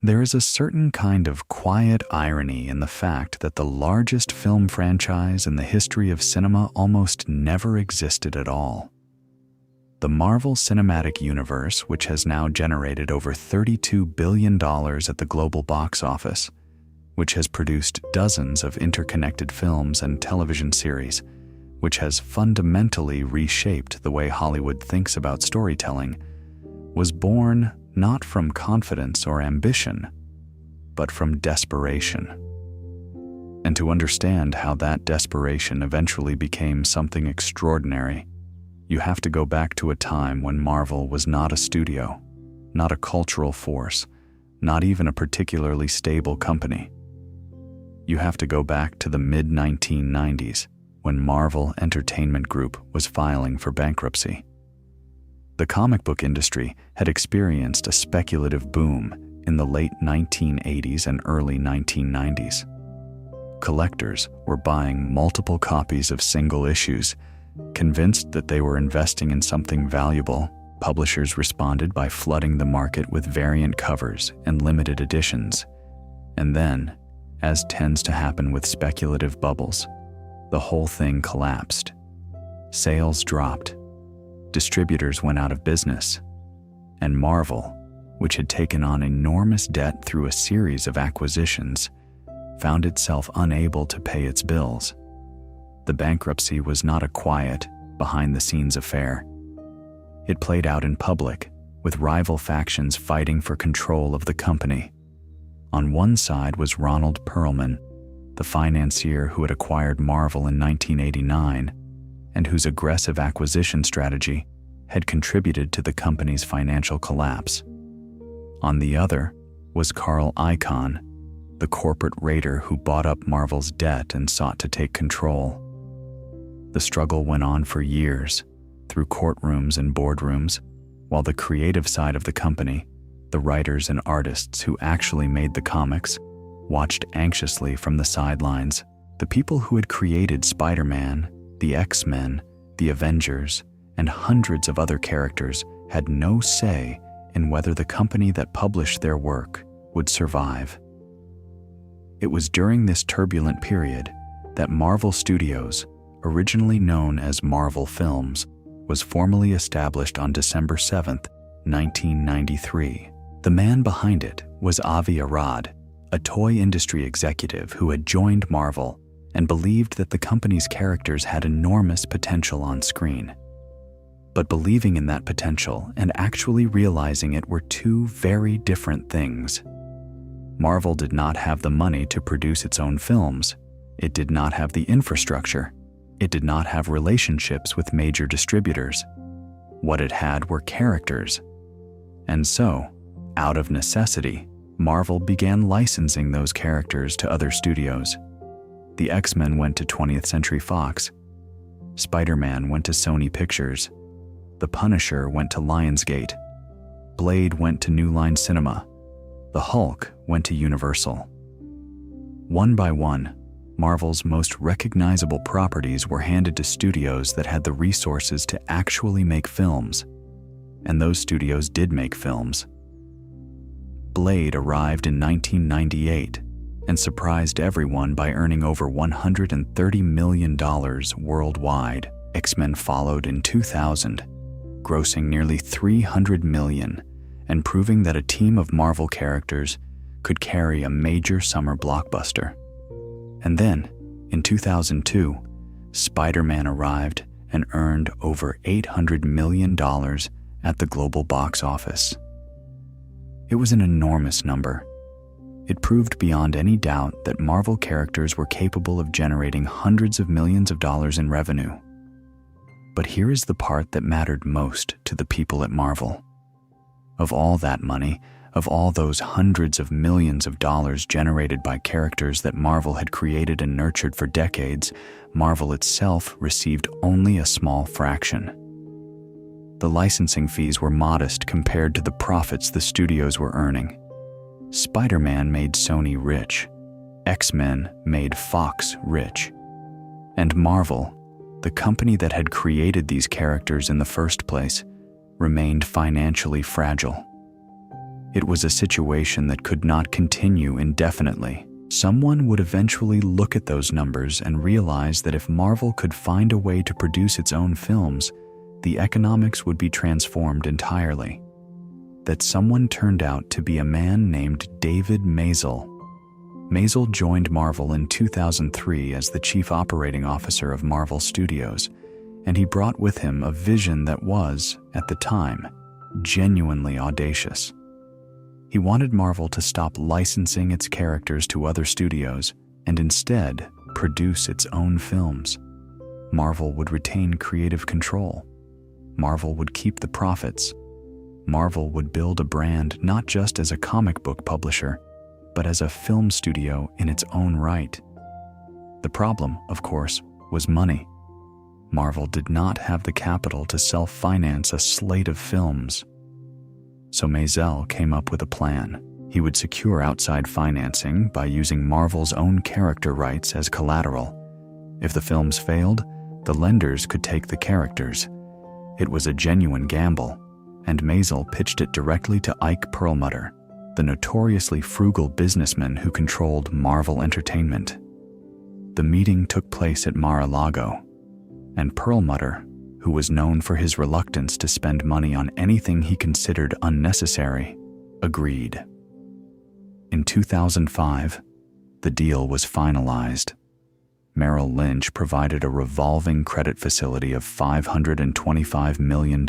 There is a certain kind of quiet irony in the fact that the largest film franchise in the history of cinema almost never existed at all. The Marvel Cinematic Universe, which has now generated over $32 billion at the global box office, which has produced dozens of interconnected films and television series, which has fundamentally reshaped the way Hollywood thinks about storytelling, was born not from confidence or ambition, but from desperation. And to understand how that desperation eventually became something extraordinary, you have to go back to a time when Marvel was not a studio, not a cultural force, not even a particularly stable company. You have to go back to the mid-1990s, when Marvel Entertainment Group was filing for bankruptcy. The comic book industry had experienced a speculative boom in the late 1980s and early 1990s. Collectors were buying multiple copies of single issues, convinced that they were investing in something valuable. Publishers responded by flooding the market with variant covers and limited editions. And then, as tends to happen with speculative bubbles, the whole thing collapsed. Sales dropped. Distributors went out of business. And Marvel, which had taken on enormous debt through a series of acquisitions, found itself unable to pay its bills. The bankruptcy was not a quiet, behind-the-scenes affair. It played out in public, with rival factions fighting for control of the company. On one side was Ronald Perlman, the financier who had acquired Marvel in 1989, and whose aggressive acquisition strategy had contributed to the company's financial collapse. On the other was Carl Icahn, the corporate raider who bought up Marvel's debt and sought to take control. The struggle went on for years, through courtrooms and boardrooms, while the creative side of the company, the writers and artists who actually made the comics, watched anxiously from the sidelines. The people who had created Spider-Man, the X-Men, the Avengers, and hundreds of other characters had no say in whether the company that published their work would survive. It was during this turbulent period that Marvel Studios, originally known as Marvel Films, was formally established on December 7, 1993. The man behind it was Avi Arad, a toy industry executive who had joined Marvel and believed that the company's characters had enormous potential on screen. But believing in that potential and actually realizing it were two very different things. Marvel did not have the money to produce its own films. It did not have the infrastructure. It did not have relationships with major distributors. What it had were characters. And so, out of necessity, Marvel began licensing those characters to other studios. The X-Men went to 20th Century Fox. Spider-Man went to Sony Pictures. The Punisher went to Lionsgate. Blade went to New Line Cinema. The Hulk went to Universal. One by one, Marvel's most recognizable properties were handed to studios that had the resources to actually make films. And those studios did make films. Blade arrived in 1998 and surprised everyone by earning over $130 million worldwide. X-Men followed in 2000, grossing nearly $300 million and proving that a team of Marvel characters could carry a major summer blockbuster. And then, in 2002, Spider-Man arrived and earned over $800 million at the global box office. It was an enormous number. It proved beyond any doubt that Marvel characters were capable of generating hundreds of millions of dollars in revenue. But here is the part that mattered most to the people at Marvel. Of all that money, of all those hundreds of millions of dollars generated by characters that Marvel had created and nurtured for decades, Marvel itself received only a small fraction. The licensing fees were modest compared to the profits the studios were earning. Spider-Man made Sony rich. X-Men made Fox rich. And Marvel, the company that had created these characters in the first place, remained financially fragile. It was a situation that could not continue indefinitely. Someone would eventually look at those numbers and realize that if Marvel could find a way to produce its own films, the economics would be transformed entirely. That someone turned out to be a man named David Maisel. Maisel joined Marvel in 2003 as the chief operating officer of Marvel Studios, and he brought with him a vision that was, at the time, genuinely audacious. He wanted Marvel to stop licensing its characters to other studios and instead produce its own films. Marvel would retain creative control. Marvel would keep the profits. Marvel would build a brand not just as a comic book publisher, but as a film studio in its own right. The problem, of course, was money. Marvel did not have the capital to self-finance a slate of films. So Maisel came up with a plan. He would secure outside financing by using Marvel's own character rights as collateral. If the films failed, the lenders could take the characters. It was a genuine gamble, and Maisel pitched it directly to Ike Perlmutter, the notoriously frugal businessman who controlled Marvel Entertainment. The meeting took place at Mar-a-Lago, and Perlmutter, who was known for his reluctance to spend money on anything he considered unnecessary, agreed. In 2005, the deal was finalized. Merrill Lynch provided a revolving credit facility of $525 million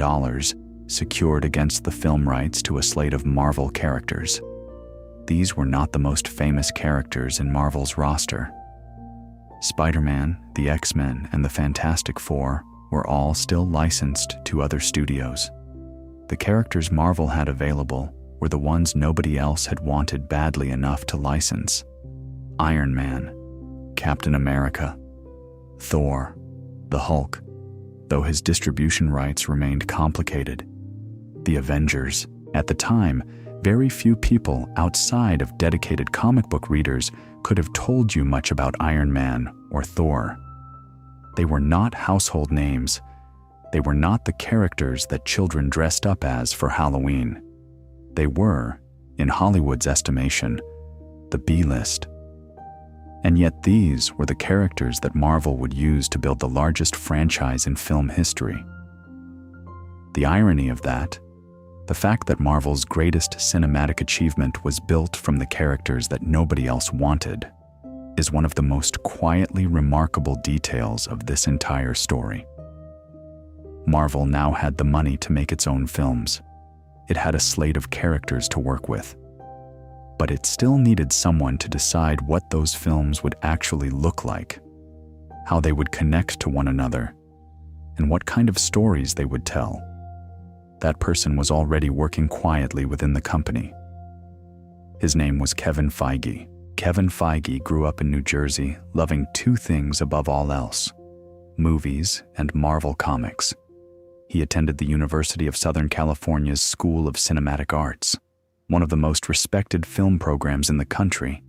secured against the film rights to a slate of Marvel characters. These were not the most famous characters in Marvel's roster. Spider-Man, the X-Men, and the Fantastic Four were all still licensed to other studios. The characters Marvel had available were the ones nobody else had wanted badly enough to license. Iron Man, Captain America, Thor, the Hulk, though his distribution rights remained complicated. The Avengers. At the time, very few people outside of dedicated comic book readers could have told you much about Iron Man or Thor. They were not household names. They were not the characters that children dressed up as for Halloween. They were, in Hollywood's estimation, the B-list. And yet these were the characters that Marvel would use to build the largest franchise in film history. The irony of that, the fact that Marvel's greatest cinematic achievement was built from the characters that nobody else wanted, is one of the most quietly remarkable details of this entire story. Marvel now had the money to make its own films. It had a slate of characters to work with. But it still needed someone to decide what those films would actually look like, how they would connect to one another, and what kind of stories they would tell. That person was already working quietly within the company. His name was Kevin Feige. Kevin Feige grew up in New Jersey, loving two things above all else: movies and Marvel Comics. He attended the University of Southern California's School of Cinematic Arts, one of the most respected film programs in the country,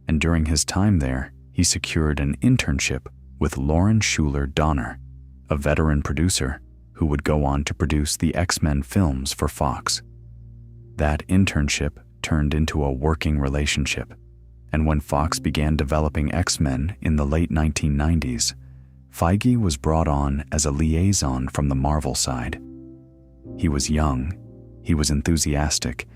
and during his time there, he secured an internship with Lauren Schuler Donner, a veteran producer who would go on to produce the X-Men films for Fox. That internship turned into a working relationship, and when Fox began developing X-Men in the late 1990s, Feige was brought on as a liaison from the Marvel side. He was young, he was enthusiastic,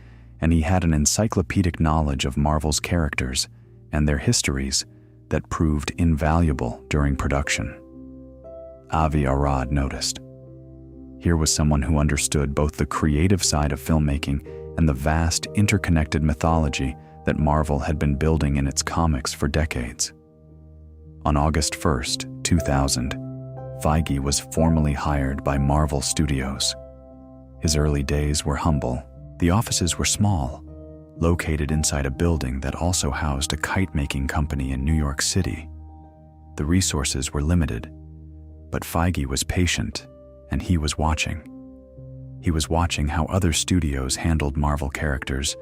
and he had an encyclopedic knowledge of Marvel's characters and their histories that proved invaluable during production. Avi Arad noticed. Here was someone who understood both the creative side of filmmaking and the vast interconnected mythology that Marvel had been building in its comics for decades. On August 1st, 2000, Feige was formally hired by Marvel Studios. His early days were humble. The offices were small, located inside a building that also housed a kite-making company in New York City. The resources were limited, but Feige was patient, and he was watching. He was watching how other studios handled Marvel characters,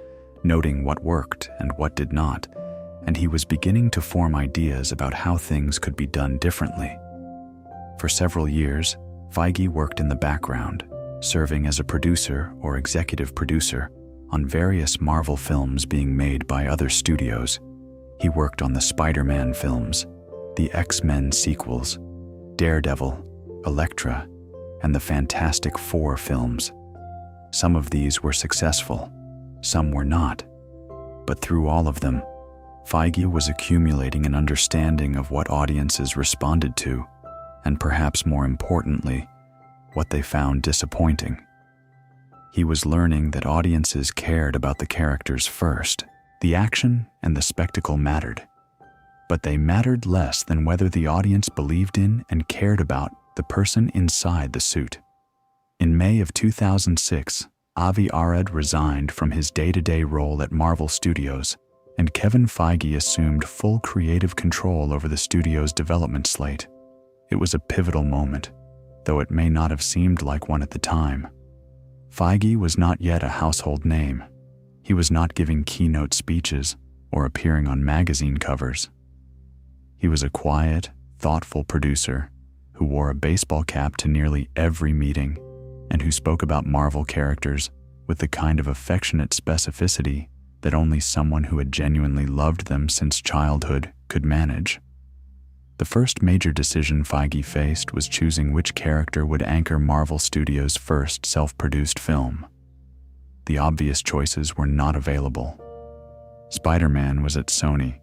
noting what worked and what did not, and he was beginning to form ideas about how things could be done differently. For several years, Feige worked in the background, serving as a producer or executive producer on various Marvel films being made by other studios. He worked on the Spider-Man films, the X-Men sequels, Daredevil, Elektra, and the Fantastic Four films. Some of these were successful, some were not. But through all of them, Feige was accumulating an understanding of what audiences responded to, and perhaps more importantly, what they found disappointing. He was learning that audiences cared about the characters first. The action and the spectacle mattered, but they mattered less than whether the audience believed in and cared about the person inside the suit. In May of 2006, Avi Arad resigned from his day-to-day role at Marvel Studios, and Kevin Feige assumed full creative control over the studio's development slate. It was a pivotal moment, though it may not have seemed like one at the time. Feige was not yet a household name. He was not giving keynote speeches or appearing on magazine covers. He was a quiet, thoughtful producer who wore a baseball cap to nearly every meeting and who spoke about Marvel characters with the kind of affectionate specificity that only someone who had genuinely loved them since childhood could manage. The first major decision Feige faced was choosing which character would anchor Marvel Studios' first self-produced film. The obvious choices were not available. Spider-Man was at Sony.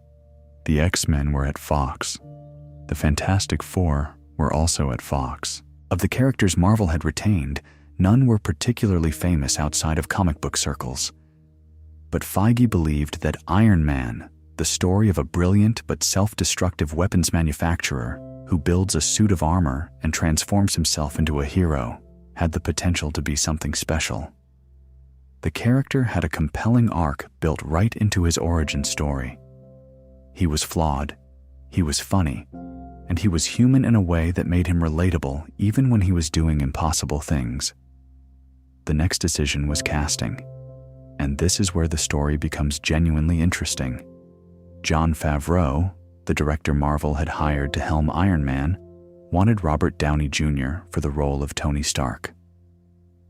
The X-Men were at Fox. The Fantastic Four were also at Fox. Of the characters Marvel had retained, none were particularly famous outside of comic book circles. But Feige believed that Iron Man, the story of a brilliant but self-destructive weapons manufacturer who builds a suit of armor and transforms himself into a hero, had the potential to be something special. The character had a compelling arc built right into his origin story. He was flawed, he was funny, and he was human in a way that made him relatable even when he was doing impossible things. The next decision was casting, and this is where the story becomes genuinely interesting. Jon Favreau, the director Marvel had hired to helm Iron Man, wanted Robert Downey Jr. for the role of Tony Stark.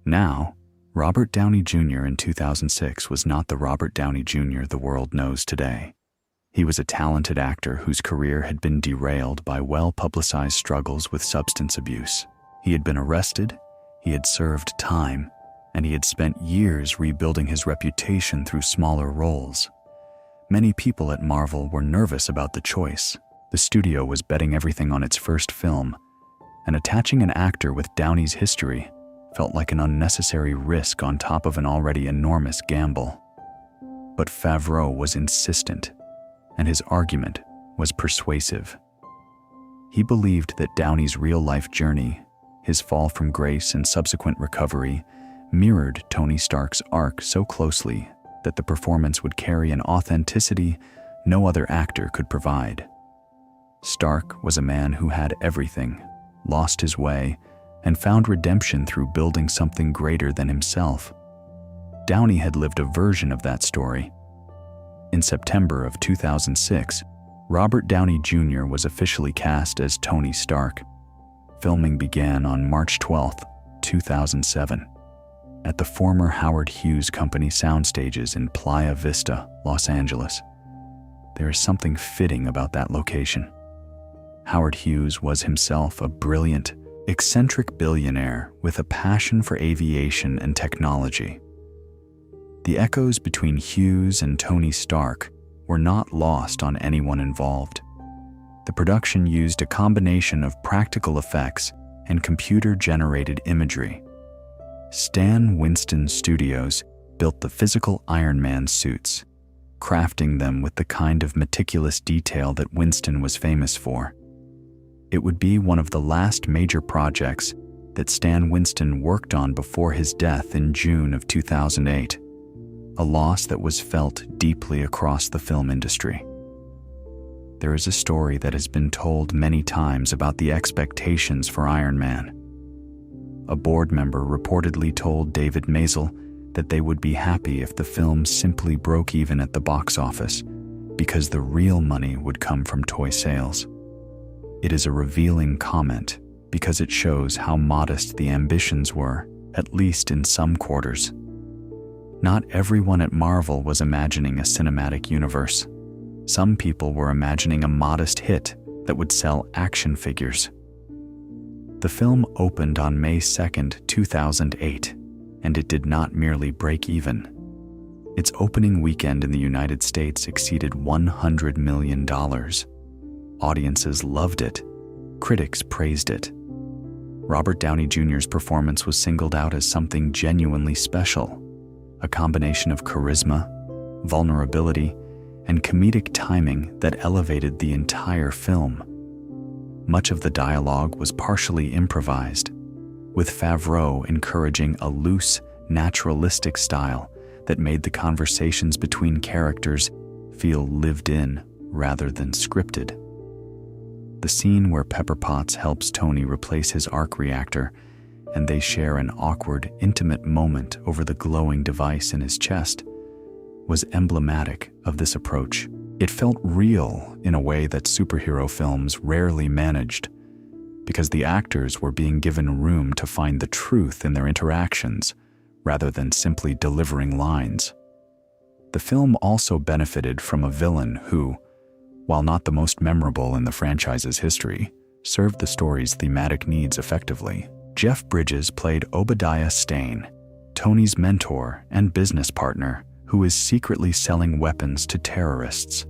Now, Robert Downey Jr. in 2006 was not the Robert Downey Jr. the world knows today. He was a talented actor whose career had been derailed by well-publicized struggles with substance abuse. He had been arrested, he had served time, and he had spent years rebuilding his reputation through smaller roles. Many people at Marvel were nervous about the choice. The studio was betting everything on its first film, and attaching an actor with Downey's history felt like an unnecessary risk on top of an already enormous gamble. But Favreau was insistent, and his argument was persuasive. He believed that Downey's real-life journey, his fall from grace and subsequent recovery, mirrored Tony Stark's arc so closely that the performance would carry an authenticity no other actor could provide. Stark was a man who had everything, lost his way, and found redemption through building something greater than himself. Downey had lived a version of that story. In September of 2006, Robert Downey Jr. was officially cast as Tony Stark. Filming began on March 12, 2007, at the former Howard Hughes Company soundstages in Playa Vista, Los Angeles. There is something fitting about that location. Howard Hughes was himself a brilliant, eccentric billionaire with a passion for aviation and technology. The echoes between Hughes and Tony Stark were not lost on anyone involved. The production used a combination of practical effects and computer-generated imagery. Stan Winston Studios built the physical Iron Man suits, crafting them with the kind of meticulous detail that Winston was famous for. It would be one of the last major projects that Stan Winston worked on before his death in June of 2008, a loss that was felt deeply across the film industry. There is a story that has been told many times about the expectations for Iron Man. A board member reportedly told David Maisel that they would be happy if the film simply broke even at the box office, because the real money would come from toy sales. It is a revealing comment because it shows how modest the ambitions were, at least in some quarters. Not everyone at Marvel was imagining a cinematic universe. Some people were imagining a modest hit that would sell action figures. The film opened on May 2nd, 2008, and it did not merely break even. Its opening weekend in the United States exceeded $100 million. Audiences loved it. Critics praised it. Robert Downey Jr.'s performance was singled out as something genuinely special, a combination of charisma, vulnerability, and comedic timing that elevated the entire film. Much of the dialogue was partially improvised, with Favreau encouraging a loose, naturalistic style that made the conversations between characters feel lived in rather than scripted. The scene where Pepper Potts helps Tony replace his arc reactor and they share an awkward, intimate moment over the glowing device in his chest was emblematic of this approach. It felt real in a way that superhero films rarely managed, because the actors were being given room to find the truth in their interactions rather than simply delivering lines. The film also benefited from a villain who, while not the most memorable in the franchise's history, served the story's thematic needs effectively. Jeff Bridges played Obadiah Stane, Tony's mentor and business partner, who is secretly selling weapons to terrorists.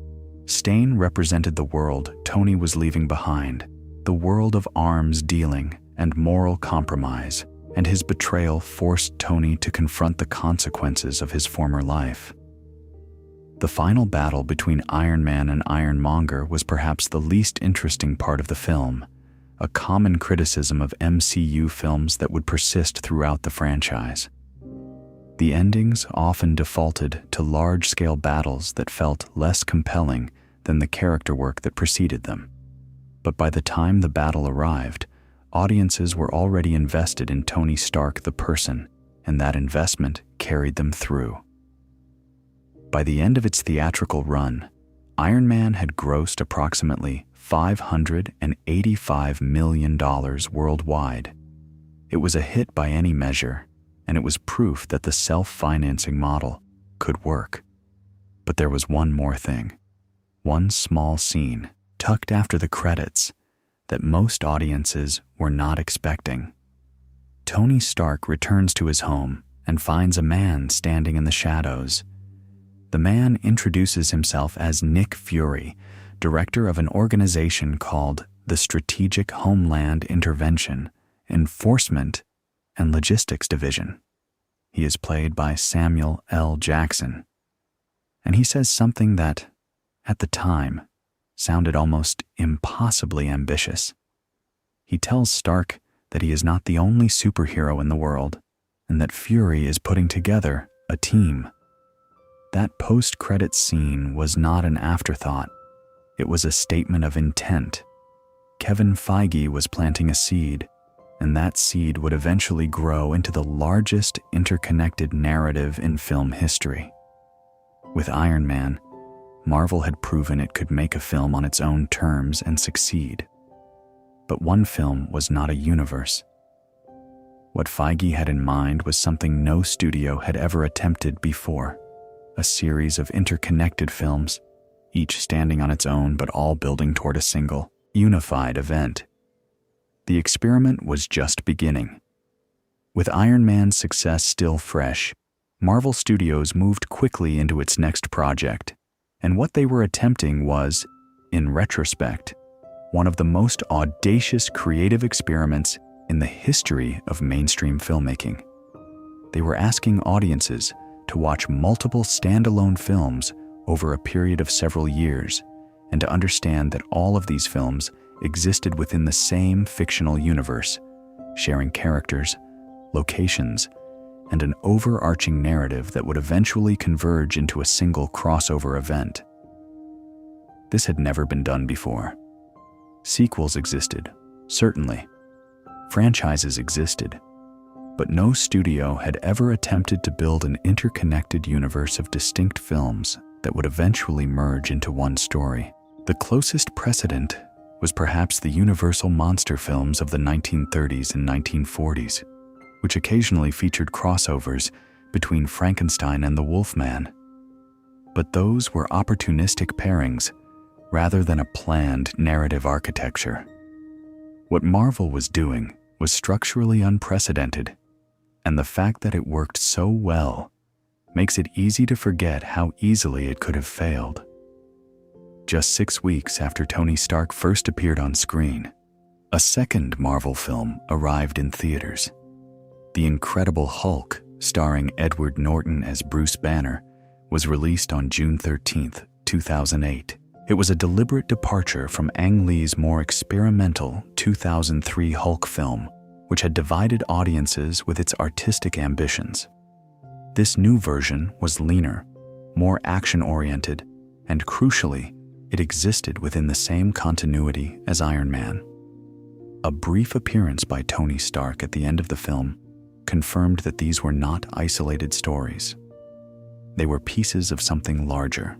Stane represented the world Tony was leaving behind, the world of arms dealing and moral compromise, and his betrayal forced Tony to confront the consequences of his former life. The final battle between Iron Man and Ironmonger was perhaps the least interesting part of the film, a common criticism of MCU films that would persist throughout the franchise. The endings often defaulted to large-scale battles that felt less compelling than the character work that preceded them. But by the time the battle arrived, audiences were already invested in Tony Stark the person, and that investment carried them through. By the end of its theatrical run, Iron Man had grossed approximately $585 million worldwide. It was a hit by any measure, and it was proof that the self-financing model could work. But there was one more thing, one small scene tucked after the credits that most audiences were not expecting. Tony Stark returns to his home and finds a man standing in the shadows. The man introduces himself as Nick Fury, director of an organization called the Strategic Homeland Intervention, Enforcement, and Logistics Division. He is played by Samuel L. Jackson. And he says something that, at the time, sounded almost impossibly ambitious. He tells Stark that he is not the only superhero in the world, and that Fury is putting together a team. That post-credits scene was not an afterthought. It was a statement of intent. Kevin Feige was planting a seed, and that seed would eventually grow into the largest interconnected narrative in film history. With Iron Man, Marvel had proven it could make a film on its own terms and succeed. But one film was not a universe. What Feige had in mind was something no studio had ever attempted before, a series of interconnected films, each standing on its own but all building toward a single, unified event. The experiment was just beginning. With Iron Man's success still fresh, Marvel Studios moved quickly into its next project, and what they were attempting was, in retrospect, one of the most audacious creative experiments in the history of mainstream filmmaking. They were asking audiences to watch multiple standalone films over a period of several years, and to understand that all of these films existed within the same fictional universe, sharing characters, locations, and an overarching narrative that would eventually converge into a single crossover event. This had never been done before. Sequels existed, certainly. Franchises existed, but no studio had ever attempted to build an interconnected universe of distinct films that would eventually merge into one story. The closest precedent was perhaps the Universal monster films of the 1930s and 1940s, which occasionally featured crossovers between Frankenstein and the Wolfman. But those were opportunistic pairings rather than a planned narrative architecture. What Marvel was doing was structurally unprecedented, and the fact that it worked so well makes it easy to forget how easily it could have failed. Just 6 weeks after Tony Stark first appeared on screen, a second Marvel film arrived in theaters. The Incredible Hulk, starring Edward Norton as Bruce Banner, was released on June 13, 2008. It was a deliberate departure from Ang Lee's more experimental 2003 Hulk film, which had divided audiences with its artistic ambitions. This new version was leaner, more action-oriented, and crucially, it existed within the same continuity as Iron Man. A brief appearance by Tony Stark at the end of the film confirmed that these were not isolated stories. They were pieces of something larger.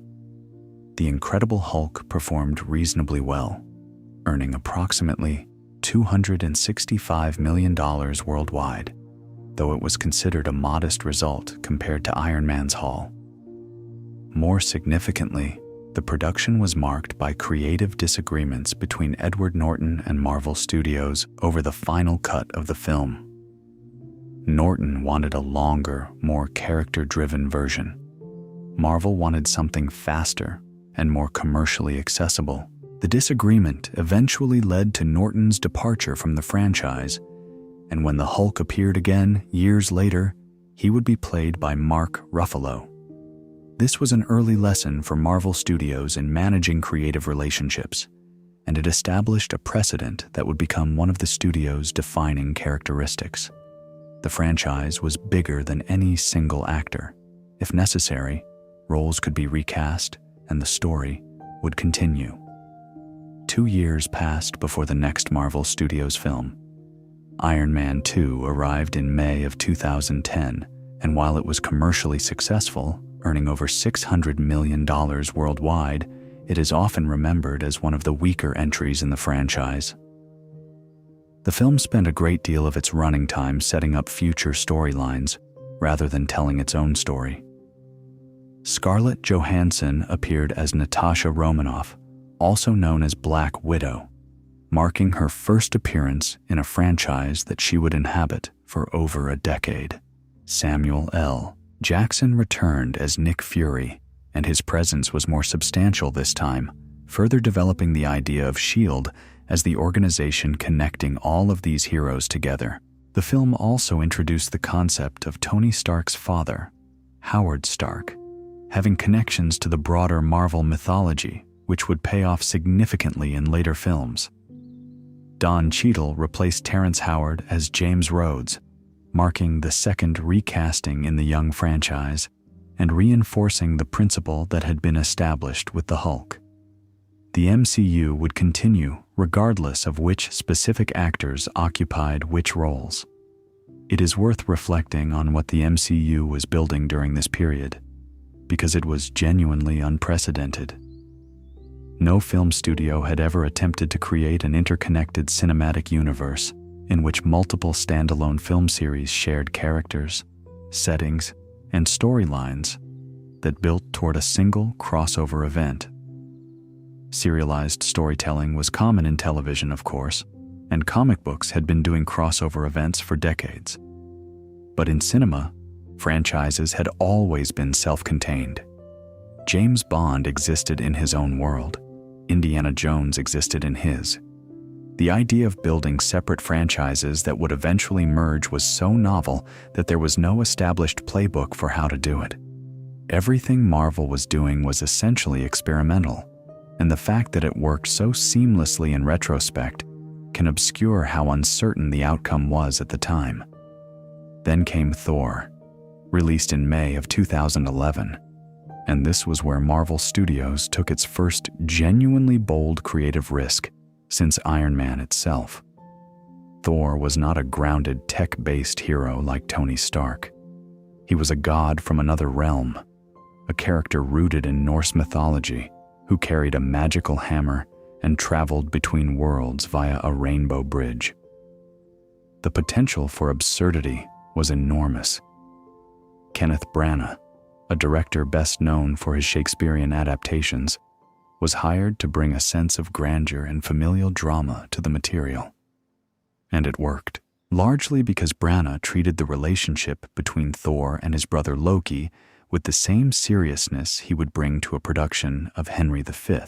The Incredible Hulk performed reasonably well, earning approximately $265 million worldwide, though it was considered a modest result compared to Iron Man's haul. More significantly, the production was marked by creative disagreements between Edward Norton and Marvel Studios over the final cut of the film. Norton wanted a longer, more character-driven version. Marvel wanted something faster and more commercially accessible. The disagreement eventually led to Norton's departure from the franchise, and when the Hulk appeared again years later, he would be played by Mark Ruffalo. This was an early lesson for Marvel Studios in managing creative relationships, and it established a precedent that would become one of the studio's defining characteristics. The franchise was bigger than any single actor. If necessary, roles could be recast, and the story would continue. 2 years passed before the next Marvel Studios film. Iron Man 2 arrived in May of 2010, and while it was commercially successful, earning over $600 million worldwide, it is often remembered as one of the weaker entries in the franchise. The film spent a great deal of its running time setting up future storylines, rather than telling its own story. Scarlett Johansson appeared as Natasha Romanoff, also known as Black Widow, marking her first appearance in a franchise that she would inhabit for over a decade. Samuel L. Jackson returned as Nick Fury, and his presence was more substantial this time, further developing the idea of S.H.I.E.L.D. as the organization connecting all of these heroes together. The film also introduced the concept of Tony Stark's father, Howard Stark, having connections to the broader Marvel mythology, which would pay off significantly in later films. Don Cheadle replaced Terrence Howard as James Rhodes, marking the second recasting in the young franchise and reinforcing the principle that had been established with the Hulk. The MCU would continue regardless of which specific actors occupied which roles. It is worth reflecting on what the MCU was building during this period, because it was genuinely unprecedented. No film studio had ever attempted to create an interconnected cinematic universe in which multiple standalone film series shared characters, settings, and storylines that built toward a single crossover event. Serialized storytelling was common in television, of course, and comic books had been doing crossover events for decades. But in cinema, franchises had always been self-contained. James Bond existed in his own world. Indiana Jones existed in his. The idea of building separate franchises that would eventually merge was so novel that there was no established playbook for how to do it. Everything Marvel was doing was essentially experimental, and the fact that it worked so seamlessly in retrospect can obscure how uncertain the outcome was at the time. Then came Thor, released in May of 2011, and this was where Marvel Studios took its first genuinely bold creative risk since Iron Man itself. Thor was not a grounded tech-based hero like Tony Stark. He was a god from another realm, a character rooted in Norse mythology who carried a magical hammer and traveled between worlds via a rainbow bridge. The potential for absurdity was enormous. Kenneth Branagh, a director best known for his Shakespearean adaptations, was hired to bring a sense of grandeur and familial drama to the material. And it worked, largely because Branagh treated the relationship between Thor and his brother Loki with the same seriousness he would bring to a production of Henry V.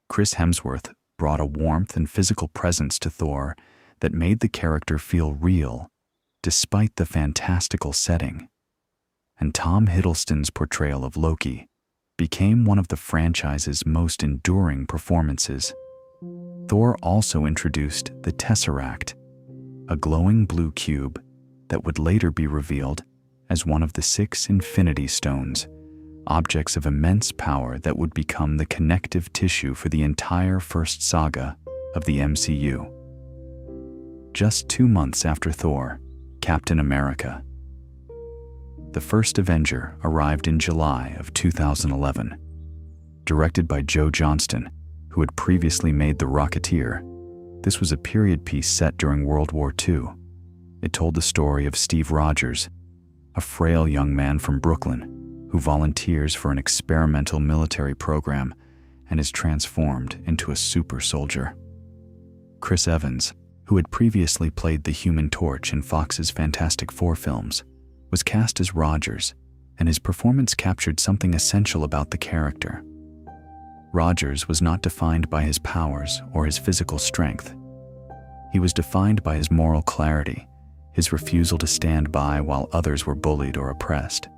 Chris Hemsworth brought a warmth and physical presence to Thor that made the character feel real, despite the fantastical setting. And Tom Hiddleston's portrayal of Loki became one of the franchise's most enduring performances. Thor also introduced the Tesseract, a glowing blue cube that would later be revealed as one of the 6 Infinity Stones, objects of immense power that would become the connective tissue for the entire first saga of the MCU. Just 2 months after Thor, Captain America, the first Avenger, arrived in July of 2011. Directed by Joe Johnston, who had previously made The Rocketeer, this was a period piece set during World War II. It told the story of Steve Rogers, a frail young man from Brooklyn who volunteers for an experimental military program and is transformed into a super soldier. Chris Evans, who had previously played the Human Torch in Fox's Fantastic Four films, was cast as Rogers, and his performance captured something essential about the character. Rogers was not defined by his powers or his physical strength. He was defined by his moral clarity, his refusal to stand by while others were bullied or oppressed.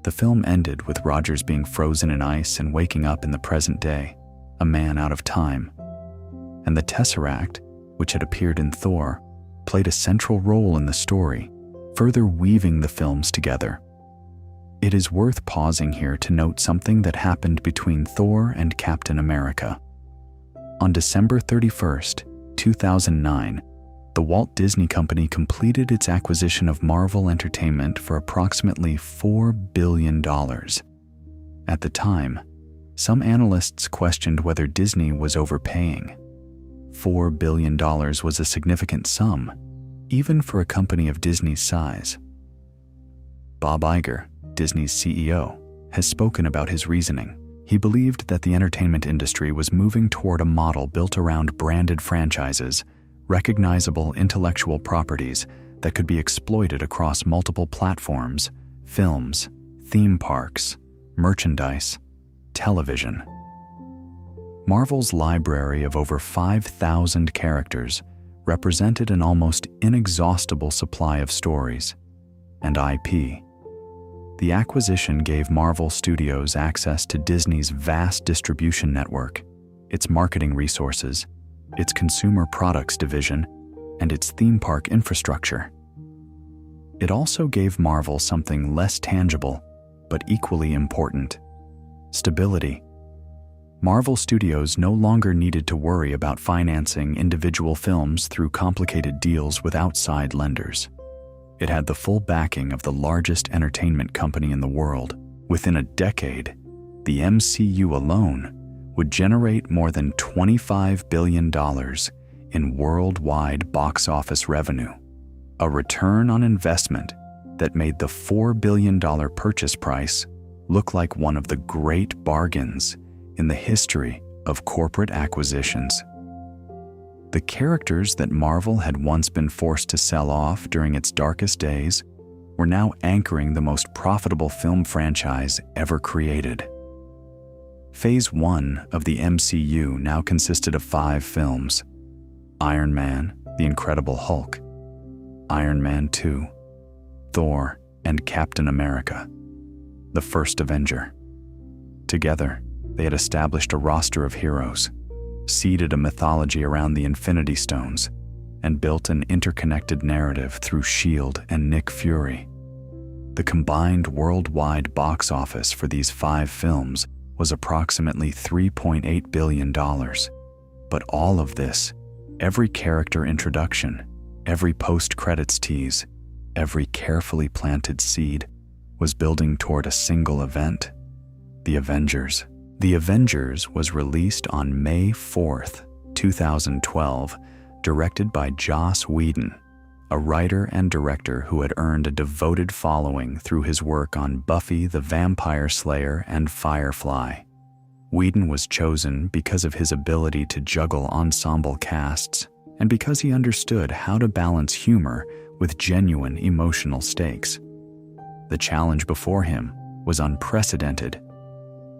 The film ended with Rogers being frozen in ice and waking up in the present day, a man out of time. And the Tesseract, which had appeared in Thor, played a central role in the story, further weaving the films together. It is worth pausing here to note something that happened between Thor and Captain America. On December 31st, 2009, the Walt Disney Company completed its acquisition of Marvel Entertainment for approximately $4 billion. At the time, some analysts questioned whether Disney was overpaying. $4 billion was a significant sum, even for a company of Disney's size. Bob Iger, Disney's CEO, has spoken about his reasoning. He believed that the entertainment industry was moving toward a model built around branded franchises, recognizable intellectual properties that could be exploited across multiple platforms, films, theme parks, merchandise, television. Marvel's library of over 5,000 characters represented an almost inexhaustible supply of stories and IP. The acquisition gave Marvel Studios access to Disney's vast distribution network, its marketing resources, its consumer products division, and its theme park infrastructure. It also gave Marvel something less tangible, but equally important: stability. Marvel Studios no longer needed to worry about financing individual films through complicated deals with outside lenders. It had the full backing of the largest entertainment company in the world. Within a decade, the MCU alone would generate more than $25 billion in worldwide box office revenue, a return on investment that made the $4 billion purchase price look like one of the great bargains in the history of corporate acquisitions. The characters that Marvel had once been forced to sell off during its darkest days were now anchoring the most profitable film franchise ever created. Phase 1 of the MCU now consisted of 5 films: Iron Man, The Incredible Hulk, Iron Man 2, Thor, and Captain America, the first Avenger. Together, they had established a roster of heroes, seeded a mythology around the Infinity Stones, and built an interconnected narrative through S.H.I.E.L.D. and Nick Fury. The combined worldwide box office for these 5 films was approximately $3.8 billion. But all of this, every character introduction, every post-credits tease, every carefully planted seed, was building toward a single event: the Avengers. The Avengers was released on May 4th, 2012, directed by Joss Whedon, a writer and director who had earned a devoted following through his work on Buffy the Vampire Slayer and Firefly. Whedon was chosen because of his ability to juggle ensemble casts and because he understood how to balance humor with genuine emotional stakes. The challenge before him was unprecedented.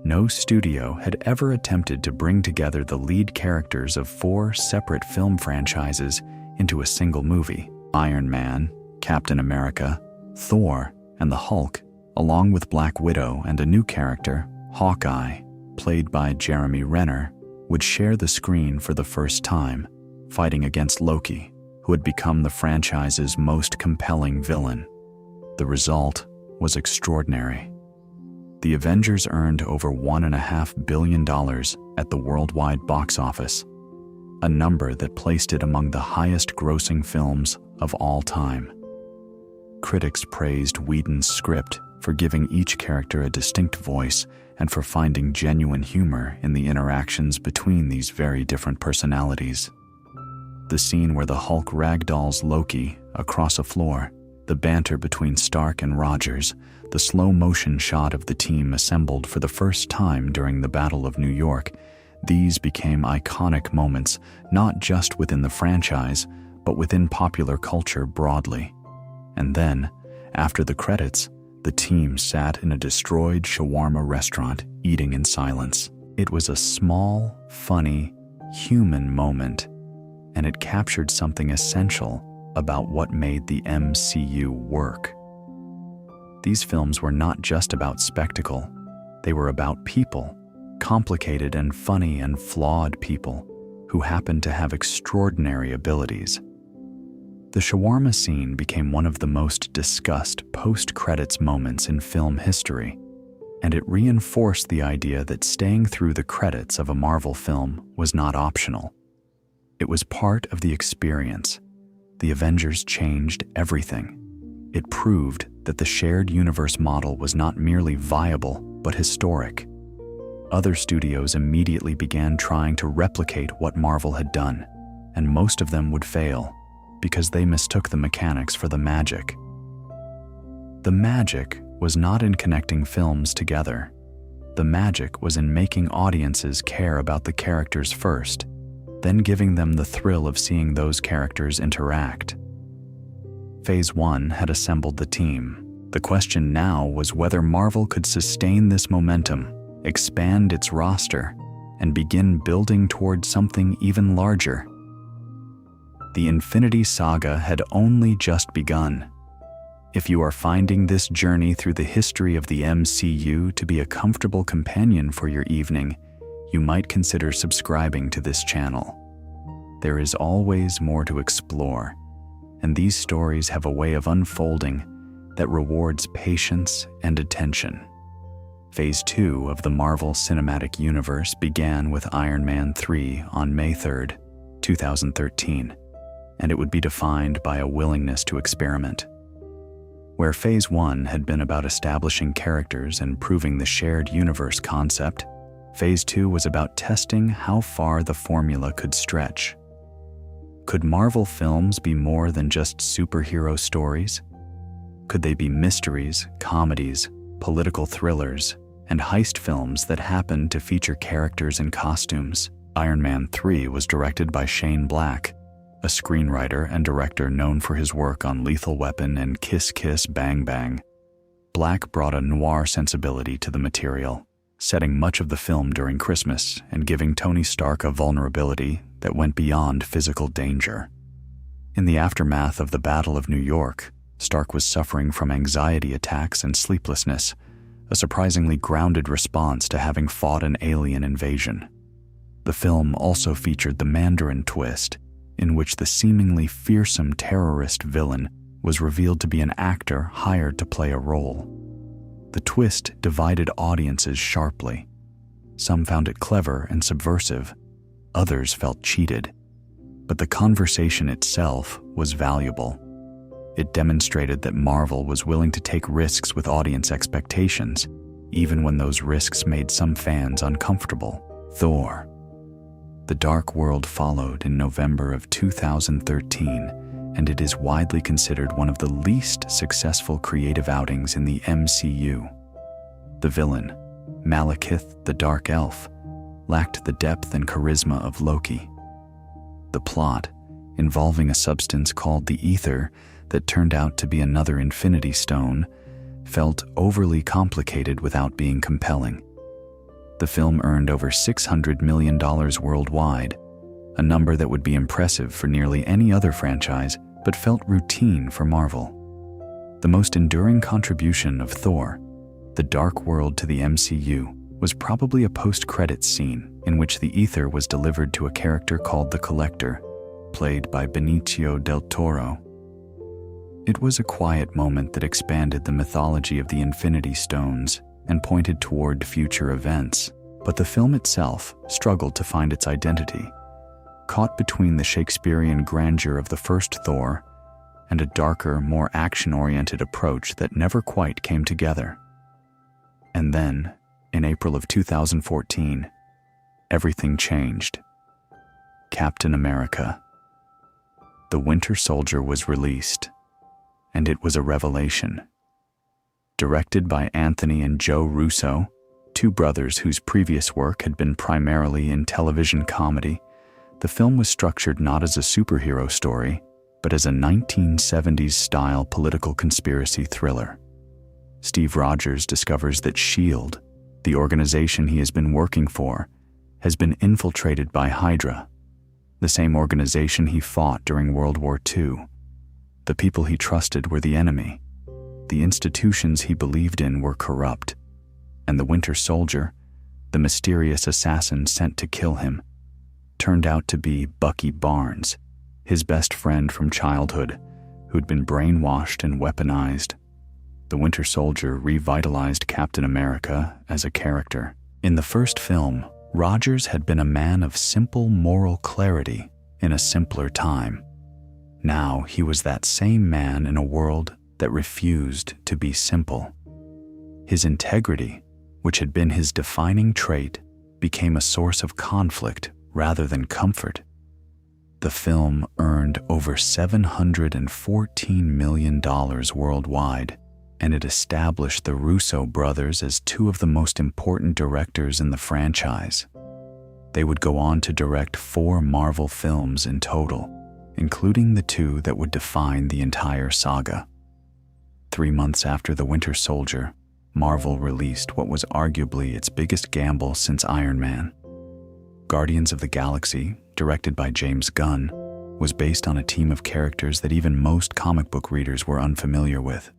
No studio had ever attempted to bring together the lead characters of 4 separate film franchises into a single movie: Iron Man, Captain America, Thor, and the Hulk, along with Black Widow and a new character, Hawkeye, played by Jeremy Renner, would share the screen for the first time, fighting against Loki, who had become the franchise's most compelling villain. The result was extraordinary. The Avengers earned over $1.5 billion at the worldwide box office, a number that placed it among the highest-grossing films of all time. Critics praised Whedon's script for giving each character a distinct voice and for finding genuine humor in the interactions between these very different personalities. The scene where the Hulk ragdolls Loki across a floor, the banter between Stark and Rogers, the slow-motion shot of the team assembled for the first time during the Battle of New York, these became iconic moments not just within the franchise, but within popular culture broadly. And then, after the credits, the team sat in a destroyed shawarma restaurant eating in silence. It was a small, funny, human moment, and it captured something essential about what made the MCU work. These films were not just about spectacle. They were about people, complicated and funny and flawed people, who happened to have extraordinary abilities. The shawarma scene became one of the most discussed post-credits moments in film history, and it reinforced the idea that staying through the credits of a Marvel film was not optional. It was part of the experience. The Avengers changed everything. It proved that the shared universe model was not merely viable, but historic. Other studios immediately began trying to replicate what Marvel had done, and most of them would fail because they mistook the mechanics for the magic. The magic was not in connecting films together. The magic was in making audiences care about the characters first, then giving them the thrill of seeing those characters interact. Phase 1 had assembled the team. The question now was whether Marvel could sustain this momentum, expand its roster, and begin building toward something even larger. The Infinity Saga had only just begun. If you are finding this journey through the history of the MCU to be a comfortable companion for your evening, you might consider subscribing to this channel. There is always more to explore, and these stories have a way of unfolding that rewards patience and attention. Phase 2 of the Marvel Cinematic Universe began with Iron Man 3 on May 3, 2013, and it would be defined by a willingness to experiment. Where Phase 1 had been about establishing characters and proving the shared universe concept, Phase 2 was about testing how far the formula could stretch. Could Marvel films be more than just superhero stories? Could they be mysteries, comedies, political thrillers, and heist films that happened to feature characters in costumes? Iron Man 3 was directed by Shane Black, a screenwriter and director known for his work on Lethal Weapon and Kiss Kiss Bang Bang. Black brought a noir sensibility to the material, setting much of the film during Christmas and giving Tony Stark a vulnerability that went beyond physical danger. In the aftermath of the Battle of New York, Stark was suffering from anxiety attacks and sleeplessness, a surprisingly grounded response to having fought an alien invasion. The film also featured the Mandarin twist, in which the seemingly fearsome terrorist villain was revealed to be an actor hired to play a role. The twist divided audiences sharply. Some found it clever and subversive, others felt cheated. But the conversation itself was valuable. It demonstrated that Marvel was willing to take risks with audience expectations, even when those risks made some fans uncomfortable. Thor: The Dark World followed in November of 2013 and it is widely considered one of the least successful creative outings in the MCU. The villain, Malekith the Dark Elf, lacked the depth and charisma of Loki. The plot, involving a substance called the Ether that turned out to be another Infinity Stone, felt overly complicated without being compelling. The film earned over $600 million worldwide, a number that would be impressive for nearly any other franchise, but felt routine for Marvel. The most enduring contribution of Thor, the Dark World to the MCU, was probably a post-credits scene in which the Ether was delivered to a character called the Collector, played by Benicio del Toro. It was a quiet moment that expanded the mythology of the Infinity Stones and pointed toward future events, but the film itself struggled to find its identity, caught between the Shakespearean grandeur of the first Thor and a darker, more action-oriented approach that never quite came together. And then, in April of 2014, everything changed. Captain America. The Winter Soldier was released, and it was a revelation. Directed by Anthony and Joe Russo, two brothers whose previous work had been primarily in television comedy, the film was structured not as a superhero story, but as a 1970s-style political conspiracy thriller. Steve Rogers discovers that S.H.I.E.L.D., the organization he has been working for, has been infiltrated by Hydra, the same organization he fought during World War II. The people he trusted were the enemy. The institutions he believed in were corrupt, and the Winter Soldier, the mysterious assassin sent to kill him, turned out to be Bucky Barnes, his best friend from childhood, who'd been brainwashed and weaponized. The Winter Soldier revitalized Captain America as a character. In the first film, Rogers had been a man of simple moral clarity in a simpler time. Now he was that same man in a world that refused to be simple. His integrity, which had been his defining trait, became a source of conflict rather than comfort. The film earned over $714 million worldwide, and it established the Russo brothers as two of the most important directors in the franchise. They would go on to direct 4 Marvel films in total, including the 2 that would define the entire saga. 3 months after The Winter Soldier, Marvel released what was arguably its biggest gamble since Iron Man. Guardians of the Galaxy, directed by James Gunn, was based on a team of characters that even most comic book readers were unfamiliar with.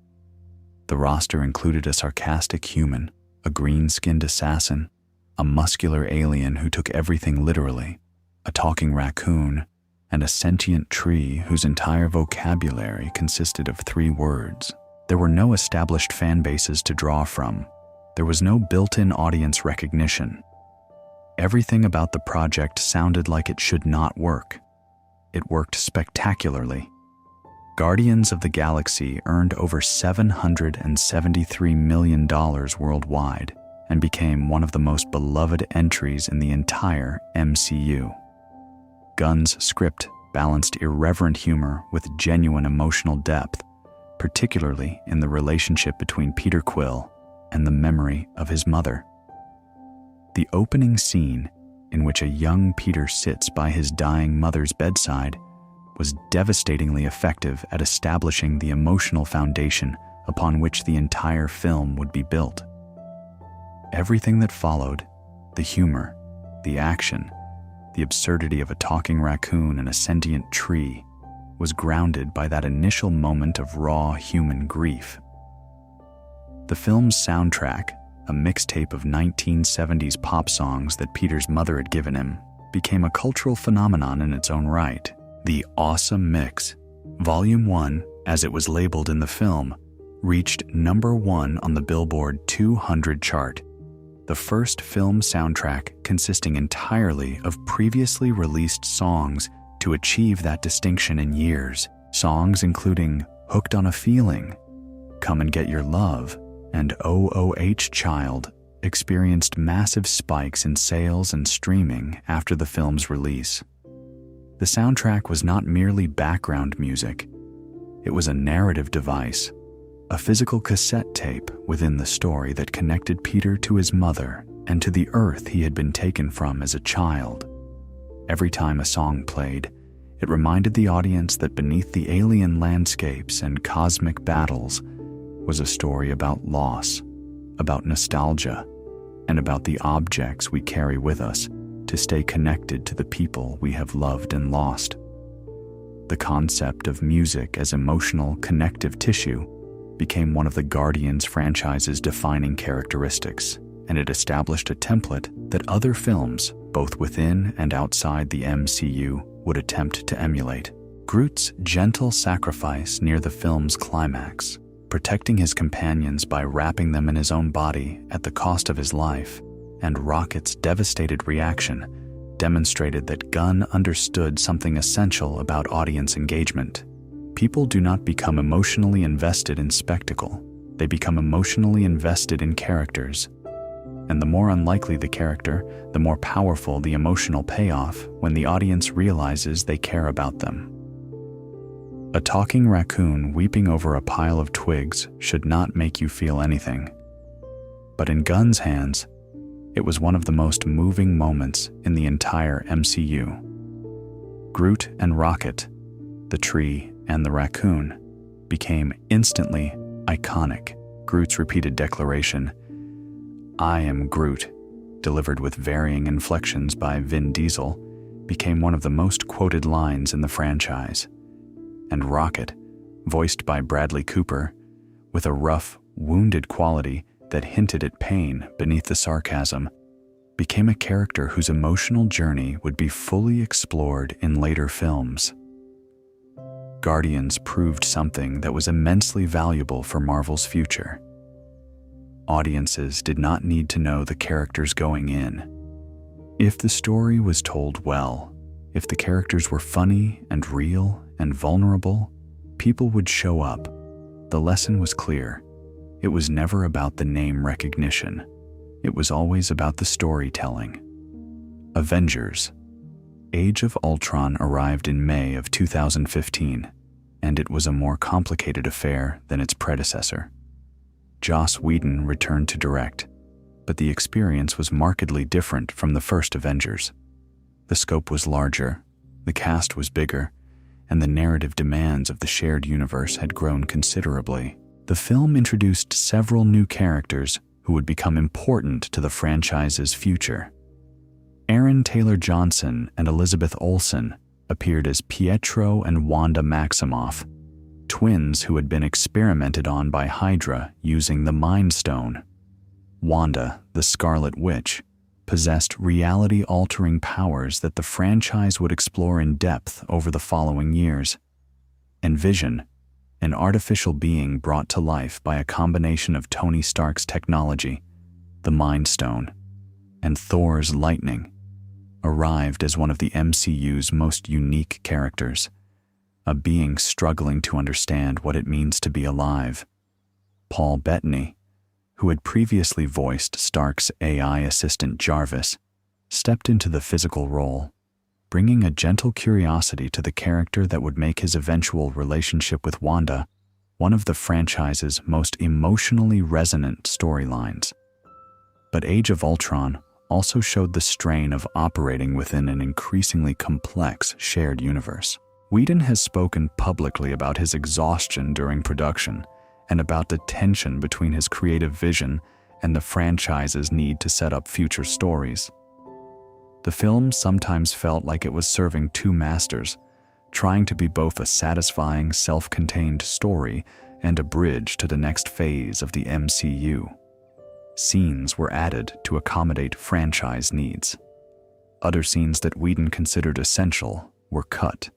The roster included a sarcastic human, a green-skinned assassin, a muscular alien who took everything literally, a talking raccoon, and a sentient tree whose entire vocabulary consisted of 3 words. There were no established fan bases to draw from. There was no built-in audience recognition. Everything about the project sounded like it should not work. It worked spectacularly. Guardians of the Galaxy earned over $773 million worldwide and became one of the most beloved entries in the entire MCU. Gunn's script balanced irreverent humor with genuine emotional depth, particularly in the relationship between Peter Quill and the memory of his mother. The opening scene, in which a young Peter sits by his dying mother's bedside, was devastatingly effective at establishing the emotional foundation upon which the entire film would be built. Everything that followed, the humor, the action, the absurdity of a talking raccoon and a sentient tree, was grounded by that initial moment of raw human grief. The film's soundtrack, a mixtape of 1970s pop songs that Peter's mother had given him, became a cultural phenomenon in its own right. The Awesome Mix, Volume 1, as it was labeled in the film, reached number 1 on the Billboard 200 chart, the first film soundtrack consisting entirely of previously released songs to achieve that distinction in years. Songs including Hooked on a Feeling, Come and Get Your Love, and OOH Child experienced massive spikes in sales and streaming after the film's release. The soundtrack was not merely background music. It was a narrative device, a physical cassette tape within the story that connected Peter to his mother and to the Earth he had been taken from as a child. Every time a song played, it reminded the audience that beneath the alien landscapes and cosmic battles was a story about loss, about nostalgia, and about the objects we carry with us to stay connected to the people we have loved and lost. The concept of music as emotional connective tissue became one of the Guardians franchise's defining characteristics, and it established a template that other films, both within and outside the MCU, would attempt to emulate. Groot's gentle sacrifice near the film's climax, protecting his companions by wrapping them in his own body at the cost of his life, and Rocket's devastated reaction demonstrated that Gunn understood something essential about audience engagement. People do not become emotionally invested in spectacle. They become emotionally invested in characters. And the more unlikely the character, the more powerful the emotional payoff when the audience realizes they care about them. A talking raccoon weeping over a pile of twigs should not make you feel anything. But in Gunn's hands, it was one of the most moving moments in the entire MCU. Groot and Rocket, the tree and the raccoon, became instantly iconic. Groot's repeated declaration, "I am Groot," delivered with varying inflections by Vin Diesel, became one of the most quoted lines in the franchise. And Rocket, voiced by Bradley Cooper, with a rough, wounded quality that hinted at pain beneath the sarcasm, became a character whose emotional journey would be fully explored in later films. Guardians proved something that was immensely valuable for Marvel's future. Audiences did not need to know the characters going in. If the story was told well, if the characters were funny and real and vulnerable, people would show up. The lesson was clear. It was never about the name recognition. It was always about the storytelling. Avengers. Age of Ultron arrived in May of 2015, and it was a more complicated affair than its predecessor. Joss Whedon returned to direct, but the experience was markedly different from the first Avengers. The scope was larger, the cast was bigger, and the narrative demands of the shared universe had grown considerably. The film introduced several new characters who would become important to the franchise's future. Aaron Taylor Johnson and Elizabeth Olsen appeared as Pietro and Wanda Maximoff, twins who had been experimented on by Hydra using the Mind Stone. Wanda, the Scarlet Witch, possessed reality-altering powers that the franchise would explore in depth over the following years. And Vision, an artificial being brought to life by a combination of Tony Stark's technology, the Mind Stone, and Thor's lightning, arrived as one of the MCU's most unique characters, a being struggling to understand what it means to be alive. Paul Bettany, who had previously voiced Stark's AI assistant Jarvis, stepped into the physical role, bringing a gentle curiosity to the character that would make his eventual relationship with Wanda one of the franchise's most emotionally resonant storylines. But Age of Ultron also showed the strain of operating within an increasingly complex shared universe. Whedon has spoken publicly about his exhaustion during production and about the tension between his creative vision and the franchise's need to set up future stories. The film sometimes felt like it was serving two masters, trying to be both a satisfying, self-contained story and a bridge to the next phase of the MCU. Scenes were added to accommodate franchise needs. Other scenes that Whedon considered essential were cut.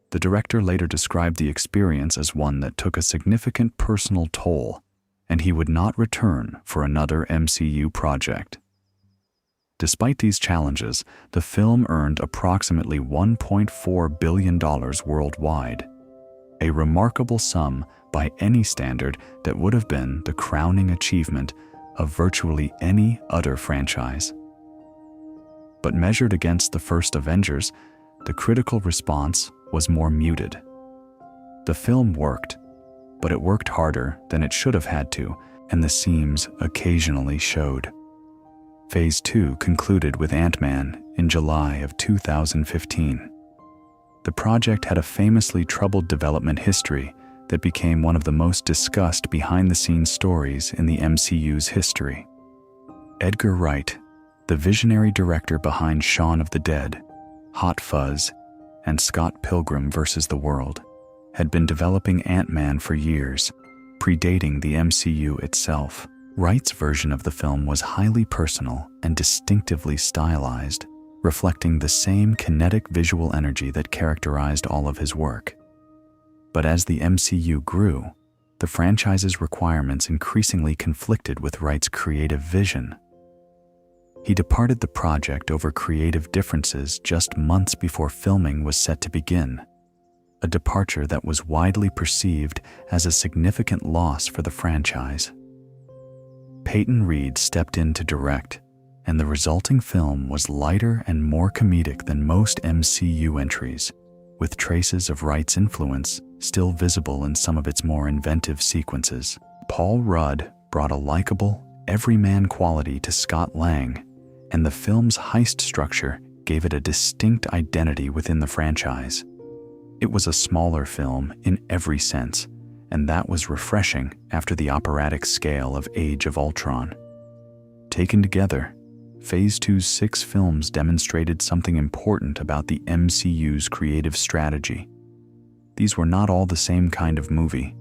The director later described the experience as one that took a significant personal toll, and he would not return for another MCU project. Despite these challenges, the film earned approximately $1.4 billion worldwide, a remarkable sum by any standard that would have been the crowning achievement of virtually any other franchise. But measured against the first Avengers, The critical response was more muted. The film worked, but it worked harder than it should have had to, and the seams occasionally showed. Phase 2 concluded with Ant-Man in July of 2015. The project had a famously troubled development history that became one of the most discussed behind-the-scenes stories in the MCU's history. Edgar Wright, the visionary director behind Shaun of the Dead, Hot Fuzz, and Scott Pilgrim vs. the World, had been developing Ant-Man for years, predating the MCU itself. Wright's version of the film was highly personal and distinctively stylized, reflecting the same kinetic visual energy that characterized all of his work. But as the MCU grew, the franchise's requirements increasingly conflicted with Wright's creative vision. He departed the project over creative differences just months before filming was set to begin, a departure that was widely perceived as a significant loss for the franchise. Peyton Reed stepped in to direct, and the resulting film was lighter and more comedic than most MCU entries, with traces of Wright's influence still visible in some of its more inventive sequences. Paul Rudd brought a likable, everyman quality to Scott Lang, and the film's heist structure gave it a distinct identity within the franchise. It was a smaller film in every sense, and that was refreshing after the operatic scale of Age of Ultron. Taken together, Phase 2's 6 films demonstrated something important about the MCU's creative strategy. These were not all the same kind of movie.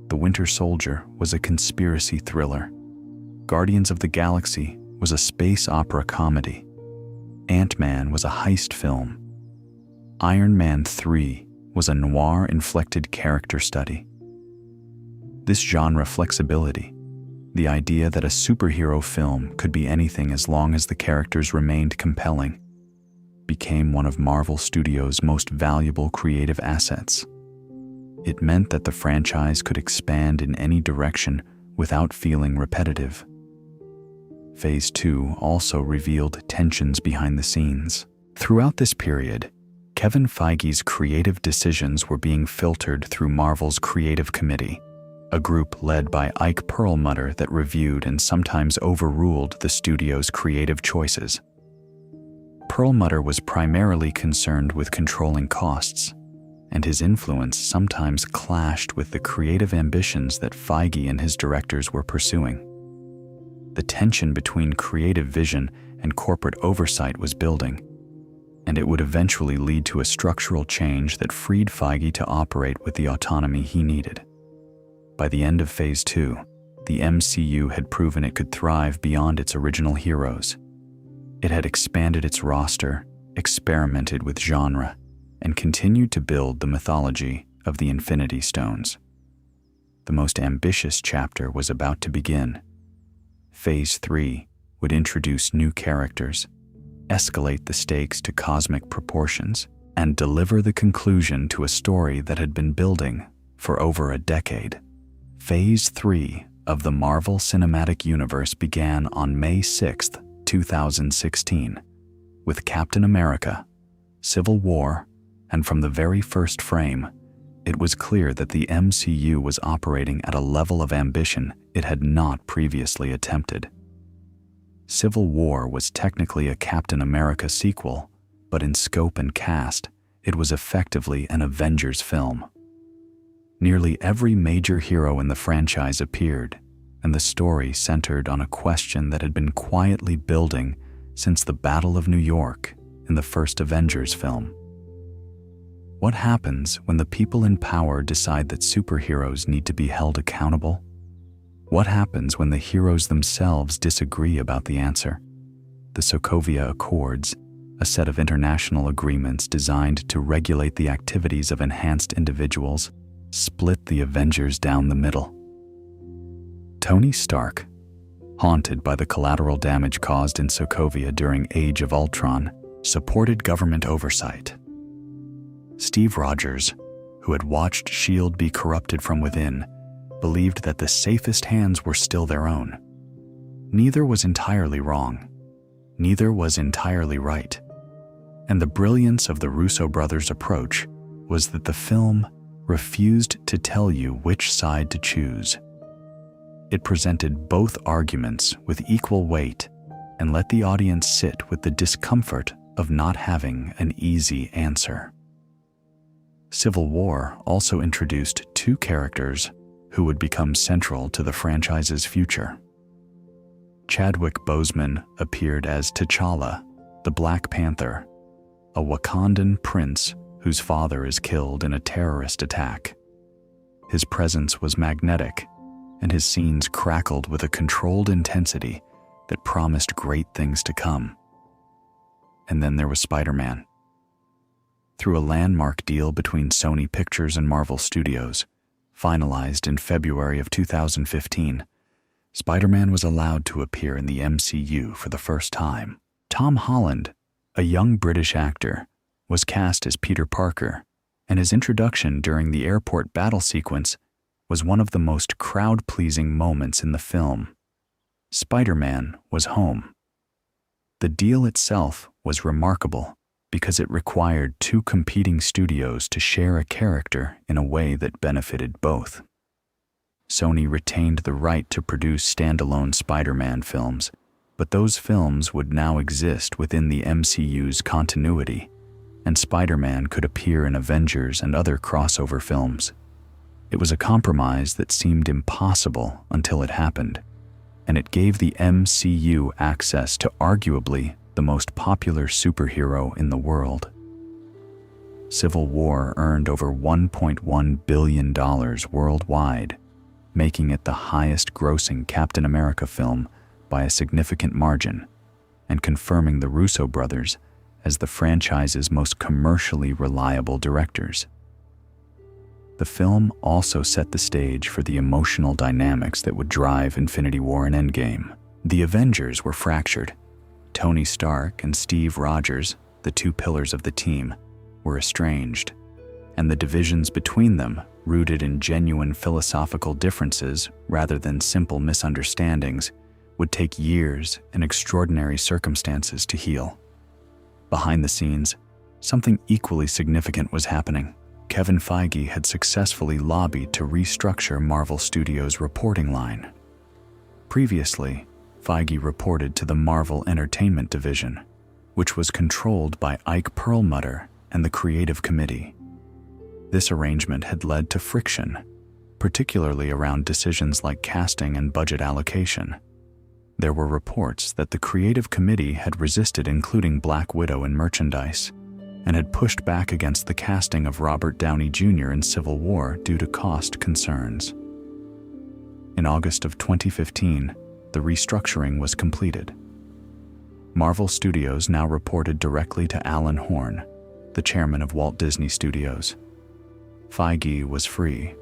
The Winter Soldier was a conspiracy thriller. Guardians of the Galaxy was a space opera comedy. Ant-Man was a heist film. Iron Man 3 was a noir-inflected character study. This genre flexibility, the idea that a superhero film could be anything as long as the characters remained compelling, became one of Marvel Studios' most valuable creative assets. It meant that the franchise could expand in any direction without feeling repetitive. Phase 2 also revealed tensions behind the scenes. Throughout this period, Kevin Feige's creative decisions were being filtered through Marvel's Creative Committee, a group led by Ike Perlmutter that reviewed and sometimes overruled the studio's creative choices. Perlmutter was primarily concerned with controlling costs, and his influence sometimes clashed with the creative ambitions that Feige and his directors were pursuing. The tension between creative vision and corporate oversight was building, and it would eventually lead to a structural change that freed Feige to operate with the autonomy he needed. By the end of Phase 2, the MCU had proven it could thrive beyond its original heroes. It had expanded its roster, experimented with genre, and continued to build the mythology of the Infinity Stones. The most ambitious chapter was about to begin. Phase 3 would introduce new characters, escalate the stakes to cosmic proportions, and deliver the conclusion to a story that had been building for over a decade. Phase 3 of the Marvel Cinematic Universe began on May 6, 2016, with Captain America, Civil War, and from the very first frame, it was clear that the MCU was operating at a level of ambition it had not previously attempted. Civil War was technically a Captain America sequel, but in scope and cast, it was effectively an Avengers film. Nearly every major hero in the franchise appeared, and the story centered on a question that had been quietly building since the Battle of New York in the first Avengers film. What happens when the people in power decide that superheroes need to be held accountable? What happens when the heroes themselves disagree about the answer? The Sokovia Accords, a set of international agreements designed to regulate the activities of enhanced individuals, split the Avengers down the middle. Tony Stark, haunted by the collateral damage caused in Sokovia during Age of Ultron, supported government oversight. Steve Rogers, who had watched S.H.I.E.L.D. be corrupted from within, believed that the safest hands were still their own. Neither was entirely wrong. Neither was entirely right. And the brilliance of the Russo brothers' approach was that the film refused to tell you which side to choose. It presented both arguments with equal weight and let the audience sit with the discomfort of not having an easy answer. Civil War also introduced two characters who would become central to the franchise's future. Chadwick Boseman appeared as T'Challa, the Black Panther, a Wakandan prince whose father is killed in a terrorist attack. His presence was magnetic, and his scenes crackled with a controlled intensity that promised great things to come. And then there was Spider-Man. Through a landmark deal between Sony Pictures and Marvel Studios, finalized in February of 2015, Spider-Man was allowed to appear in the MCU for the first time. Tom Holland, a young British actor, was cast as Peter Parker, and his introduction during the airport battle sequence was one of the most crowd-pleasing moments in the film. Spider-Man was home. The deal itself was remarkable because it required two competing studios to share a character in a way that benefited both. Sony retained the right to produce standalone Spider-Man films, but those films would now exist within the MCU's continuity, and Spider-Man could appear in Avengers and other crossover films. It was a compromise that seemed impossible until it happened, and it gave the MCU access to arguably the most popular superhero in the world. Civil War earned over $1.1 billion worldwide, making it the highest-grossing Captain America film by a significant margin, and confirming the Russo brothers as the franchise's most commercially reliable directors. The film also set the stage for the emotional dynamics that would drive Infinity War and Endgame. The Avengers were fractured. Tony Stark and Steve Rogers, the two pillars of the team, were estranged, and the divisions between them, rooted in genuine philosophical differences rather than simple misunderstandings, would take years and extraordinary circumstances to heal. Behind the scenes, something equally significant was happening. Kevin Feige had successfully lobbied to restructure Marvel Studios' reporting line. Previously, Feige reported to the Marvel Entertainment Division, which was controlled by Ike Perlmutter and the Creative Committee. This arrangement had led to friction, particularly around decisions like casting and budget allocation. There were reports that the Creative Committee had resisted including Black Widow in merchandise and had pushed back against the casting of Robert Downey Jr. in Civil War due to cost concerns. In August of 2015, the restructuring was completed. Marvel Studios now reported directly to Alan Horn, the chairman of Walt Disney Studios. Feige was free.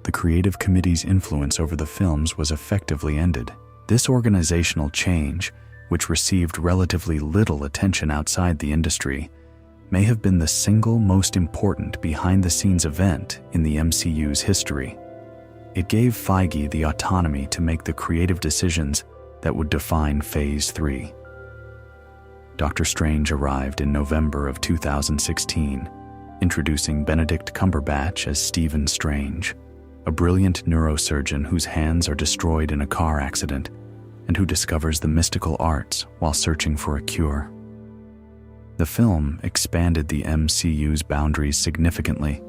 The Creative Committee's influence over the films was effectively ended. This organizational change, which received relatively little attention outside the industry, may have been the single most important behind-the-scenes event in the MCU's history. It gave Feige the autonomy to make the creative decisions that would define Phase 3. Doctor Strange arrived in November of 2016, introducing Benedict Cumberbatch as Stephen Strange, a brilliant neurosurgeon whose hands are destroyed in a car accident and who discovers the mystical arts while searching for a cure. The film expanded the MCU's boundaries significantly,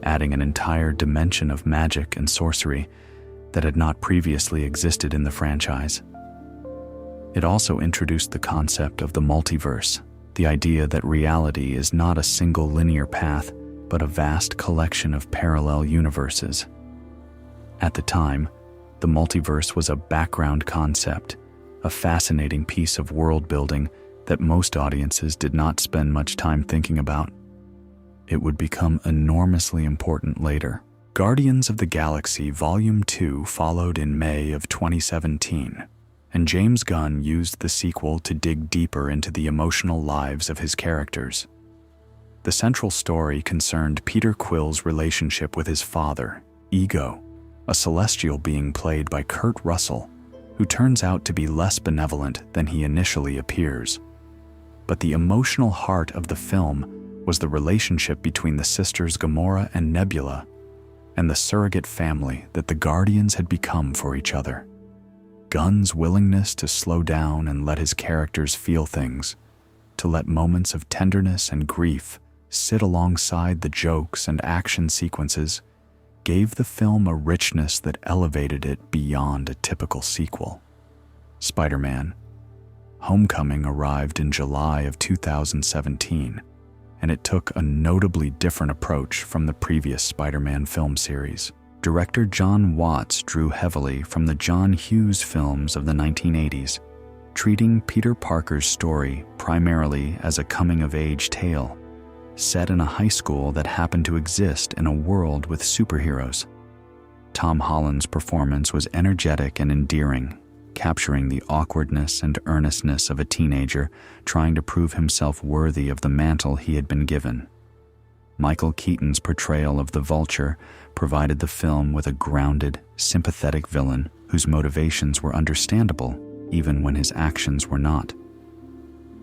adding an entire dimension of magic and sorcery that had not previously existed in the franchise. It also introduced the concept of the multiverse, the idea that reality is not a single linear path, but a vast collection of parallel universes. At the time, the multiverse was a background concept, a fascinating piece of world building that most audiences did not spend much time thinking about. It would become enormously important later. Guardians of the Galaxy Volume 2 followed in May of 2017, and James Gunn used the sequel to dig deeper into the emotional lives of his characters. The central story concerned Peter Quill's relationship with his father, Ego, a celestial being played by Kurt Russell, who turns out to be less benevolent than he initially appears. But the emotional heart of the film was the relationship between the sisters Gamora and Nebula, and the surrogate family that the Guardians had become for each other. Gunn's willingness to slow down and let his characters feel things, to let moments of tenderness and grief sit alongside the jokes and action sequences, gave the film a richness that elevated it beyond a typical sequel. Spider-Man: Homecoming arrived in July of 2017, and it took a notably different approach from the previous Spider-Man film series. Director John Watts drew heavily from the John Hughes films of the 1980s, treating Peter Parker's story primarily as a coming-of-age tale, set in a high school that happened to exist in a world with superheroes. Tom Holland's performance was energetic and endearing, capturing the awkwardness and earnestness of a teenager trying to prove himself worthy of the mantle he had been given. Michael Keaton's portrayal of the Vulture provided the film with a grounded, sympathetic villain whose motivations were understandable even when his actions were not.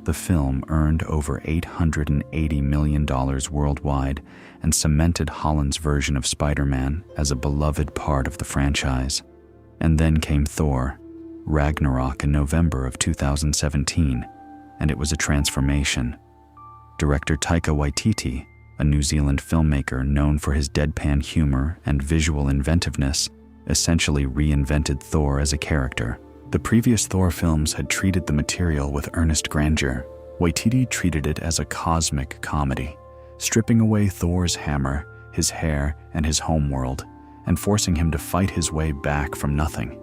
The film earned over $880 million worldwide and cemented Holland's version of Spider-Man as a beloved part of the franchise. And then came Thor: Ragnarok in November of 2017, and it was a transformation. Director Taika Waititi, a New Zealand filmmaker known for his deadpan humor and visual inventiveness, essentially reinvented Thor as a character. The previous Thor films had treated the material with earnest grandeur. Waititi treated it as a cosmic comedy, stripping away Thor's hammer, his hair, and his homeworld, and forcing him to fight his way back from nothing.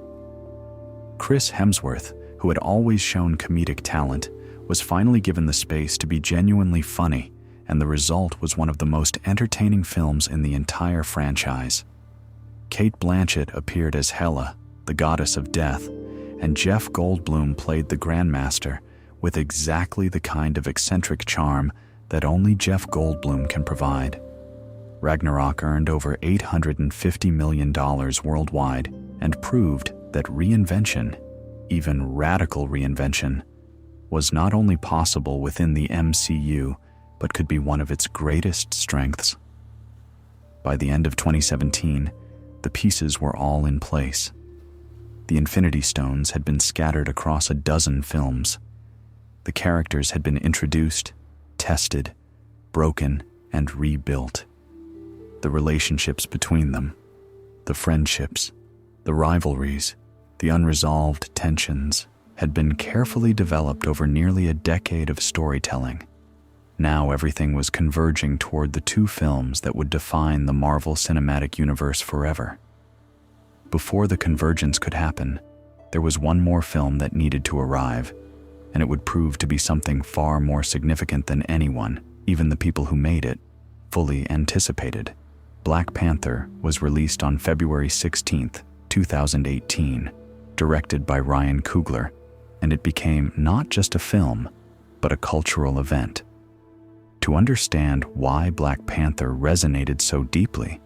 Chris Hemsworth, who had always shown comedic talent, was finally given the space to be genuinely funny, and the result was one of the most entertaining films in the entire franchise. Cate Blanchett appeared as Hela, the goddess of death, and Jeff Goldblum played the Grandmaster with exactly the kind of eccentric charm that only Jeff Goldblum can provide. Ragnarok earned over $850 million worldwide and proved that reinvention, even radical reinvention, was not only possible within the MCU, but could be one of its greatest strengths. By the end of 2017, the pieces were all in place. The Infinity Stones had been scattered across a dozen films. The characters had been introduced, tested, broken, and rebuilt. The relationships between them, the friendships, the rivalries, the unresolved tensions had been carefully developed over nearly a decade of storytelling. Now everything was converging toward the two films that would define the Marvel Cinematic Universe forever. Before the convergence could happen, there was one more film that needed to arrive, and it would prove to be something far more significant than anyone, even the people who made it, fully anticipated. Black Panther was released on February 16th, 2018, directed by Ryan Coogler, and it became not just a film, but a cultural event. To understand why Black Panther resonated so deeply,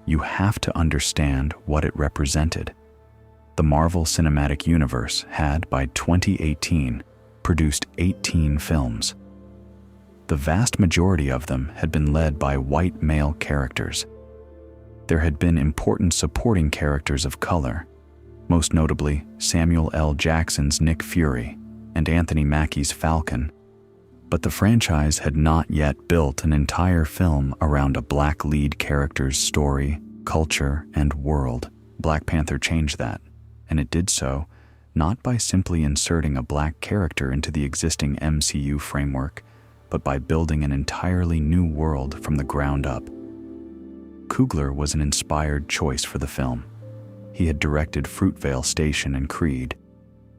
you have to understand what it represented. The Marvel Cinematic Universe had, by 2018, produced 18 films. The vast majority of them had been led by white male characters. There had been important supporting characters of color, most notably Samuel L. Jackson's Nick Fury and Anthony Mackie's Falcon, but the franchise had not yet built an entire film around a black lead character's story, culture, and world. Black Panther changed that, and it did so not by simply inserting a black character into the existing MCU framework, but by building an entirely new world from the ground up. Coogler was an inspired choice for the film. He had directed Fruitvale Station and Creed,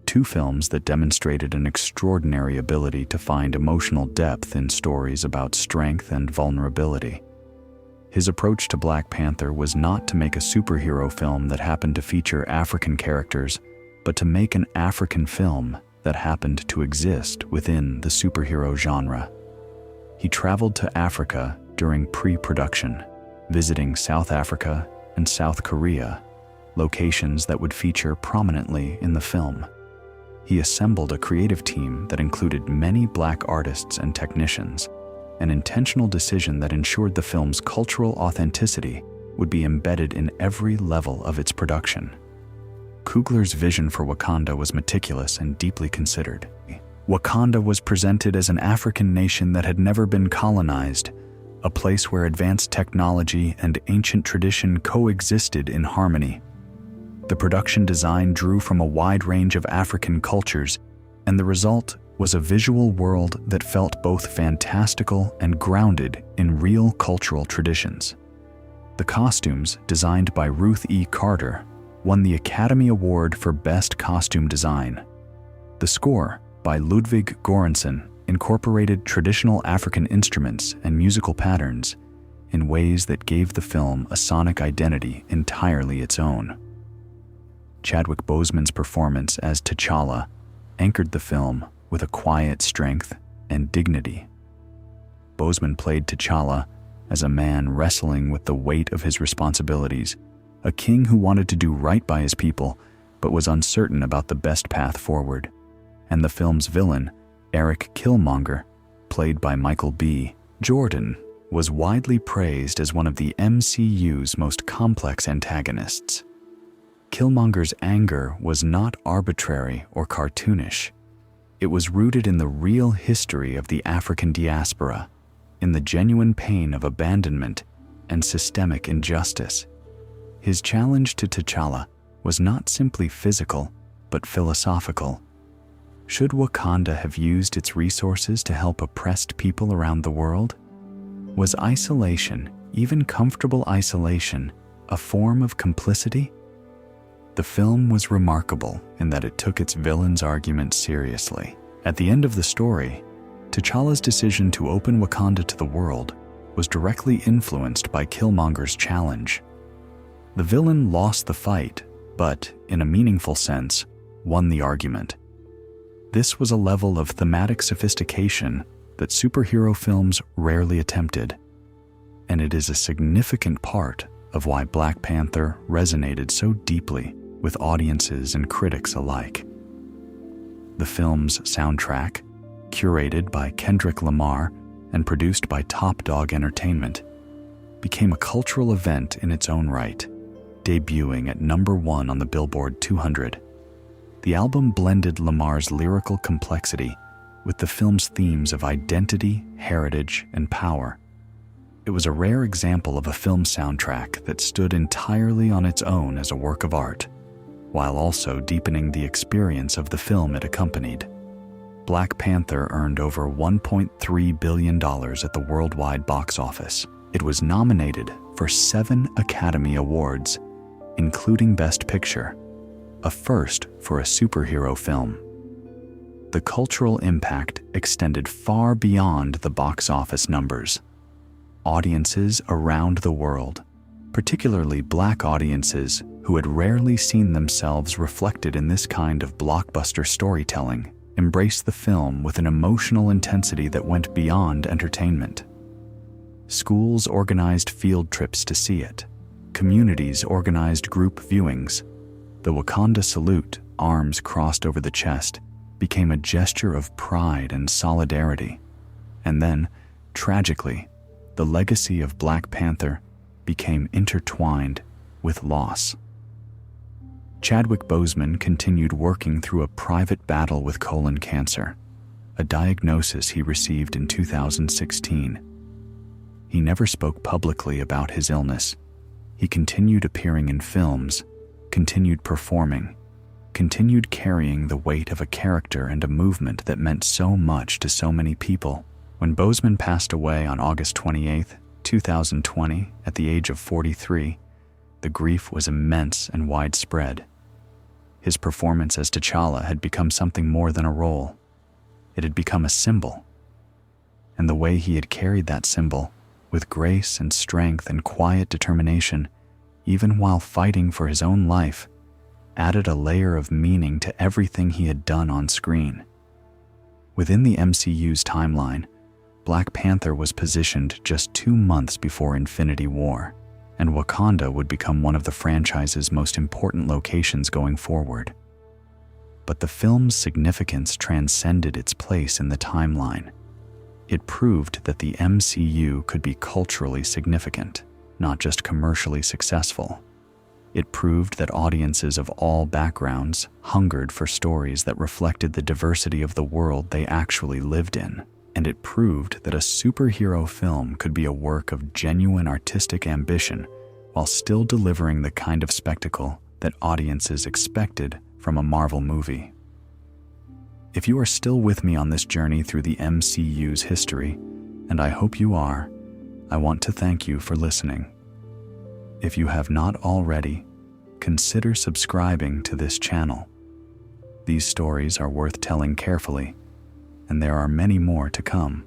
two films that demonstrated an extraordinary ability to find emotional depth in stories about strength and vulnerability. His approach to Black Panther was not to make a superhero film that happened to feature African characters, but to make an African film that happened to exist within the superhero genre. He traveled to Africa during pre-production, visiting South Africa and South Korea, locations that would feature prominently in the film. he assembled a creative team that included many Black artists and technicians, an intentional decision that ensured the film's cultural authenticity would be embedded in every level of its production. Coogler's vision for Wakanda was meticulous and deeply considered. Wakanda was presented as an African nation that had never been colonized, a place where advanced technology and ancient tradition coexisted in harmony. The production design drew from a wide range of African cultures, and the result was a visual world that felt both fantastical and grounded in real cultural traditions. The costumes, designed by Ruth E. Carter, won the Academy Award for Best Costume Design. The score, by Ludwig Göransson, incorporated traditional African instruments and musical patterns in ways that gave the film a sonic identity entirely its own. Chadwick Boseman's performance as T'Challa anchored the film with a quiet strength and dignity. Boseman played T'Challa as a man wrestling with the weight of his responsibilities, a king who wanted to do right by his people but was uncertain about the best path forward. And the film's villain, Eric Killmonger, played by Michael B. Jordan, was widely praised as one of the MCU's most complex antagonists. Killmonger's anger was not arbitrary or cartoonish. It was rooted in the real history of the African diaspora, in the genuine pain of abandonment and systemic injustice. His challenge to T'Challa was not simply physical, but philosophical. Should Wakanda have used its resources to help oppressed people around the world? Was isolation, even comfortable isolation, a form of complicity? The film was remarkable in that it took its villain's argument seriously. At the end of the story, T'Challa's decision to open Wakanda to the world was directly influenced by Killmonger's challenge. The villain lost the fight, but, in a meaningful sense, won the argument. This was a level of thematic sophistication that superhero films rarely attempted, and it is a significant part of why Black Panther resonated so deeply with audiences and critics alike. The film's soundtrack, curated by Kendrick Lamar and produced by Top Dog Entertainment, became a cultural event in its own right, debuting at #1 on the Billboard 200. The album blended Lamar's lyrical complexity with the film's themes of identity, heritage, and power. It was a rare example of a film soundtrack that stood entirely on its own as a work of art, while also deepening the experience of the film it accompanied. Black Panther earned over $1.3 billion at the worldwide box office. It was nominated for 7 Academy Awards, including Best Picture, a first for a superhero film. The cultural impact extended far beyond the box office numbers. Audiences around the world, particularly Black audiences who had rarely seen themselves reflected in this kind of blockbuster storytelling, embraced the film with an emotional intensity that went beyond entertainment. Schools organized field trips to see it. Communities organized group viewings. The Wakanda salute, arms crossed over the chest, became a gesture of pride and solidarity. And then, tragically, the legacy of Black Panther became intertwined with loss. Chadwick Boseman continued working through a private battle with colon cancer, a diagnosis he received in 2016. He never spoke publicly about his illness. He continued appearing in films, continued performing, continued carrying the weight of a character and a movement that meant so much to so many people. When Boseman passed away on August 28, 2020, at the age of 43, the grief was immense and widespread. His performance as T'Challa had become something more than a role. It had become a symbol. And the way he had carried that symbol, with grace and strength and quiet determination, even while fighting for his own life, added a layer of meaning to everything he had done on screen. Within the MCU's timeline, Black Panther was positioned just 2 months before Infinity War, and Wakanda would become one of the franchise's most important locations going forward. But the film's significance transcended its place in the timeline. It proved that the MCU could be culturally significant, not just commercially successful. It proved that audiences of all backgrounds hungered for stories that reflected the diversity of the world they actually lived in. And it proved that a superhero film could be a work of genuine artistic ambition while still delivering the kind of spectacle that audiences expected from a Marvel movie. If you are still with me on this journey through the MCU's history, and I hope you are, I want to thank you for listening. If you have not already, consider subscribing to this channel. These stories are worth telling carefully, and there are many more to come.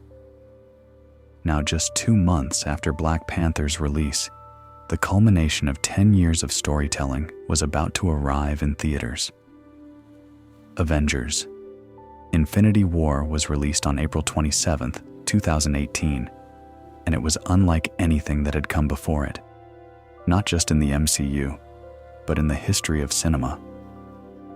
Now, just 2 months after Black Panther's release, the culmination of 10 years of storytelling was about to arrive in theaters. Avengers: Infinity War was released on April 27, 2018, and it was unlike anything that had come before it, not just in the MCU, but in the history of cinema.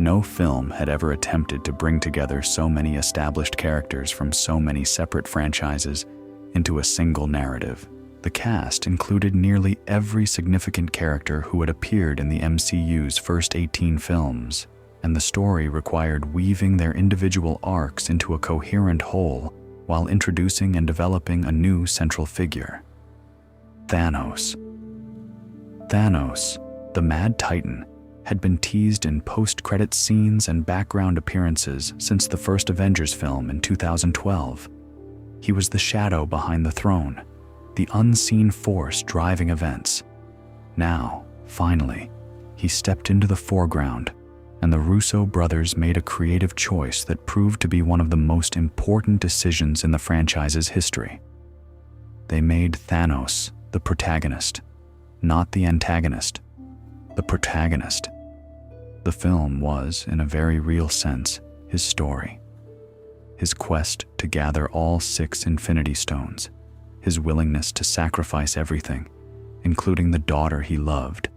No film had ever attempted to bring together so many established characters from so many separate franchises into a single narrative. The cast included nearly every significant character who had appeared in the MCU's first 18 films, and the story required weaving their individual arcs into a coherent whole while introducing and developing a new central figure. Thanos. Thanos, the Mad Titan, had been teased in post-credit scenes and background appearances since the first Avengers film in 2012. He was the shadow behind the throne, the unseen force driving events. Now, finally, he stepped into the foreground, and the Russo brothers made a creative choice that proved to be one of the most important decisions in the franchise's history. They made Thanos the protagonist, not the antagonist. The protagonist. The film was, in a very real sense, his story. His quest to gather all 6 Infinity Stones, his willingness to sacrifice everything, including the daughter he loved,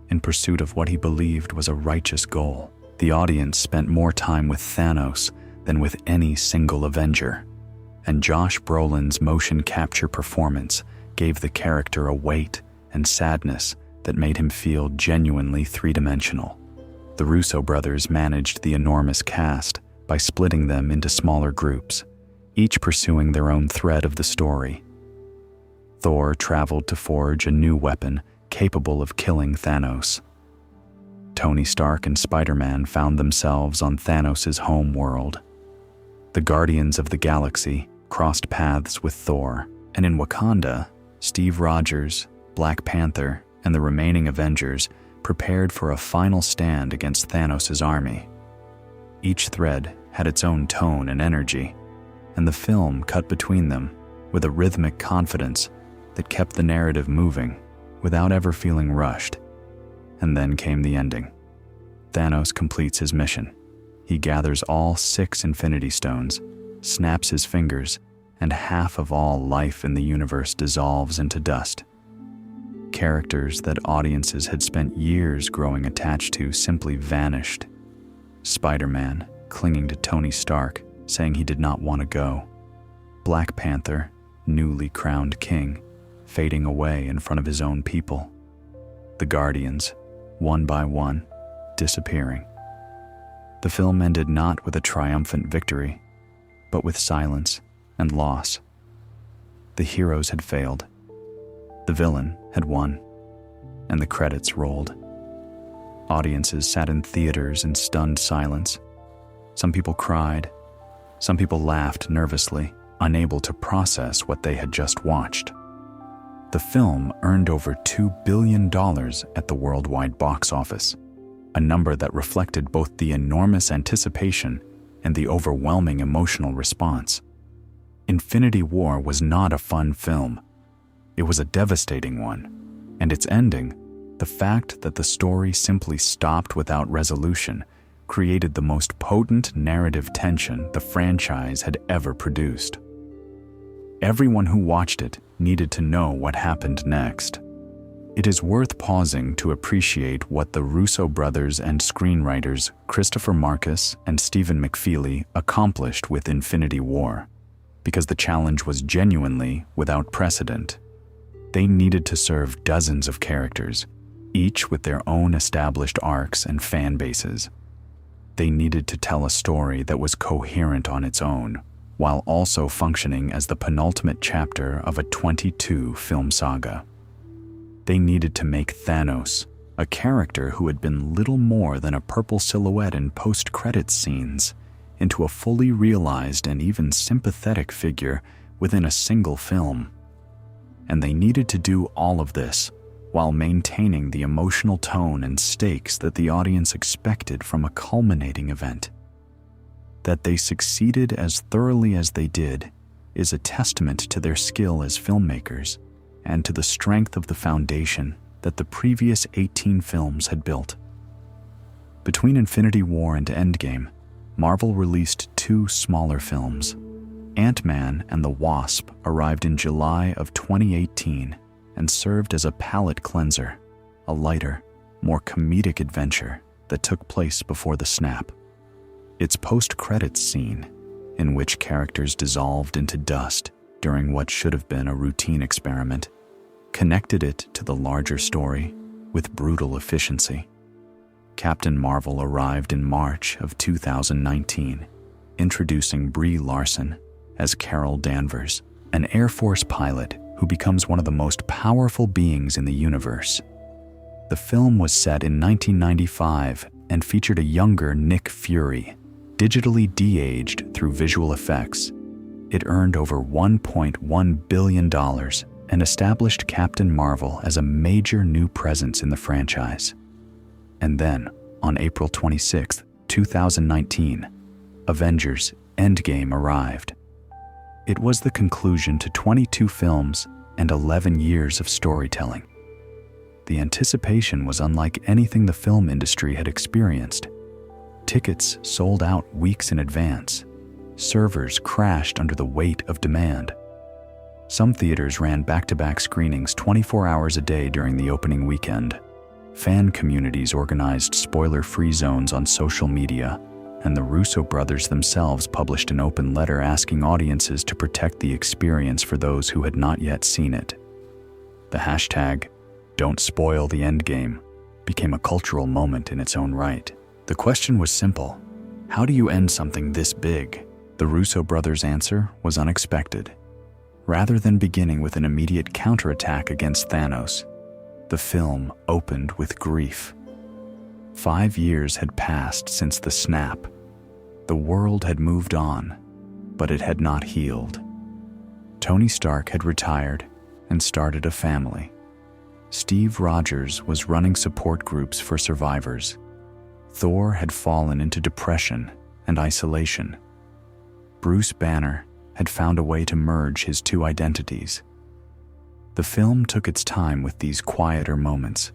in pursuit of what he believed was a righteous goal. The audience spent more time with Thanos than with any single Avenger, and Josh Brolin's motion capture performance gave the character a weight and sadness that made him feel genuinely three-dimensional. The Russo brothers managed the enormous cast by splitting them into smaller groups, each pursuing their own thread of the story. Thor traveled to forge a new weapon capable of killing Thanos. Tony Stark and Spider-Man found themselves on Thanos' home world. The Guardians of the Galaxy crossed paths with Thor, and in Wakanda, Steve Rogers, Black Panther, and the remaining Avengers prepared for a final stand against Thanos' army. Each thread had its own tone and energy, and the film cut between them with a rhythmic confidence that kept the narrative moving without ever feeling rushed. And then came the ending. Thanos completes his mission. He gathers all 6 Infinity Stones, snaps his fingers, and half of all life in the universe dissolves into dust. Characters that audiences had spent years growing attached to simply vanished. Spider-Man clinging to Tony Stark, saying he did not want to go. Black Panther, newly crowned king, fading away in front of his own people. The Guardians, one by one, disappearing. The film ended not with a triumphant victory, but with silence and loss. The heroes had failed. The villain had won, and the credits rolled. Audiences sat in theaters in stunned silence. Some people cried. Some people laughed nervously, unable to process what they had just watched. The film earned over $2 billion at the worldwide box office, a number that reflected both the enormous anticipation and the overwhelming emotional response. Infinity War was not a fun film. It was a devastating one, and its ending, the fact that the story simply stopped without resolution, created the most potent narrative tension the franchise had ever produced. Everyone who watched it needed to know what happened next. It is worth pausing to appreciate what the Russo brothers and screenwriters Christopher Marcus and Stephen McFeely accomplished with Infinity War, because the challenge was genuinely without precedent. They needed to serve dozens of characters, each with their own established arcs and fan bases. They needed to tell a story that was coherent on its own, while also functioning as the penultimate chapter of a 22-film saga. They needed to make Thanos, a character who had been little more than a purple silhouette in post-credits scenes, into a fully realized and even sympathetic figure within a single film. And they needed to do all of this while maintaining the emotional tone and stakes that the audience expected from a culminating event. That they succeeded as thoroughly as they did is a testament to their skill as filmmakers and to the strength of the foundation that the previous 18 films had built. Between Infinity War and Endgame, Marvel released 2 smaller films. Ant-Man and the Wasp arrived in July of 2018 and served as a palate cleanser, a lighter, more comedic adventure that took place before the snap. Its post-credits scene, in which characters dissolved into dust during what should have been a routine experiment, connected it to the larger story with brutal efficiency. Captain Marvel arrived in March of 2019, introducing Brie Larson as Carol Danvers, an Air Force pilot who becomes one of the most powerful beings in the universe. The film was set in 1995 and featured a younger Nick Fury, digitally de-aged through visual effects. It earned over $1.1 billion and established Captain Marvel as a major new presence in the franchise. And then, on April 26, 2019, Avengers Endgame arrived. It was the conclusion to 22 films and 11 years of storytelling. The anticipation was unlike anything the film industry had experienced. Tickets sold out weeks in advance. Servers crashed under the weight of demand. Some theaters ran back-to-back screenings 24 hours a day during the opening weekend. Fan communities organized spoiler-free zones on social media, and the Russo brothers themselves published an open letter asking audiences to protect the experience for those who had not yet seen it. The hashtag, "Don't spoil the Endgame," became a cultural moment in its own right. The question was simple: how do you end something this big? The Russo brothers' answer was unexpected. Rather than beginning with an immediate counterattack against Thanos, the film opened with grief. 5 years had passed since the snap. The world had moved on, but it had not healed. Tony Stark had retired and started a family. Steve Rogers was running support groups for survivors. Thor had fallen into depression and isolation. Bruce Banner had found a way to merge his 2 identities. The film took its time with these quieter moments,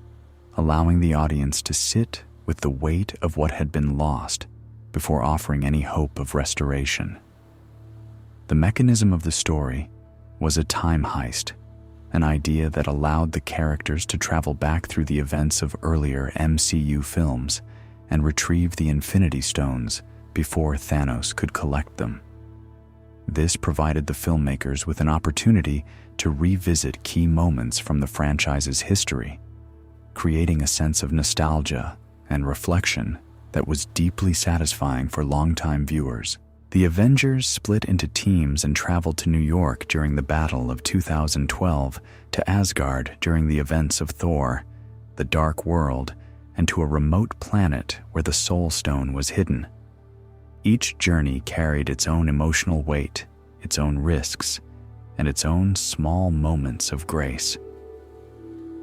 allowing the audience to sit with the weight of what had been lost before offering any hope of restoration. The mechanism of the story was a time heist, an idea that allowed the characters to travel back through the events of earlier MCU films and retrieve the Infinity Stones before Thanos could collect them. This provided the filmmakers with an opportunity to revisit key moments from the franchise's history, creating a sense of nostalgia and reflection that was deeply satisfying for longtime viewers. The Avengers split into teams and traveled to New York during the Battle of 2012, to Asgard during the events of Thor, the Dark World, and to a remote planet where the Soul Stone was hidden. Each journey carried its own emotional weight, its own risks, and its own small moments of grace.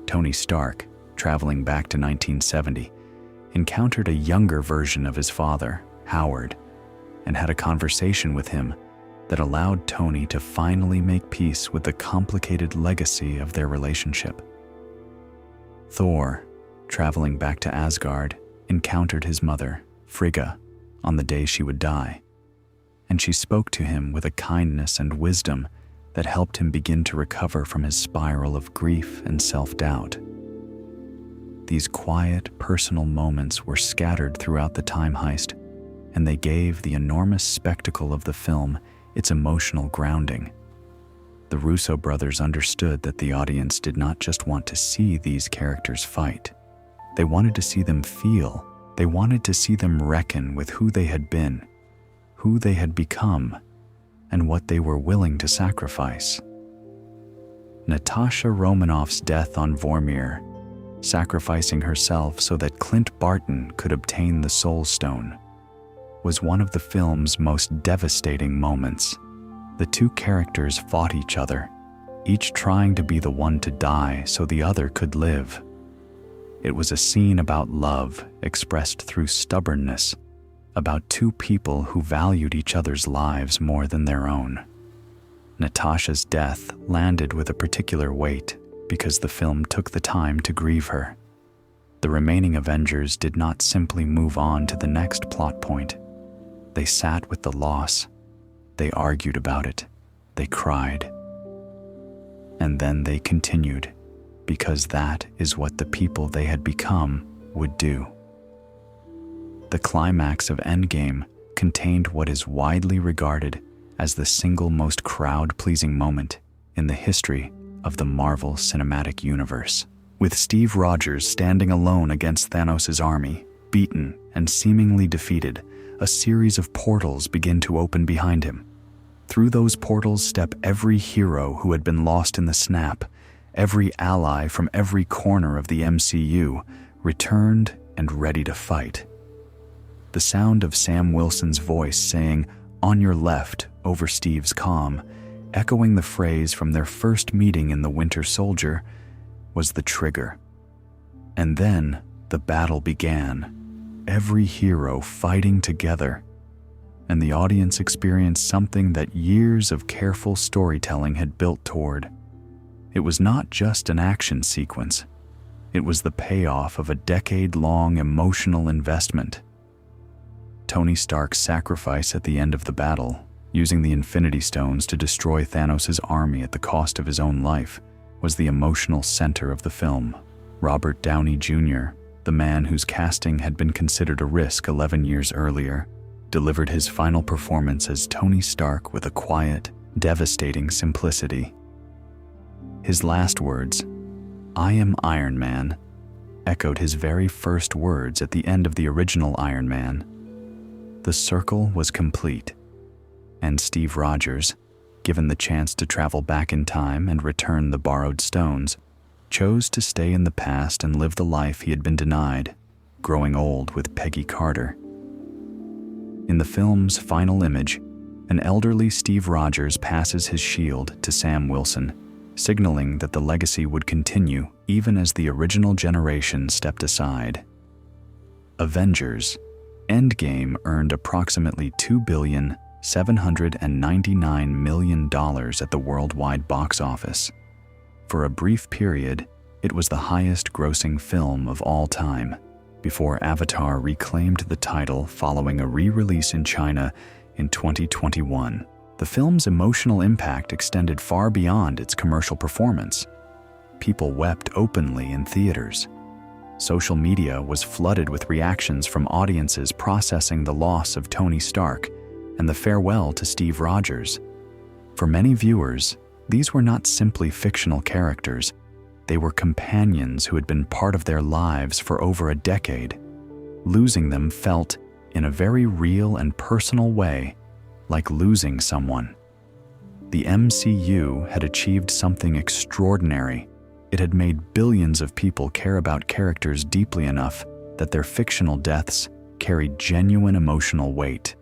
Tony Stark, traveling back to 1970, encountered a younger version of his father, Howard, and had a conversation with him that allowed Tony to finally make peace with the complicated legacy of their relationship. Thor, traveling back to Asgard, encountered his mother, Frigga, on the day she would die, and she spoke to him with a kindness and wisdom that helped him begin to recover from his spiral of grief and self-doubt. These quiet, personal moments were scattered throughout the time heist, and they gave the enormous spectacle of the film its emotional grounding. The Russo brothers understood that the audience did not just want to see these characters fight. They wanted to see them feel. They wanted to see them reckon with who they had been, who they had become, and what they were willing to sacrifice. Natasha Romanoff's death on Vormir, sacrificing herself so that Clint Barton could obtain the Soul Stone, was one of the film's most devastating moments. The two characters fought each other, each trying to be the one to die so the other could live. It was a scene about love expressed through stubbornness, about two people who valued each other's lives more than their own. Natasha's death landed with a particular weight because the film took the time to grieve her. The remaining Avengers did not simply move on to the next plot point. They sat with the loss. They argued about it. They cried. And then they continued, because that is what the people they had become would do. The climax of Endgame contained what is widely regarded as the single most crowd-pleasing moment in the history of the Marvel Cinematic Universe. With Steve Rogers standing alone against Thanos' army, beaten and seemingly defeated, a series of portals begin to open behind him. Through those portals step every hero who had been lost in the snap, every ally from every corner of the MCU, returned and ready to fight. The sound of Sam Wilson's voice saying, "On your left," over Steve's comm, echoing the phrase from their first meeting in the Winter Soldier, was the trigger. And then the battle began, every hero fighting together, and the audience experienced something that years of careful storytelling had built toward. It was not just an action sequence. It was the payoff of a decade-long emotional investment. Tony Stark's sacrifice at the end of the battle, using the Infinity Stones to destroy Thanos' army at the cost of his own life, was the emotional center of the film. Robert Downey Jr., the man whose casting had been considered a risk 11 years earlier, delivered his final performance as Tony Stark with a quiet, devastating simplicity. His last words, "I am Iron Man," echoed his very first words at the end of the original Iron Man. The circle was complete, and Steve Rogers, given the chance to travel back in time and return the borrowed stones, chose to stay in the past and live the life he had been denied, growing old with Peggy Carter. In the film's final image, an elderly Steve Rogers passes his shield to Sam Wilson, signaling that the legacy would continue even as the original generation stepped aside. Avengers: Endgame earned approximately $2,799 million at the worldwide box office. For a brief period, it was the highest-grossing film of all time, before Avatar reclaimed the title following a re-release in China in 2021. The film's emotional impact extended far beyond its commercial performance. People wept openly in theaters. Social media was flooded with reactions from audiences processing the loss of Tony Stark and the farewell to Steve Rogers. For many viewers, these were not simply fictional characters. They were companions who had been part of their lives for over a decade. Losing them felt, in a very real and personal way, like losing someone. The MCU had achieved something extraordinary. It had made billions of people care about characters deeply enough that their fictional deaths carried genuine emotional weight.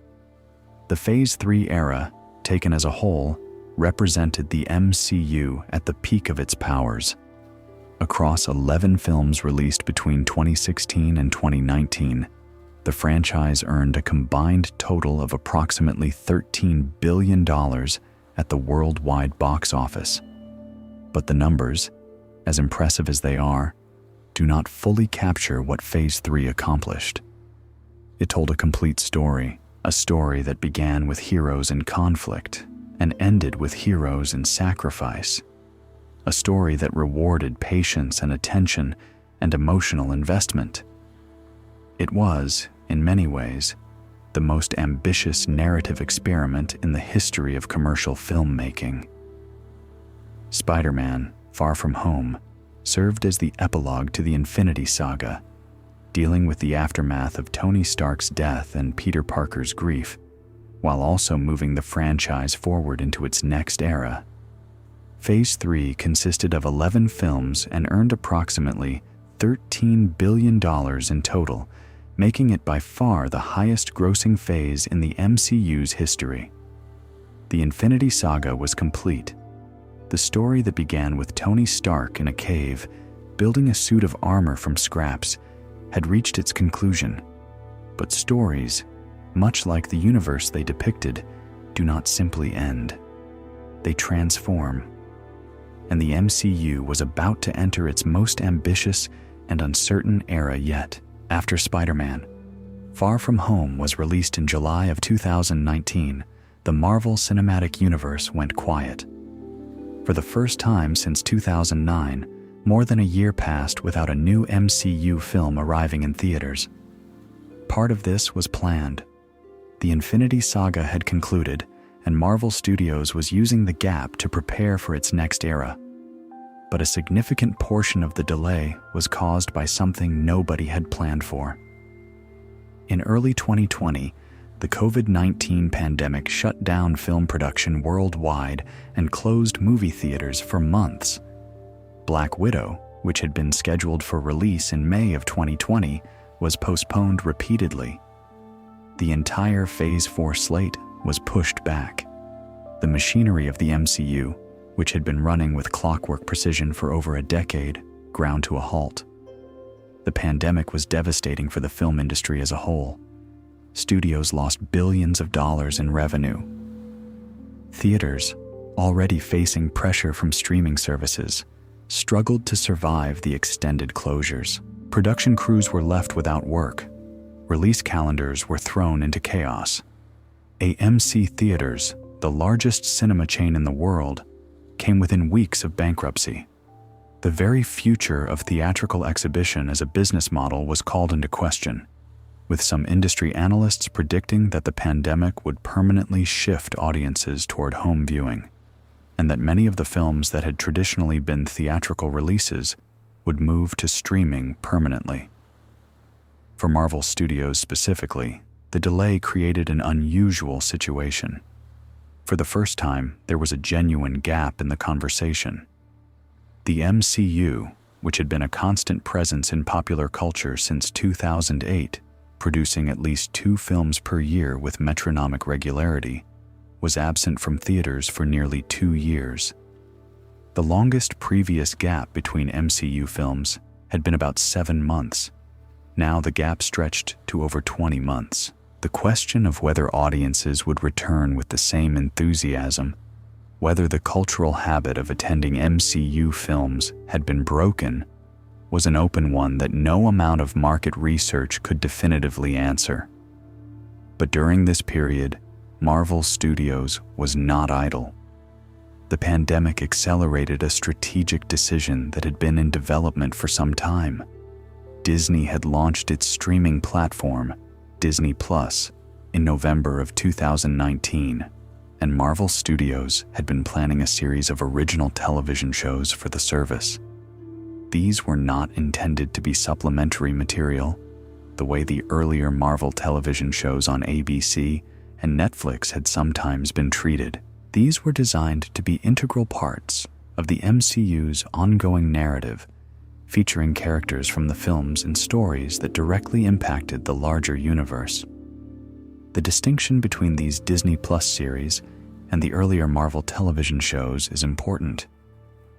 The Phase 3 era, taken as a whole, represented the MCU at the peak of its powers. Across 11 films released between 2016 and 2019, the franchise earned a combined total of approximately $13 billion at the worldwide box office. But the numbers, as impressive as they are, do not fully capture what Phase 3 accomplished. It told a complete story, a story that began with heroes in conflict and ended with heroes in sacrifice. A story that rewarded patience and attention and emotional investment. It was, in many ways, the most ambitious narrative experiment in the history of commercial filmmaking. Spider-Man: Far From Home served as the epilogue to the Infinity Saga, dealing with the aftermath of Tony Stark's death and Peter Parker's grief, while also moving the franchise forward into its next era. Phase 3 consisted of 11 films and earned approximately $13 billion in total, making it by far the highest-grossing phase in the MCU's history. The Infinity Saga was complete. The story that began with Tony Stark in a cave, building a suit of armor from scraps, had reached its conclusion. But stories, much like the universe they depicted, do not simply end. They transform. And the MCU was about to enter its most ambitious and uncertain era yet. After Spider-Man: Far From Home was released in July of 2019, the Marvel Cinematic Universe went quiet. For the first time since 2009, more than a year passed without a new MCU film arriving in theaters. Part of this was planned. The Infinity Saga had concluded, and Marvel Studios was using the gap to prepare for its next era. But a significant portion of the delay was caused by something nobody had planned for. In early 2020, the COVID-19 pandemic shut down film production worldwide and closed movie theaters for months. Black Widow, which had been scheduled for release in May of 2020, was postponed repeatedly. The entire Phase 4 slate was pushed back. The machinery of the MCU, which had been running with clockwork precision for over a decade, ground to a halt. The pandemic was devastating for the film industry as a whole. Studios lost billions of dollars in revenue. Theaters, already facing pressure from streaming services, struggled to survive the extended closures. Production crews were left without work. Release calendars were thrown into chaos. AMC Theaters, the largest cinema chain in the world, came within weeks of bankruptcy. The very future of theatrical exhibition as a business model was called into question, with some industry analysts predicting that the pandemic would permanently shift audiences toward home viewing, and that many of the films that had traditionally been theatrical releases would move to streaming permanently. For Marvel Studios specifically, the delay created an unusual situation. For the first time, there was a genuine gap in the conversation. The MCU, which had been a constant presence in popular culture since 2008, producing at least 2 films per year with metronomic regularity, was absent from theaters for nearly 2 years. The longest previous gap between MCU films had been about 7 months. Now the gap stretched to over 20 months. The question of whether audiences would return with the same enthusiasm, whether the cultural habit of attending MCU films had been broken, was an open one that no amount of market research could definitively answer. But during this period, Marvel Studios was not idle. The pandemic accelerated a strategic decision that had been in development for some time. Disney had launched its streaming platform, Disney Plus, in November of 2019, and Marvel Studios had been planning a series of original television shows for the service. These were not intended to be supplementary material, the way the earlier Marvel television shows on ABC and Netflix had sometimes been treated. These were designed to be integral parts of the MCU's ongoing narrative, featuring characters from the films and stories that directly impacted the larger universe. The distinction between these Disney Plus series and the earlier Marvel television shows is important.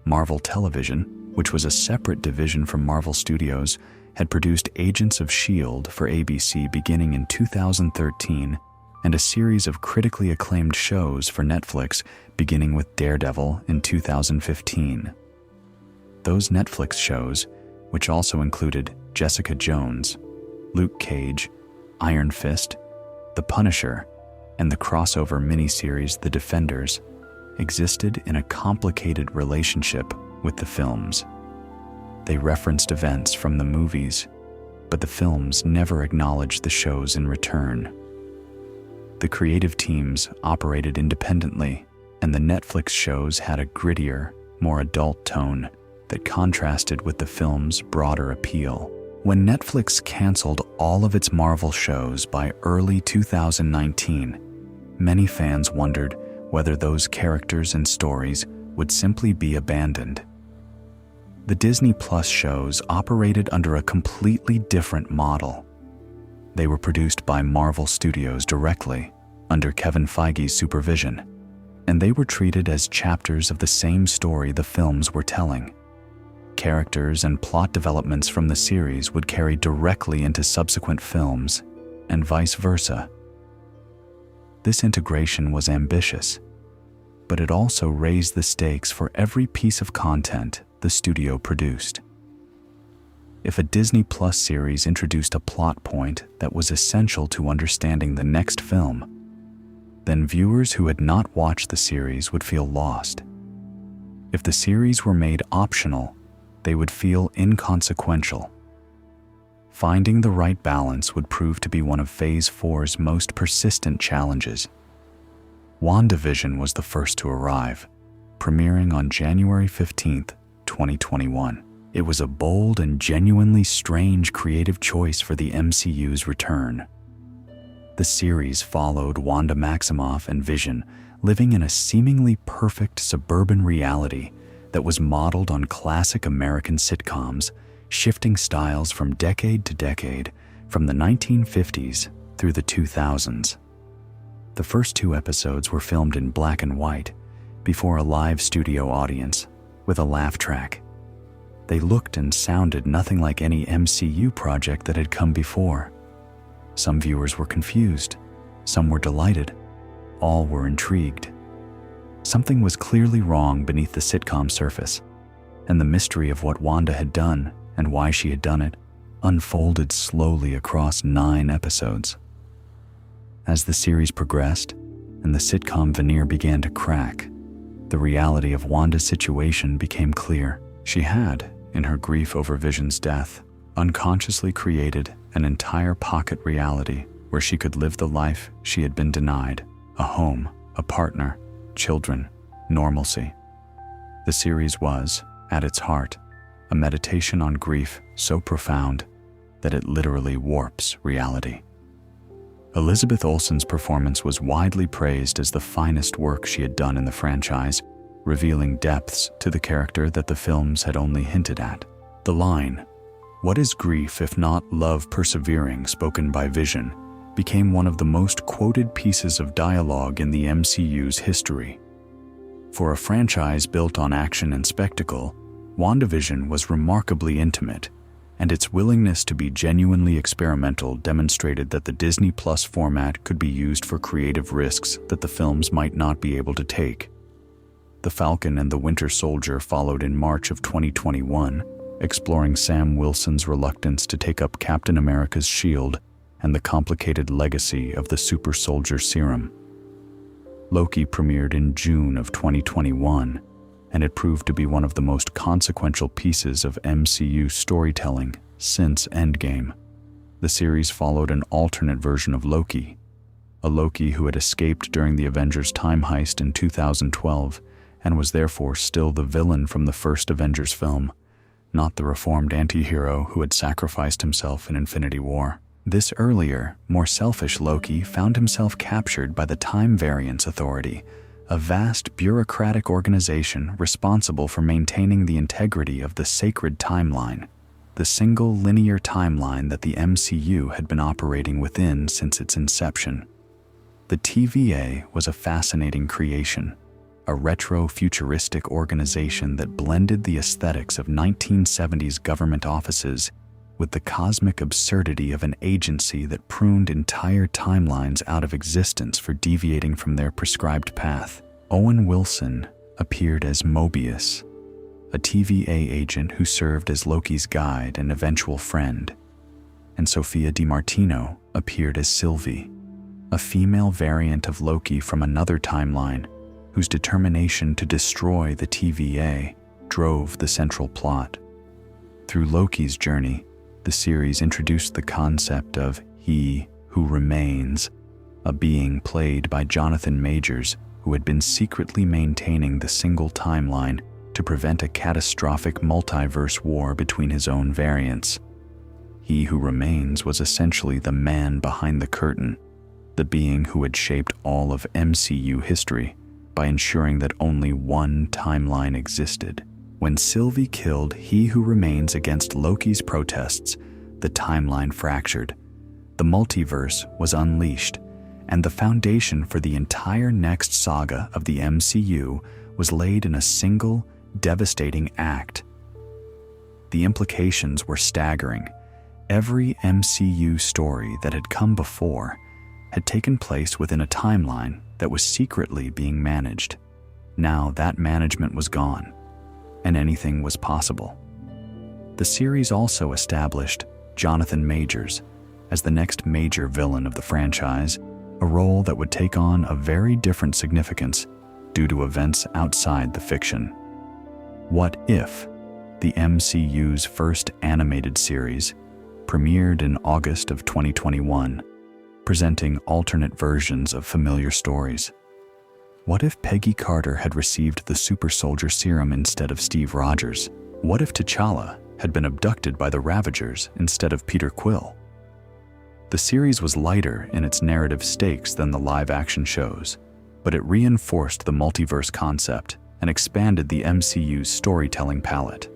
Marvel Television, which was a separate division from Marvel Studios, had produced Agents of S.H.I.E.L.D. for ABC beginning in 2013 and a series of critically acclaimed shows for Netflix beginning with Daredevil in 2015. Those Netflix shows, which also included Jessica Jones, Luke Cage, Iron Fist, The Punisher, and the crossover miniseries The Defenders, existed in a complicated relationship with the films. They referenced events from the movies, but the films never acknowledged the shows in return. The creative teams operated independently, and the Netflix shows had a grittier, more adult tone that contrasted with the film's broader appeal. When Netflix canceled all of its Marvel shows by early 2019, many fans wondered whether those characters and stories would simply be abandoned. The Disney Plus shows operated under a completely different model. They were produced by Marvel Studios directly, under Kevin Feige's supervision, and they were treated as chapters of the same story the films were telling. Characters and plot developments from the series would carry directly into subsequent films, and vice versa. This integration was ambitious, but it also raised the stakes for every piece of content the studio produced. If a Disney Plus series introduced a plot point that was essential to understanding the next film, then viewers who had not watched the series would feel lost. If the series were made optional, they would feel inconsequential. Finding the right balance would prove to be one of Phase 4's most persistent challenges. WandaVision was the first to arrive, premiering on January 15th, 2021. It was a bold and genuinely strange creative choice for the MCU's return. The series followed Wanda Maximoff and Vision living in a seemingly perfect suburban reality that was modeled on classic American sitcoms, shifting styles from decade to decade, from the 1950s through the 2000s. The first 2 episodes were filmed in black and white, before a live studio audience, with a laugh track. They looked and sounded nothing like any MCU project that had come before. Some viewers were confused, some were delighted, all were intrigued. Something was clearly wrong beneath the sitcom surface, and the mystery of what Wanda had done and why she had done it unfolded slowly across 9 episodes. As the series progressed and the sitcom veneer began to crack, the reality of Wanda's situation became clear. She had, in her grief over Vision's death, unconsciously created an entire pocket reality where she could live the life she had been denied: a home, a partner, children, normalcy. The series was, at its heart, a meditation on grief so profound that it literally warps reality. Elizabeth Olsen's performance was widely praised as the finest work she had done in the franchise, revealing depths to the character that the films had only hinted at. The line, "What is grief if not love persevering," spoken by Vision, became one of the most quoted pieces of dialogue in the MCU's history. For a franchise built on action and spectacle, WandaVision was remarkably intimate, and its willingness to be genuinely experimental demonstrated that the Disney Plus format could be used for creative risks that the films might not be able to take. The Falcon and the Winter Soldier followed in March of 2021, exploring Sam Wilson's reluctance to take up Captain America's shield and the complicated legacy of the super soldier serum. Loki premiered in June of 2021, and it proved to be one of the most consequential pieces of MCU storytelling since Endgame. The series followed an alternate version of Loki, a Loki who had escaped during the Avengers time heist in 2012 and was therefore still the villain from the first Avengers film, not the reformed anti-hero who had sacrificed himself in Infinity War. This earlier, more selfish Loki found himself captured by the Time Variance Authority, a vast bureaucratic organization responsible for maintaining the integrity of the sacred timeline, the single linear timeline that the MCU had been operating within since its inception. The TVA was a fascinating creation, a retro-futuristic organization that blended the aesthetics of 1970s government offices with the cosmic absurdity of an agency that pruned entire timelines out of existence for deviating from their prescribed path. Owen Wilson appeared as Mobius, a TVA agent who served as Loki's guide and eventual friend, and Sophia DiMartino appeared as Sylvie, a female variant of Loki from another timeline whose determination to destroy the TVA drove the central plot. Through Loki's journey, the series introduced the concept of He Who Remains, a being played by Jonathan Majors who had been secretly maintaining the single timeline to prevent a catastrophic multiverse war between his own variants. He Who Remains was essentially the man behind the curtain, the being who had shaped all of MCU history by ensuring that only one timeline existed. When Sylvie killed He Who Remains against Loki's protests, the timeline fractured. The multiverse was unleashed, and the foundation for the entire next saga of the MCU was laid in a single, devastating act. The implications were staggering. Every MCU story that had come before had taken place within a timeline that was secretly being managed. Now that management was gone, and anything was possible. The series also established Jonathan Majors as the next major villain of the franchise, a role that would take on a very different significance due to events outside the fiction. What If, the MCU's first animated series, premiered in August of 2021, presenting alternate versions of familiar stories. What if Peggy Carter had received the super soldier serum instead of Steve Rogers? What if T'Challa had been abducted by the Ravagers instead of Peter Quill? The series was lighter in its narrative stakes than the live-action shows, but it reinforced the multiverse concept and expanded the MCU's storytelling palette.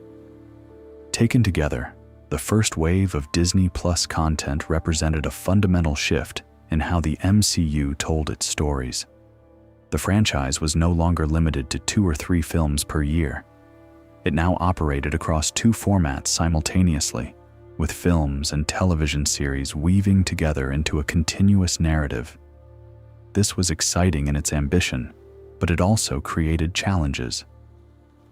Taken together, the first wave of Disney Plus content represented a fundamental shift in how the MCU told its stories. The franchise was no longer limited to 2 or 3 films per year. It now operated across 2 formats simultaneously, with films and television series weaving together into a continuous narrative. This was exciting in its ambition, but it also created challenges.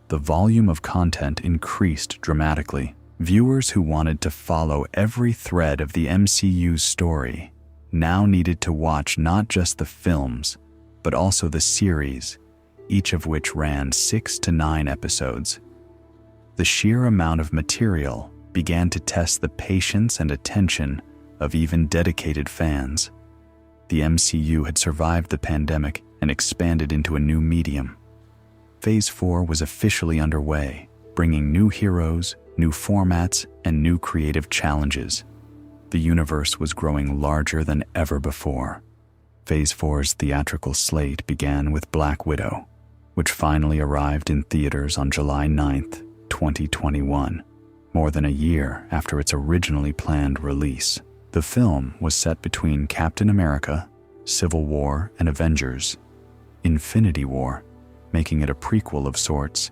The volume of content increased dramatically. Viewers who wanted to follow every thread of the MCU's story now needed to watch not just the films, but also the series, each of which ran 6 to 9 episodes. The sheer amount of material began to test the patience and attention of even dedicated fans. The MCU had survived the pandemic and expanded into a new medium. Phase 4 was officially underway, bringing new heroes, new formats, and new creative challenges. The universe was growing larger than ever before. Phase 4's theatrical slate began with Black Widow, which finally arrived in theaters on July 9th, 2021, more than a year after its originally planned release. The film was set between Captain America, Civil War, and Avengers, Infinity War, making it a prequel of sorts,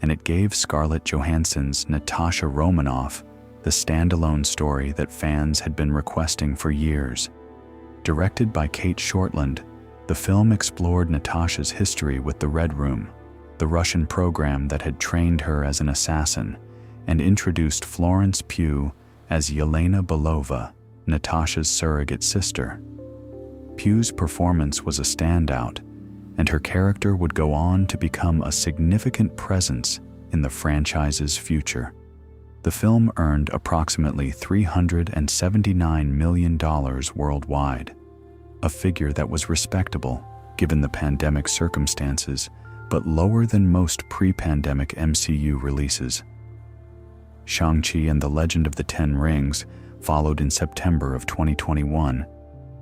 and it gave Scarlett Johansson's Natasha Romanoff the standalone story that fans had been requesting for years. Directed by Kate Shortland, the film explored Natasha's history with the Red Room, the Russian program that had trained her as an assassin, and introduced Florence Pugh as Yelena Belova, Natasha's surrogate sister. Pugh's performance was a standout, and her character would go on to become a significant presence in the franchise's future. The film earned approximately $379 million worldwide, a figure that was respectable given the pandemic circumstances, but lower than most pre-pandemic MCU releases. Shang-Chi and the Legend of the Ten Rings followed in September of 2021,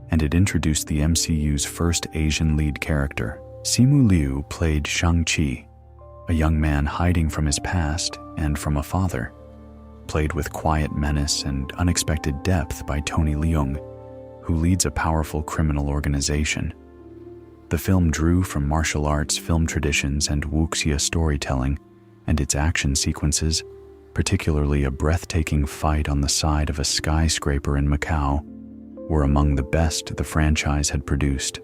and it introduced the MCU's first Asian lead character. Simu Liu played Shang-Chi, a young man hiding from his past and from a father, played with quiet menace and unexpected depth by Tony Leung, who leads a powerful criminal organization. The film drew from martial arts film traditions and wuxia storytelling, and its action sequences, particularly a breathtaking fight on the side of a skyscraper in Macau, were among the best the franchise had produced.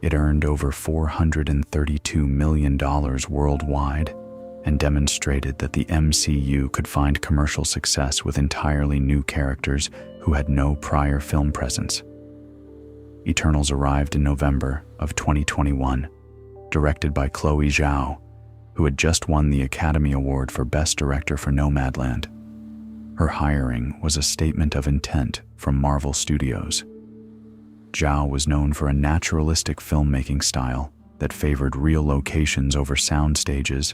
It earned over $432 million worldwide and demonstrated that the MCU could find commercial success with entirely new characters who had no prior film presence. Eternals arrived in November of 2021, directed by Chloe Zhao, who had just won the Academy Award for Best Director for Nomadland. Her hiring was a statement of intent from Marvel Studios. Zhao was known for a naturalistic filmmaking style that favored real locations over sound stages,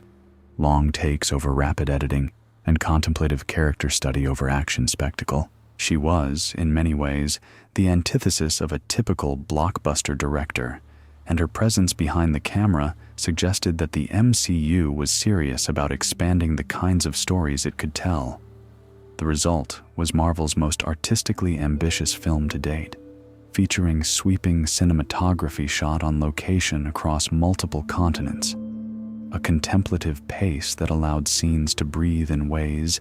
long takes over rapid editing, and contemplative character study over action spectacle. She was, in many ways, the antithesis of a typical blockbuster director, and her presence behind the camera suggested that the MCU was serious about expanding the kinds of stories it could tell. The result was Marvel's most artistically ambitious film to date, featuring sweeping cinematography shot on location across multiple continents, a contemplative pace that allowed scenes to breathe in ways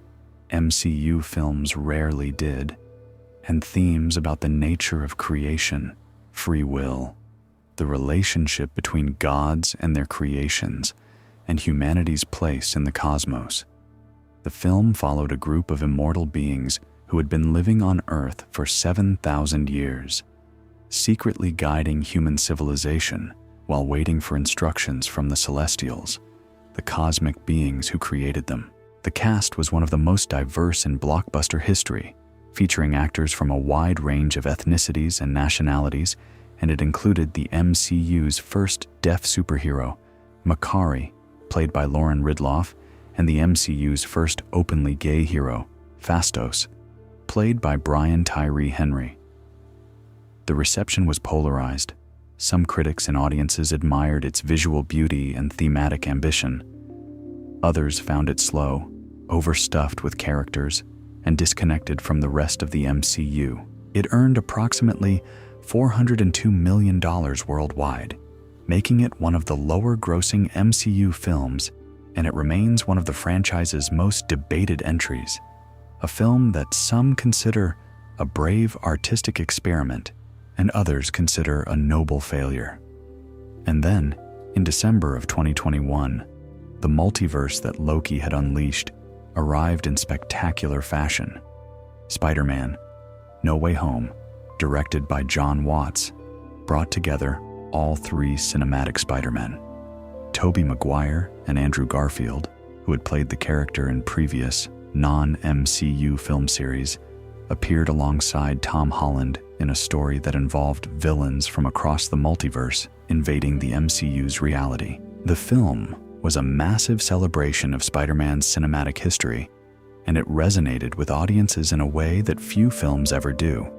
MCU films rarely did, and themes about the nature of creation, free will, the relationship between gods and their creations, and humanity's place in the cosmos. The film followed a group of immortal beings who had been living on Earth for 7,000 years, secretly guiding human civilization while waiting for instructions from the Celestials, the cosmic beings who created them. The cast was one of the most diverse in blockbuster history, featuring actors from a wide range of ethnicities and nationalities, and it included the MCU's first deaf superhero, Makari, played by Lauren Ridloff, and the MCU's first openly gay hero, Phastos, played by Brian Tyree Henry. The reception was polarized. Some critics and audiences admired its visual beauty and thematic ambition. Others found it slow, overstuffed with characters, and disconnected from the rest of the MCU. It earned approximately $402 million worldwide, making it one of the lower-grossing MCU films, and it remains one of the franchise's most debated entries, a film that some consider a brave artistic experiment and others consider a noble failure. And then, in December of 2021, the multiverse that Loki had unleashed arrived in spectacular fashion. Spider-Man: No Way Home, directed by John Watts, brought together all three cinematic Spider-Men. Tobey Maguire and Andrew Garfield, who had played the character in previous non-MCU film series, appeared alongside Tom Holland in a story that involved villains from across the multiverse invading the MCU's reality. The film was a massive celebration of Spider-Man's cinematic history, and it resonated with audiences in a way that few films ever do.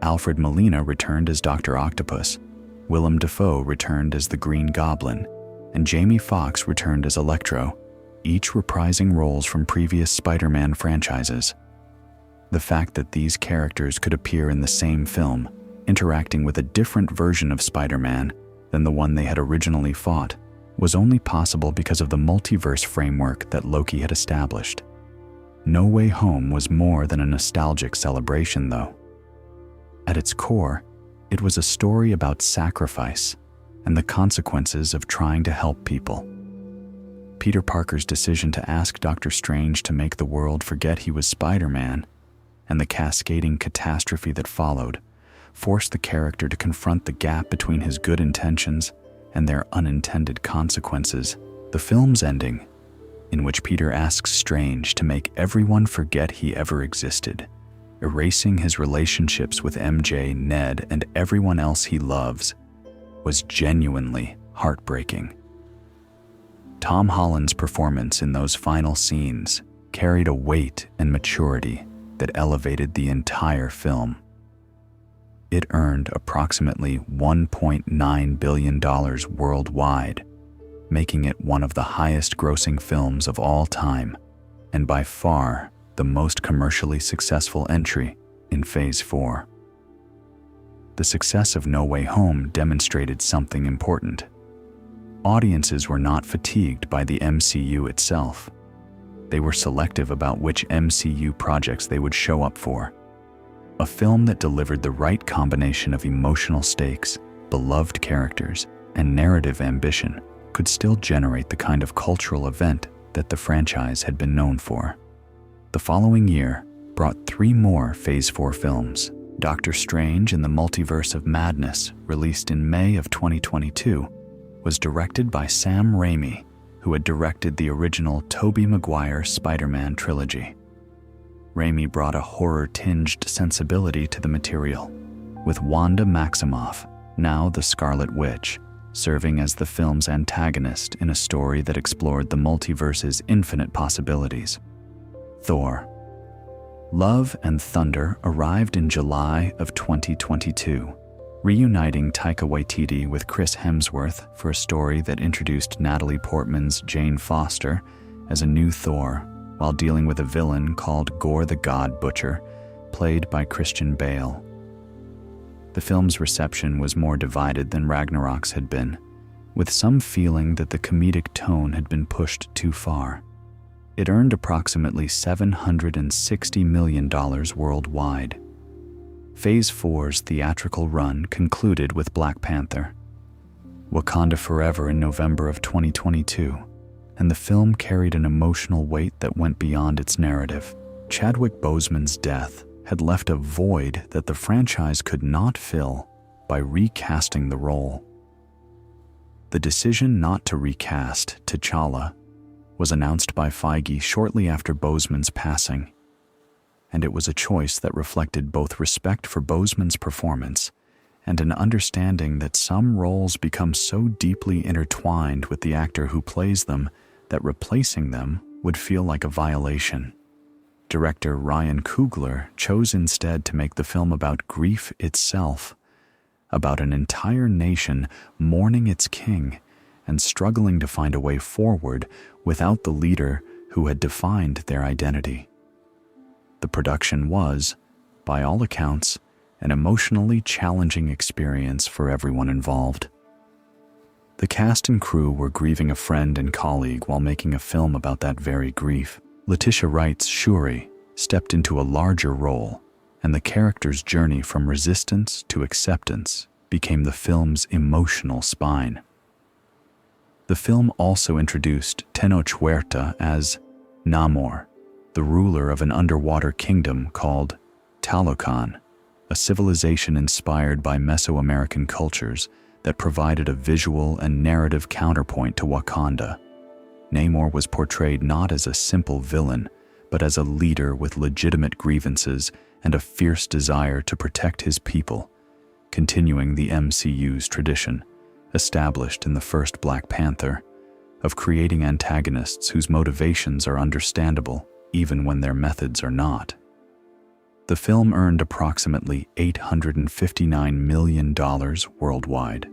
Alfred Molina returned as Dr. Octopus, Willem Dafoe returned as the Green Goblin, and Jamie Foxx returned as Electro, each reprising roles from previous Spider-Man franchises. The fact that these characters could appear in the same film, interacting with a different version of Spider-Man than the one they had originally fought, was only possible because of the multiverse framework that Loki had established. No Way Home was more than a nostalgic celebration, though. At its core, it was a story about sacrifice and the consequences of trying to help people. Peter Parker's decision to ask Doctor Strange to make the world forget he was Spider-Man, and the cascading catastrophe that followed, forced the character to confront the gap between his good intentions and their unintended consequences. The film's ending, in which Peter asks Strange to make everyone forget he ever existed, erasing his relationships with MJ, Ned, and everyone else he loves, was genuinely heartbreaking. Tom Holland's performance in those final scenes carried a weight and maturity that elevated the entire film. It earned approximately $1.9 billion worldwide, making it one of the highest-grossing films of all time, and by far the most commercially successful entry in Phase 4. The success of No Way Home demonstrated something important. Audiences were not fatigued by the MCU itself. They were selective about which MCU projects they would show up for. A film that delivered the right combination of emotional stakes, beloved characters, and narrative ambition could still generate the kind of cultural event that the franchise had been known for. The following year brought 3 more Phase 4 films. Doctor Strange in the Multiverse of Madness, released in May of 2022, was directed by Sam Raimi, who had directed the original Tobey Maguire Spider-Man trilogy. Raimi brought a horror-tinged sensibility to the material, with Wanda Maximoff, now the Scarlet Witch, serving as the film's antagonist in a story that explored the multiverse's infinite possibilities. Thor. Love and Thunder arrived in July of 2022, reuniting Taika Waititi with Chris Hemsworth for a story that introduced Natalie Portman's Jane Foster as a new Thor, while dealing with a villain called Gore the God Butcher, played by Christian Bale. The film's reception was more divided than Ragnarok's had been, with some feeling that the comedic tone had been pushed too far. It earned approximately $760 million worldwide. Phase 4's theatrical run concluded with Black Panther, Wakanda Forever in November of 2022, and the film carried an emotional weight that went beyond its narrative. Chadwick Boseman's death had left a void that the franchise could not fill by recasting the role. The decision not to recast T'Challa was announced by Feige shortly after Boseman's passing, and it was a choice that reflected both respect for Boseman's performance and an understanding that some roles become so deeply intertwined with the actor who plays them that replacing them would feel like a violation. Director Ryan Coogler chose instead to make the film about grief itself, about an entire nation mourning its king and struggling to find a way forward without the leader who had defined their identity. The production was, by all accounts, an emotionally challenging experience for everyone involved. The cast and crew were grieving a friend and colleague while making a film about that very grief. Letitia Wright's Shuri stepped into a larger role, and the character's journey from resistance to acceptance became the film's emotional spine. The film also introduced Tenoch Huerta as Namor, the ruler of an underwater kingdom called Talocan, a civilization inspired by Mesoamerican cultures that provided a visual and narrative counterpoint to Wakanda. Namor was portrayed not as a simple villain, but as a leader with legitimate grievances and a fierce desire to protect his people, continuing the MCU's tradition, established in the first Black Panther, of creating antagonists whose motivations are understandable even when their methods are not. The film earned approximately $859 million worldwide,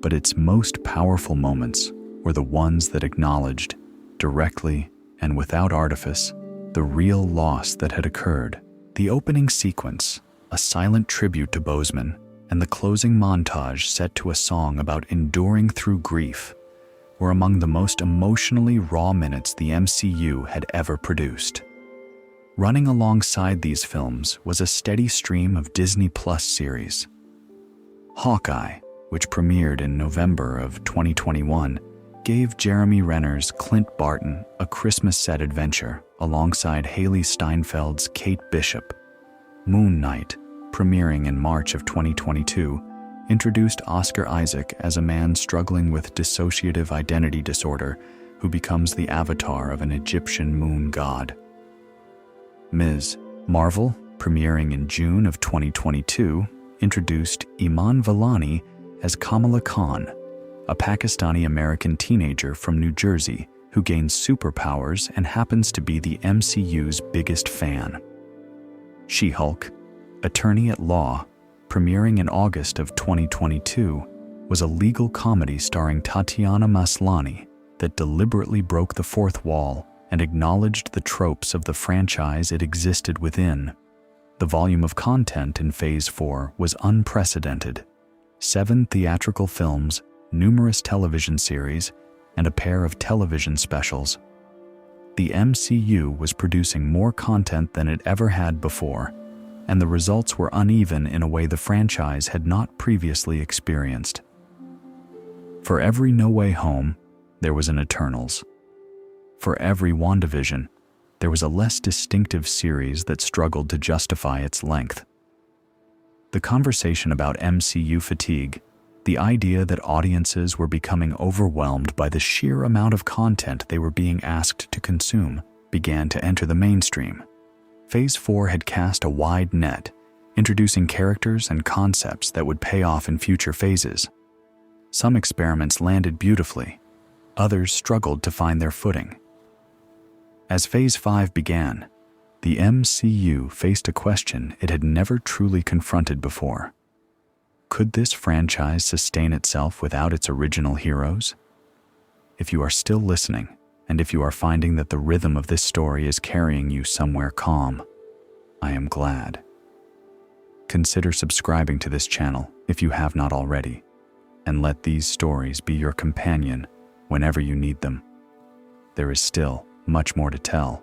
but its most powerful moments were the ones that acknowledged, directly and without artifice, the real loss that had occurred. The opening sequence, a silent tribute to Boseman, and the closing montage set to a song about enduring through grief, were among the most emotionally raw minutes the MCU had ever produced. Running alongside these films was a steady stream of Disney Plus series. Hawkeye, which premiered in November of 2021, gave Jeremy Renner's Clint Barton a Christmas-set adventure alongside Haley Steinfeld's Kate Bishop. Moon Knight, premiering in March of 2022, introduced Oscar Isaac as a man struggling with dissociative identity disorder who becomes the avatar of an Egyptian moon god. Ms. Marvel, premiering in June of 2022, introduced Iman Vellani as Kamala Khan, a Pakistani-American teenager from New Jersey who gains superpowers and happens to be the MCU's biggest fan. She-Hulk, Attorney at Law, premiering in August of 2022, was a legal comedy starring Tatiana Maslany that deliberately broke the fourth wall and acknowledged the tropes of the franchise it existed within. The volume of content in Phase 4 was unprecedented. 7 theatrical films, numerous television series, and a pair of television specials. The MCU was producing more content than it ever had before, and the results were uneven in a way the franchise had not previously experienced. For every No Way Home, there was an Eternals. For every WandaVision, there was a less distinctive series that struggled to justify its length. The conversation about MCU fatigue, the idea that audiences were becoming overwhelmed by the sheer amount of content they were being asked to consume, began to enter the mainstream. Phase 4 had cast a wide net, introducing characters and concepts that would pay off in future phases. Some experiments landed beautifully, others struggled to find their footing. As Phase 5 began, the MCU faced a question it had never truly confronted before. Could this franchise sustain itself without its original heroes? If you are still listening, and if you are finding that the rhythm of this story is carrying you somewhere calm, I am glad. Consider subscribing to this channel if you have not already, and let these stories be your companion whenever you need them. There is still much more to tell.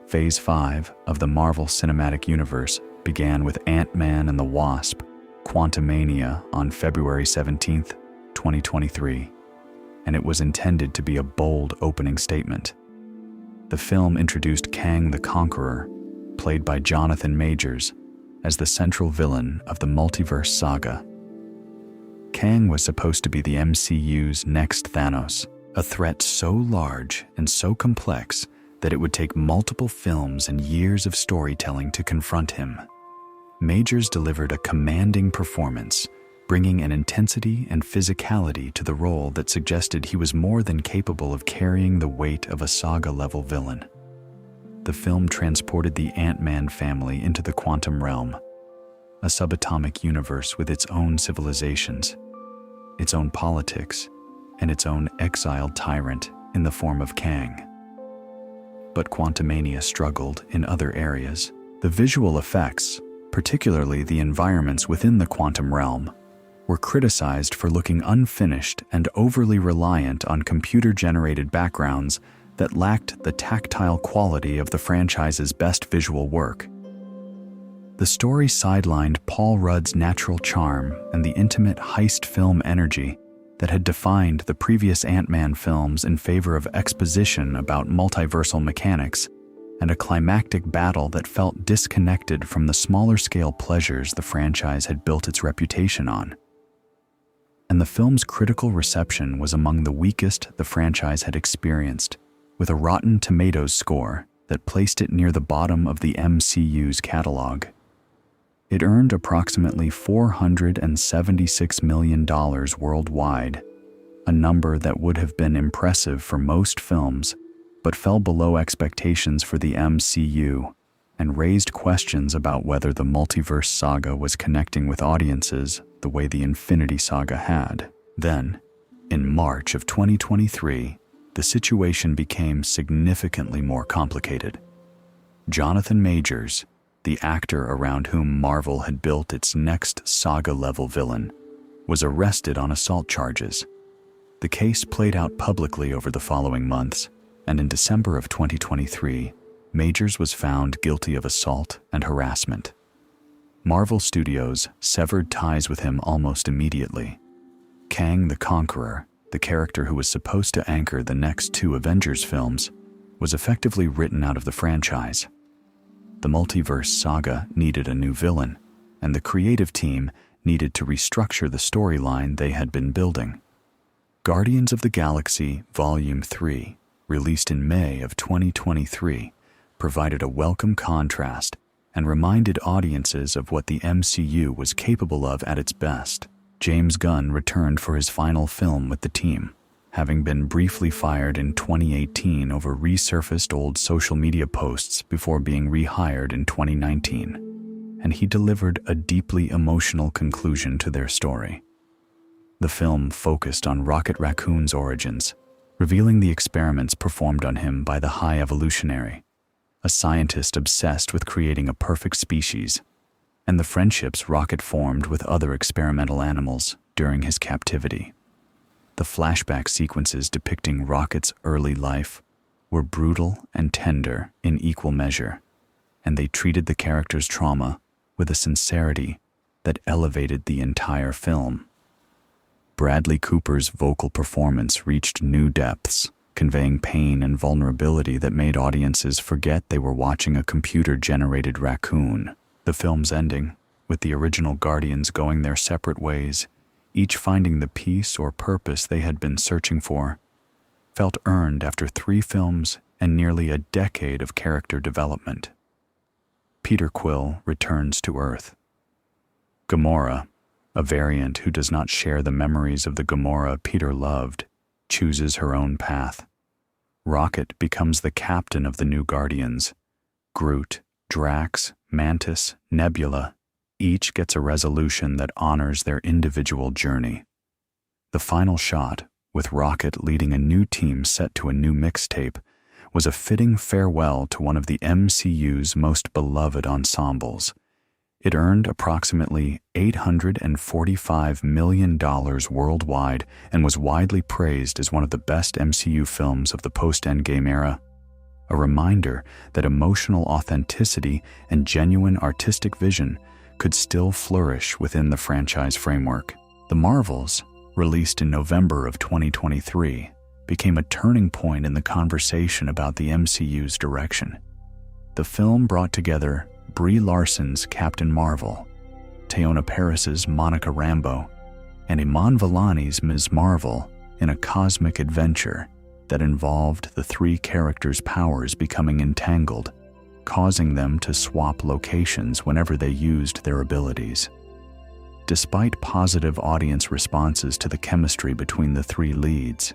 Phase 5 of the Marvel Cinematic Universe began with Ant-Man and the Wasp: Quantumania on February 17, 2023, and it was intended to be a bold opening statement. The film introduced Kang the Conqueror, played by Jonathan Majors, as the central villain of the Multiverse Saga. Kang was supposed to be the MCU's next Thanos, a threat so large and so complex that it would take multiple films and years of storytelling to confront him. Majors delivered a commanding performance, bringing an intensity and physicality to the role that suggested he was more than capable of carrying the weight of a saga-level villain. The film transported the Ant-Man family into the quantum realm, a subatomic universe with its own civilizations, its own politics, and its own exiled tyrant in the form of Kang. But Quantumania struggled in other areas. The visual effects, particularly the environments within the quantum realm, were criticized for looking unfinished and overly reliant on computer-generated backgrounds that lacked the tactile quality of the franchise's best visual work. The story sidelined Paul Rudd's natural charm and the intimate heist film energy that had defined the previous Ant-Man films in favor of exposition about multiversal mechanics and a climactic battle that felt disconnected from the smaller-scale pleasures the franchise had built its reputation on. And the film's critical reception was among the weakest the franchise had experienced, with a Rotten Tomatoes score that placed it near the bottom of the MCU's catalog. It earned approximately $476 million worldwide, a number that would have been impressive for most films, but fell below expectations for the MCU and raised questions about whether the Multiverse Saga was connecting with audiences the way the Infinity Saga had. Then, in March of 2023, the situation became significantly more complicated. Jonathan Majors, the actor around whom Marvel had built its next saga-level villain, was arrested on assault charges. The case played out publicly over the following months, and in December of 2023, Majors was found guilty of assault and harassment. Marvel Studios severed ties with him almost immediately. Kang the Conqueror, the character who was supposed to anchor the next two Avengers films, was effectively written out of the franchise. The Multiverse Saga needed a new villain, and the creative team needed to restructure the storyline they had been building. Guardians of the Galaxy Volume 3, released in May of 2023, provided a welcome contrast and reminded audiences of what the MCU was capable of at its best. James Gunn returned for his final film with the team, having been briefly fired in 2018 over resurfaced old social media posts before being rehired in 2019, and he delivered a deeply emotional conclusion to their story. The film focused on Rocket Raccoon's origins, revealing the experiments performed on him by the High Evolutionary, a scientist obsessed with creating a perfect species, and the friendships Rocket formed with other experimental animals during his captivity. The flashback sequences depicting Rocket's early life were brutal and tender in equal measure, and they treated the character's trauma with a sincerity that elevated the entire film. Bradley Cooper's vocal performance reached new depths, conveying pain and vulnerability that made audiences forget they were watching a computer-generated raccoon. The film's ending, with the original Guardians going their separate ways, each finding the peace or purpose they had been searching for, felt earned after 3 films and nearly a decade of character development. Peter Quill returns to Earth. Gamora, a variant who does not share the memories of the Gamora Peter loved, chooses her own path. Rocket becomes the captain of the new Guardians. Groot, Drax, Mantis, Nebula, each gets a resolution that honors their individual journey. The final shot, with Rocket leading a new team set to a new mixtape, was a fitting farewell to one of the MCU's most beloved ensembles. It earned approximately $845 million worldwide and was widely praised as one of the best MCU films of the post-Endgame era. A reminder that emotional authenticity and genuine artistic vision could still flourish within the franchise framework. The Marvels, released in November of 2023, became a turning point in the conversation about the MCU's direction. The film brought together Brie Larson's Captain Marvel, Teyonah Parris's Monica Rambeau, and Iman Vellani's Ms. Marvel in a cosmic adventure that involved the three characters' powers becoming entangled, causing them to swap locations whenever they used their abilities. Despite positive audience responses to the chemistry between the three leads,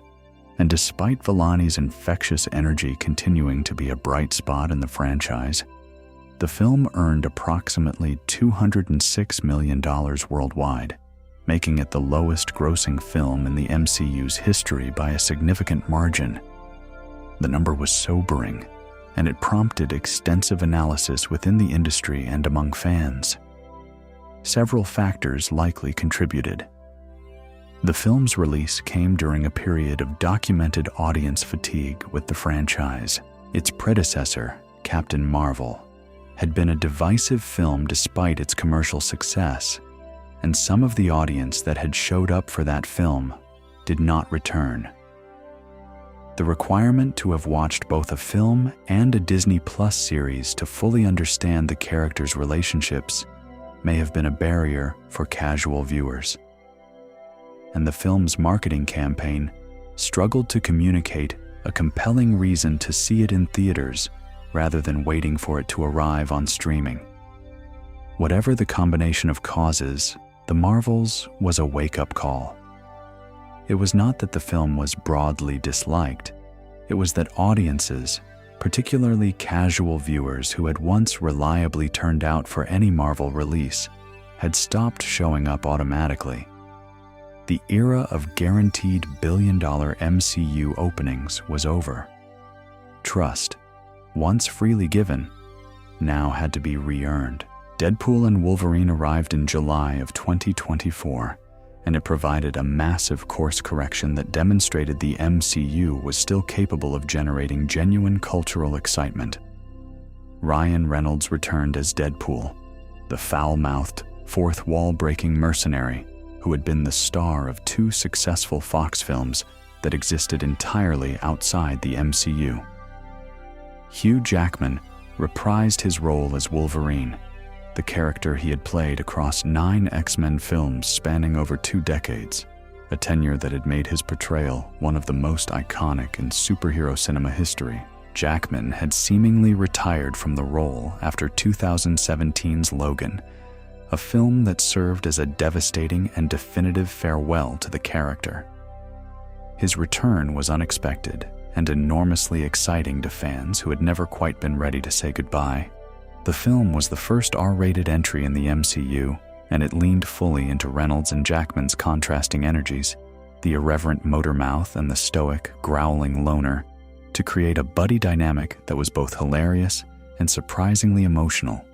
and despite Vellani's infectious energy continuing to be a bright spot in the franchise, the film earned approximately $206 million worldwide, making it the lowest-grossing film in the MCU's history by a significant margin. The number was sobering, and it prompted extensive analysis within the industry and among fans. Several factors likely contributed. The film's release came during a period of documented audience fatigue with the franchise. Its predecessor, Captain Marvel, had been a divisive film despite its commercial success, and some of the audience that had showed up for that film did not return. The requirement to have watched both a film and a Disney Plus series to fully understand the characters' relationships may have been a barrier for casual viewers. And the film's marketing campaign struggled to communicate a compelling reason to see it in theaters rather than waiting for it to arrive on streaming. Whatever the combination of causes, The Marvels was a wake-up call. It was not that the film was broadly disliked. It was that audiences, particularly casual viewers who had once reliably turned out for any Marvel release, had stopped showing up automatically. The era of guaranteed billion-dollar MCU openings was over. Trust, once freely given, now had to be re-earned. Deadpool and Wolverine arrived in July of 2024, and it provided a massive course correction that demonstrated the MCU was still capable of generating genuine cultural excitement. Ryan Reynolds returned as Deadpool, the foul-mouthed, fourth-wall-breaking mercenary who had been the star of two successful Fox films that existed entirely outside the MCU. Hugh Jackman reprised his role as Wolverine, the character he had played across 9 X-Men films spanning over 2 decades, a tenure that had made his portrayal one of the most iconic in superhero cinema history. Jackman had seemingly retired from the role after 2017's Logan, a film that served as a devastating and definitive farewell to the character. His return was unexpected and enormously exciting to fans who had never quite been ready to say goodbye. The film was the first R-rated entry in the MCU, and it leaned fully into Reynolds and Jackman's contrasting energies, the irreverent motor mouth and the stoic, growling loner, to create a buddy dynamic that was both hilarious and surprisingly emotional.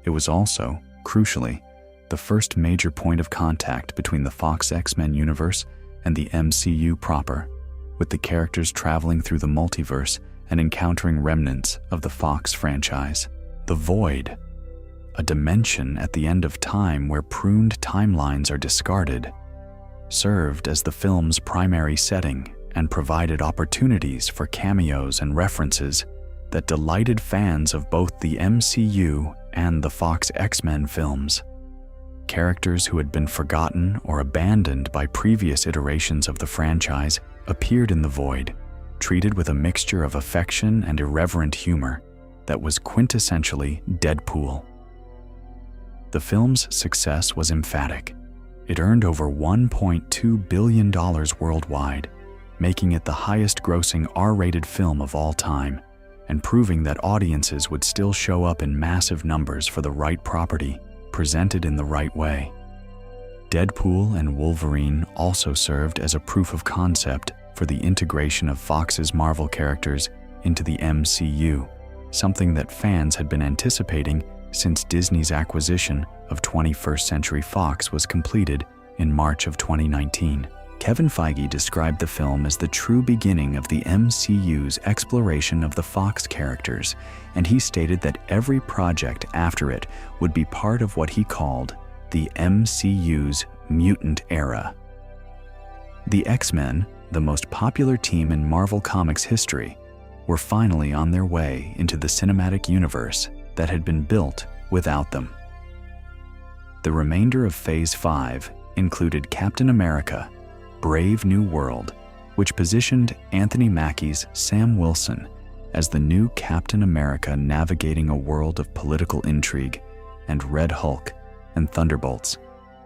It was also, crucially, the first major point of contact between the Fox X-Men universe and the MCU proper, with the characters traveling through the multiverse and encountering remnants of the Fox franchise. The Void, a dimension at the end of time where pruned timelines are discarded, served as the film's primary setting and provided opportunities for cameos and references that delighted fans of both the MCU and the Fox X-Men films. Characters who had been forgotten or abandoned by previous iterations of the franchise appeared in The Void, treated with a mixture of affection and irreverent humor, that was quintessentially Deadpool. The film's success was emphatic. It earned over $1.2 billion worldwide, making it the highest-grossing R-rated film of all time, and proving that audiences would still show up in massive numbers for the right property, presented in the right way. Deadpool and Wolverine also served as a proof of concept for the integration of Fox's Marvel characters into the MCU, something that fans had been anticipating since Disney's acquisition of 21st Century Fox was completed in March of 2019. Kevin Feige described the film as the true beginning of the MCU's exploration of the Fox characters, and he stated that every project after it would be part of what he called the MCU's mutant era. The X-Men, the most popular team in Marvel Comics history, were finally on their way into the cinematic universe that had been built without them. The remainder of Phase 5 included Captain America: Brave New World, which positioned Anthony Mackie's Sam Wilson as the new Captain America navigating a world of political intrigue, and Red Hulk and Thunderbolts,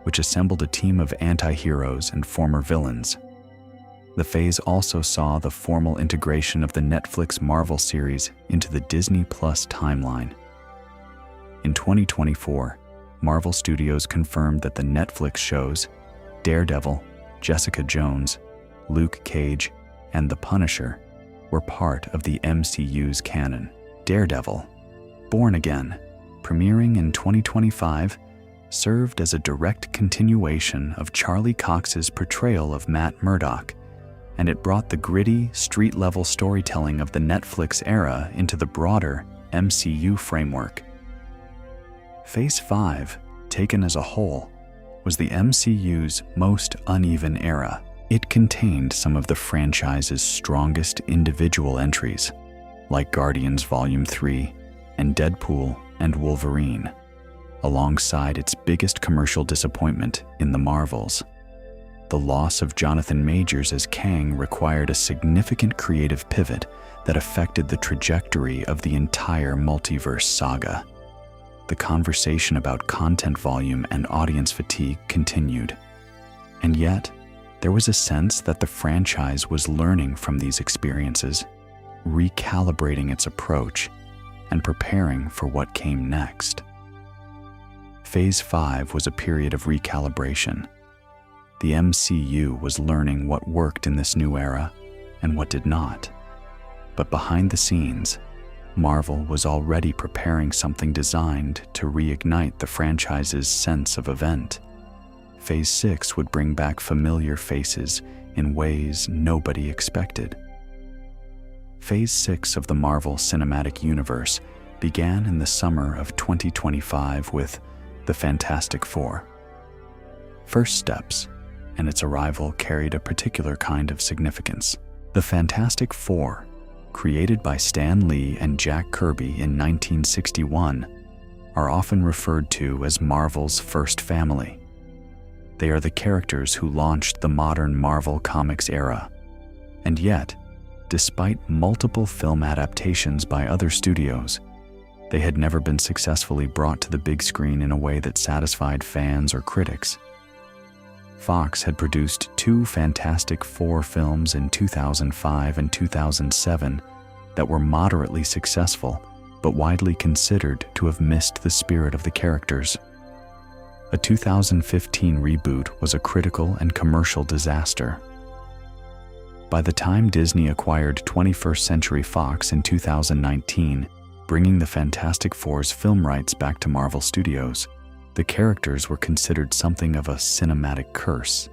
which assembled a team of anti-heroes and former villains. The phase also saw the formal integration of the Netflix Marvel series into the Disney Plus timeline. In 2024, Marvel Studios confirmed that the Netflix shows Daredevil, Jessica Jones, Luke Cage, and The Punisher were part of the MCU's canon. Daredevil, Born Again, premiering in 2025, served as a direct continuation of Charlie Cox's portrayal of Matt Murdock, and it brought the gritty, street-level storytelling of the Netflix era into the broader MCU framework. Phase 5, taken as a whole, was the MCU's most uneven era. It contained some of the franchise's strongest individual entries, like Guardians Volume 3 and Deadpool and Wolverine, alongside its biggest commercial disappointment in the Marvels. The loss of Jonathan Majors as Kang required a significant creative pivot that affected the trajectory of the entire Multiverse Saga. The conversation about content volume and audience fatigue continued. And yet, there was a sense that the franchise was learning from these experiences, recalibrating its approach, and preparing for what came next. Phase 5 was a period of recalibration. The MCU was learning what worked in this new era and what did not. But behind the scenes, Marvel was already preparing something designed to reignite the franchise's sense of event. Phase 6 would bring back familiar faces in ways nobody expected. Phase 6 of the Marvel Cinematic Universe began in the summer of 2025 with the Fantastic Four. First steps, and its arrival carried a particular kind of significance. The Fantastic Four, created by Stan Lee and Jack Kirby in 1961, are often referred to as Marvel's first family. They are the characters who launched the modern Marvel Comics era. And yet, despite multiple film adaptations by other studios, they had never been successfully brought to the big screen in a way that satisfied fans or critics. Fox had produced 2 Fantastic Four films in 2005 and 2007 that were moderately successful, but widely considered to have missed the spirit of the characters. A 2015 reboot was a critical and commercial disaster. By the time Disney acquired 21st Century Fox in 2019, bringing the Fantastic Four's film rights back to Marvel Studios, the characters were considered something of a cinematic curse.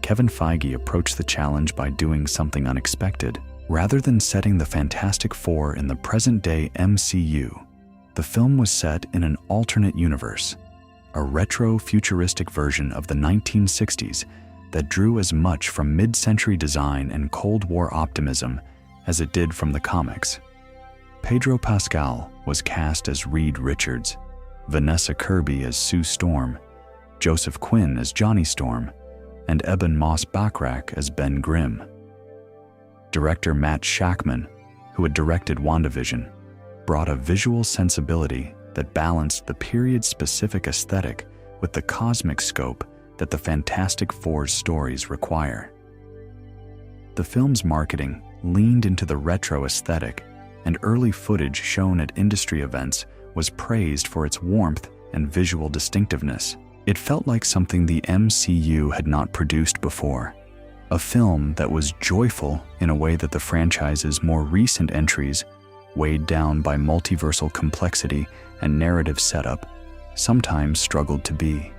Kevin Feige approached the challenge by doing something unexpected. Rather than setting the Fantastic Four in the present-day MCU, the film was set in an alternate universe, a retro-futuristic version of the 1960s that drew as much from mid-century design and Cold War optimism as it did from the comics. Pedro Pascal was cast as Reed Richards, Vanessa Kirby as Sue Storm, Joseph Quinn as Johnny Storm, and Eben Moss-Bachrach as Ben Grimm. Director Matt Shakman, who had directed WandaVision, brought a visual sensibility that balanced the period-specific aesthetic with the cosmic scope that the Fantastic Four's stories require. The film's marketing leaned into the retro aesthetic, and early footage shown at industry events was praised for its warmth and visual distinctiveness. It felt like something the MCU had not produced before, a film that was joyful in a way that the franchise's more recent entries, weighed down by multiversal complexity and narrative setup, sometimes struggled to be.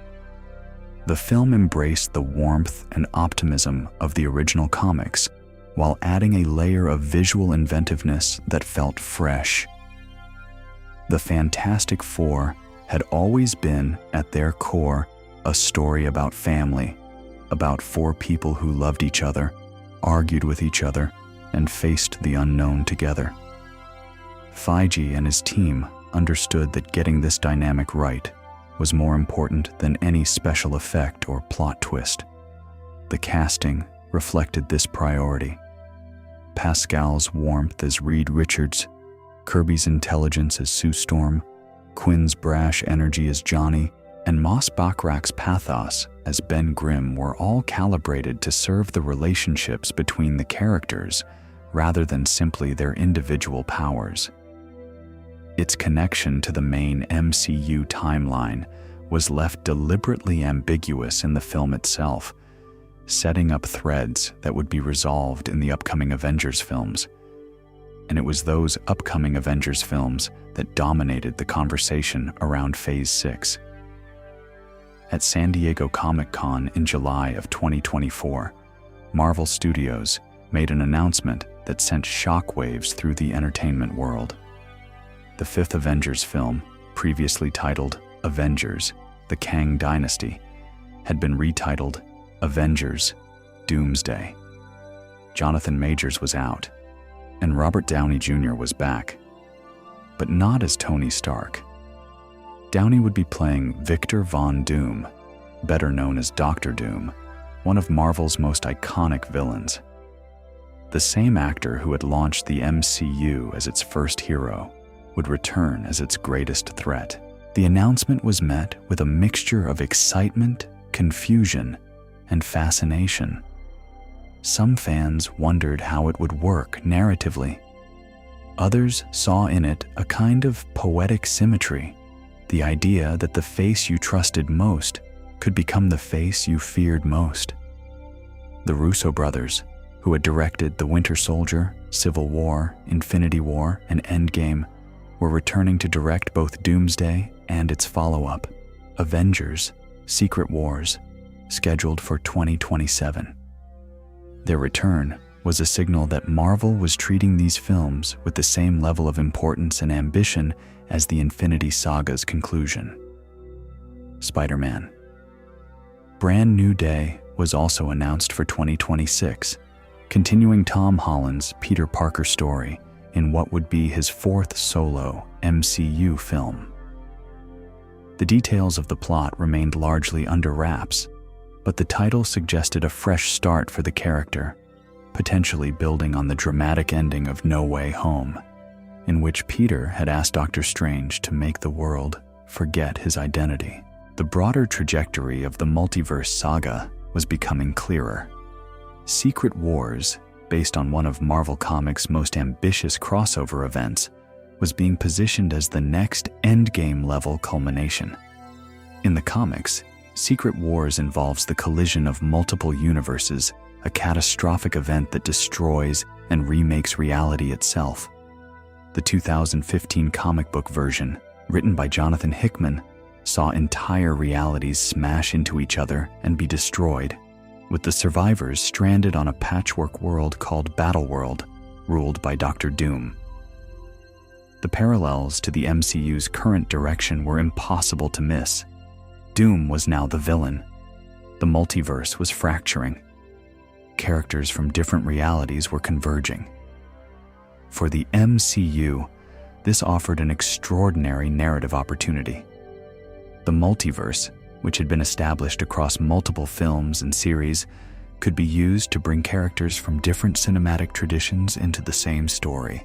The film embraced the warmth and optimism of the original comics, while adding a layer of visual inventiveness that felt fresh. The Fantastic Four had always been, at their core, a story about family, about four people who loved each other, argued with each other, and faced the unknown together. Feige and his team understood that getting this dynamic right was more important than any special effect or plot twist. The casting reflected this priority. Pascal's warmth as Reed Richards, Kirby's intelligence as Sue Storm, Quinn's brash energy as Johnny, and Moss Bachrach's pathos as Ben Grimm were all calibrated to serve the relationships between the characters rather than simply their individual powers. Its connection to the main MCU timeline was left deliberately ambiguous in the film itself, setting up threads that would be resolved in the upcoming Avengers films. And it was those upcoming Avengers films that dominated the conversation around Phase 6. At San Diego Comic-Con in July of 2024, Marvel Studios made an announcement that sent shockwaves through the entertainment world. The fifth Avengers film, previously titled Avengers: The Kang Dynasty, had been retitled Avengers: Doomsday. Jonathan Majors was out, and Robert Downey Jr. was back, but not as Tony Stark. Downey would be playing Victor Von Doom, better known as Doctor Doom, one of Marvel's most iconic villains. The same actor who had launched the MCU as its first hero would return as its greatest threat. The announcement was met with a mixture of excitement, confusion, and fascination. Some fans wondered how it would work narratively. Others saw in it a kind of poetic symmetry, the idea that the face you trusted most could become the face you feared most. The Russo brothers, who had directed The Winter Soldier, Civil War, Infinity War, and Endgame, were returning to direct both Doomsday and its follow-up, Avengers: Secret Wars, scheduled for 2027. Their return was a signal that Marvel was treating these films with the same level of importance and ambition as the Infinity Saga's conclusion. Spider-Man. Brand New Day was also announced for 2026, continuing Tom Holland's Peter Parker story in what would be his fourth solo MCU film. The details of the plot remained largely under wraps, but the title suggested a fresh start for the character, potentially building on the dramatic ending of No Way Home, in which Peter had asked Doctor Strange to make the world forget his identity. The broader trajectory of the Multiverse Saga was becoming clearer. Secret Wars, based on one of Marvel Comics' most ambitious crossover events, was being positioned as the next Endgame-level culmination. In the comics, Secret Wars involves the collision of multiple universes, a catastrophic event that destroys and remakes reality itself. The 2015 comic book version, written by Jonathan Hickman, saw entire realities smash into each other and be destroyed, with the survivors stranded on a patchwork world called Battleworld, ruled by Doctor Doom. The parallels to the MCU's current direction were impossible to miss. Doom was now the villain. The multiverse was fracturing. Characters from different realities were converging. For the MCU, this offered an extraordinary narrative opportunity. The multiverse, which had been established across multiple films and series, could be used to bring characters from different cinematic traditions into the same story.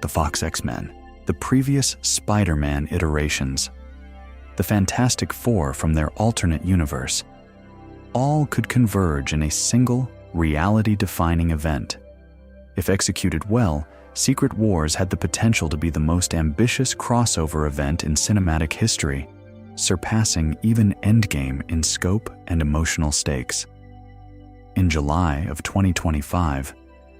The Fox X-Men, the previous Spider-Man iterations, the Fantastic Four from their alternate universe, all could converge in a single, reality-defining event. If executed well, Secret Wars had the potential to be the most ambitious crossover event in cinematic history, surpassing even Endgame in scope and emotional stakes. In July of 2025,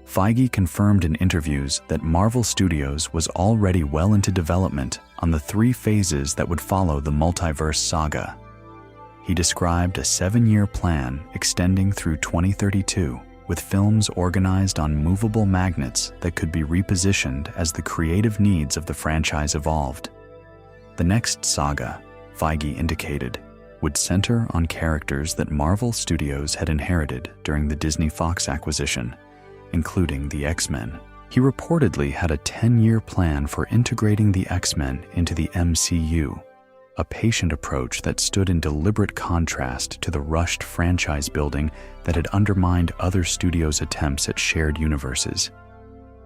Feige confirmed in interviews that Marvel Studios was already well into development on the 3 phases that would follow the Multiverse Saga. He described a 7-year plan extending through 2032, with films organized on movable magnets that could be repositioned as the creative needs of the franchise evolved. The next saga, Feige indicated, would center on characters that Marvel Studios had inherited during the Disney-Fox acquisition, including the X-Men. He reportedly had a 10-year plan for integrating the X-Men into the MCU, a patient approach that stood in deliberate contrast to the rushed franchise building that had undermined other studios' attempts at shared universes.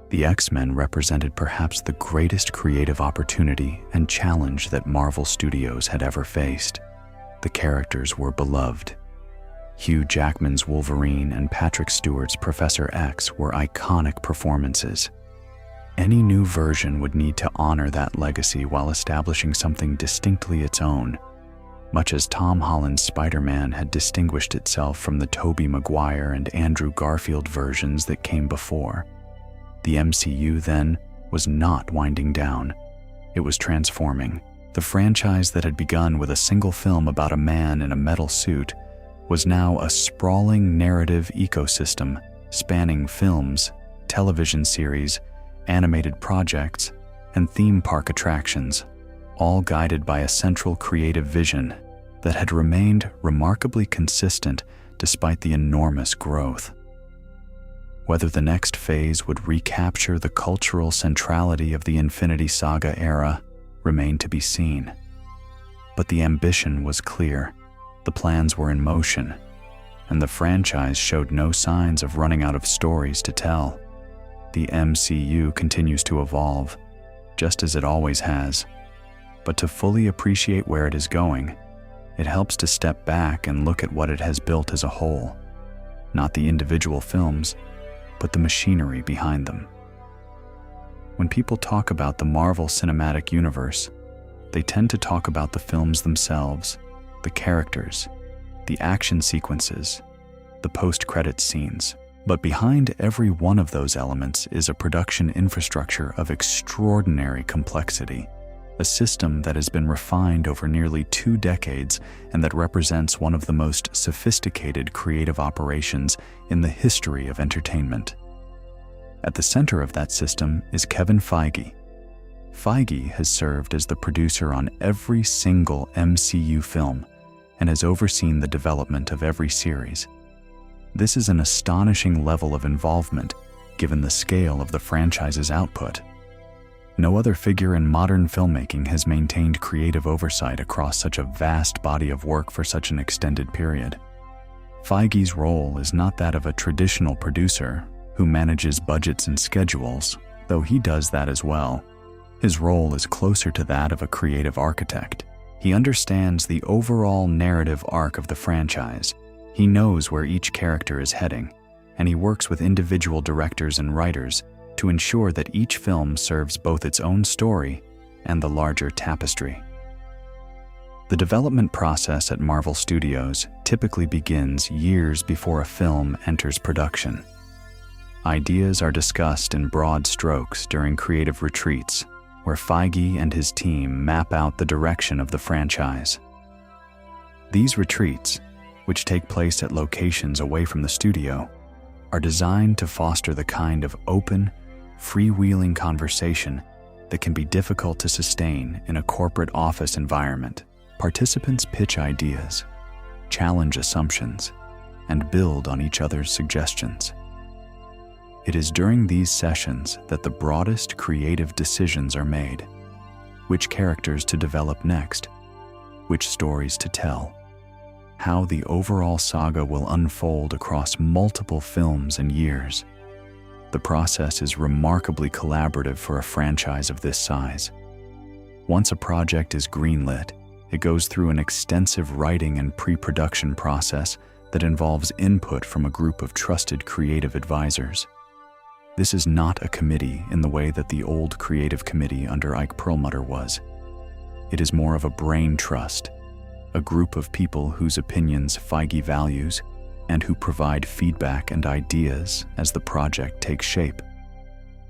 The X-Men represented perhaps the greatest creative opportunity and challenge that Marvel Studios had ever faced. The characters were beloved. Hugh Jackman's Wolverine and Patrick Stewart's Professor X were iconic performances. Any new version would need to honor that legacy while establishing something distinctly its own, much as Tom Holland's Spider-Man had distinguished itself from the Tobey Maguire and Andrew Garfield versions that came before. The MCU, then, was not winding down. It was transforming. The franchise that had begun with a single film about a man in a metal suit was now a sprawling narrative ecosystem spanning films, television series, animated projects, and theme park attractions, all guided by a central creative vision that had remained remarkably consistent despite the enormous growth. Whether the next phase would recapture the cultural centrality of the Infinity Saga era remained to be seen. But the ambition was clear, the plans were in motion, and the franchise showed no signs of running out of stories to tell. The MCU continues to evolve, just as it always has. But to fully appreciate where it is going, it helps to step back and look at what it has built as a whole. Not the individual films, but the machinery behind them. When people talk about the Marvel Cinematic Universe, they tend to talk about the films themselves, the characters, the action sequences, the post-credits scenes. But behind every one of those elements is a production infrastructure of extraordinary complexity, a system that has been refined over nearly 2 decades and that represents one of the most sophisticated creative operations in the history of entertainment. At the center of that system is Kevin Feige. Feige has served as the producer on every single MCU film and has overseen the development of every series. This is an astonishing level of involvement given the scale of the franchise's output. No other figure in modern filmmaking has maintained creative oversight across such a vast body of work for such an extended period. Feige's role is not that of a traditional producer who manages budgets and schedules, though he does that as well. His role is closer to that of a creative architect. He understands the overall narrative arc of the franchise. He knows where each character is heading, and he works with individual directors and writers to ensure that each film serves both its own story and the larger tapestry. The development process at Marvel Studios typically begins years before a film enters production. Ideas are discussed in broad strokes during creative retreats, where Feige and his team map out the direction of the franchise. These retreats, which take place at locations away from the studio, are designed to foster the kind of open, freewheeling conversation that can be difficult to sustain in a corporate office environment. Participants pitch ideas, challenge assumptions, and build on each other's suggestions. It is during these sessions that the broadest creative decisions are made: which characters to develop next, which stories to tell, how the overall saga will unfold across multiple films and years. The process is remarkably collaborative for a franchise of this size. Once a project is greenlit, it goes through an extensive writing and pre-production process that involves input from a group of trusted creative advisors. This is not a committee in the way that the old creative committee under Ike Perlmutter was. It is more of a brain trust, a group of people whose opinions Feige values and who provide feedback and ideas as the project takes shape.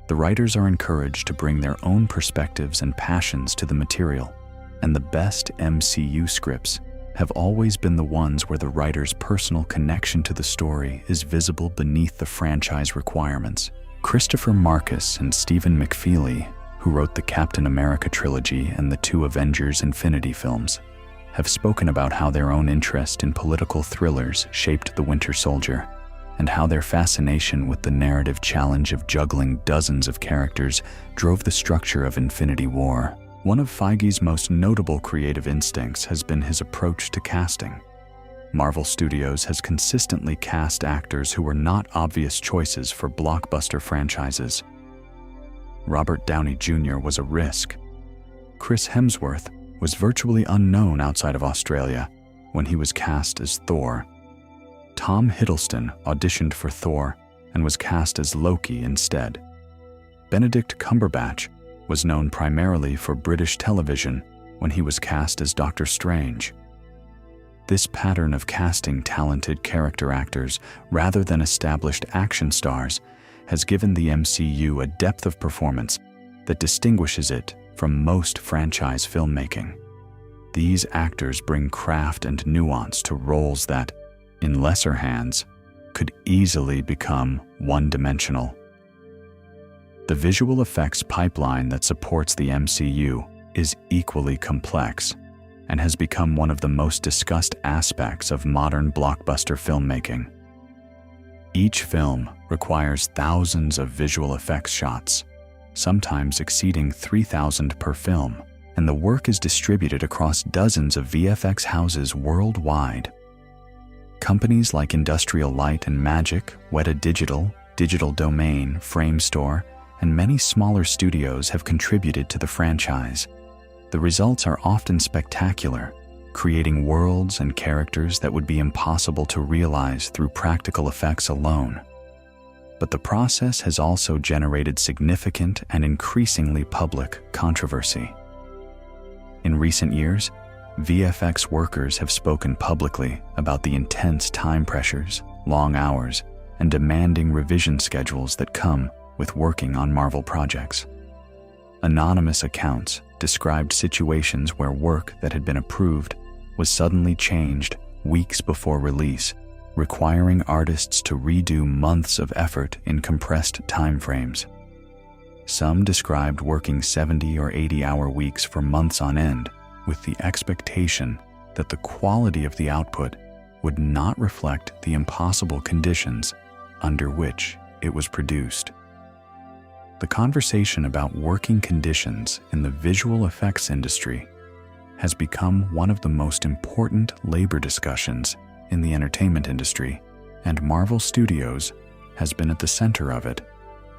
The writers are encouraged to bring their own perspectives and passions to the material, and the best MCU scripts have always been the ones where the writer's personal connection to the story is visible beneath the franchise requirements. Christopher Marcus and Stephen McFeely, who wrote the Captain America trilogy and the two Avengers Infinity films, have spoken about how their own interest in political thrillers shaped The Winter Soldier, and how their fascination with the narrative challenge of juggling dozens of characters drove the structure of Infinity War. One of Feige's most notable creative instincts has been his approach to casting. Marvel Studios has consistently cast actors who were not obvious choices for blockbuster franchises. Robert Downey Jr. was a risk. Chris Hemsworth was virtually unknown outside of Australia when he was cast as Thor. Tom Hiddleston auditioned for Thor and was cast as Loki instead. Benedict Cumberbatch was known primarily for British television when he was cast as Doctor Strange. This pattern of casting talented character actors rather than established action stars has given the MCU a depth of performance that distinguishes it from most franchise filmmaking. These actors bring craft and nuance to roles that, in lesser hands, could easily become one-dimensional. The visual effects pipeline that supports the MCU is equally complex and has become one of the most discussed aspects of modern blockbuster filmmaking. Each film requires thousands of visual effects shots, sometimes exceeding 3,000 per film, and the work is distributed across dozens of VFX houses worldwide. Companies like Industrial Light and Magic, Weta Digital, Digital Domain, Framestore, and many smaller studios have contributed to the franchise. The results are often spectacular, creating worlds and characters that would be impossible to realize through practical effects alone. But the process has also generated significant and increasingly public controversy. In recent years, VFX workers have spoken publicly about the intense time pressures, long hours, and demanding revision schedules that come with working on Marvel projects. Anonymous accounts described situations where work that had been approved was suddenly changed weeks before release, requiring artists to redo months of effort in compressed timeframes. Some described working 70 or 80-hour weeks for months on end, with the expectation that the quality of the output would not reflect the impossible conditions under which it was produced. The conversation about working conditions in the visual effects industry has become one of the most important labor discussions in the entertainment industry, and Marvel Studios has been at the center of it,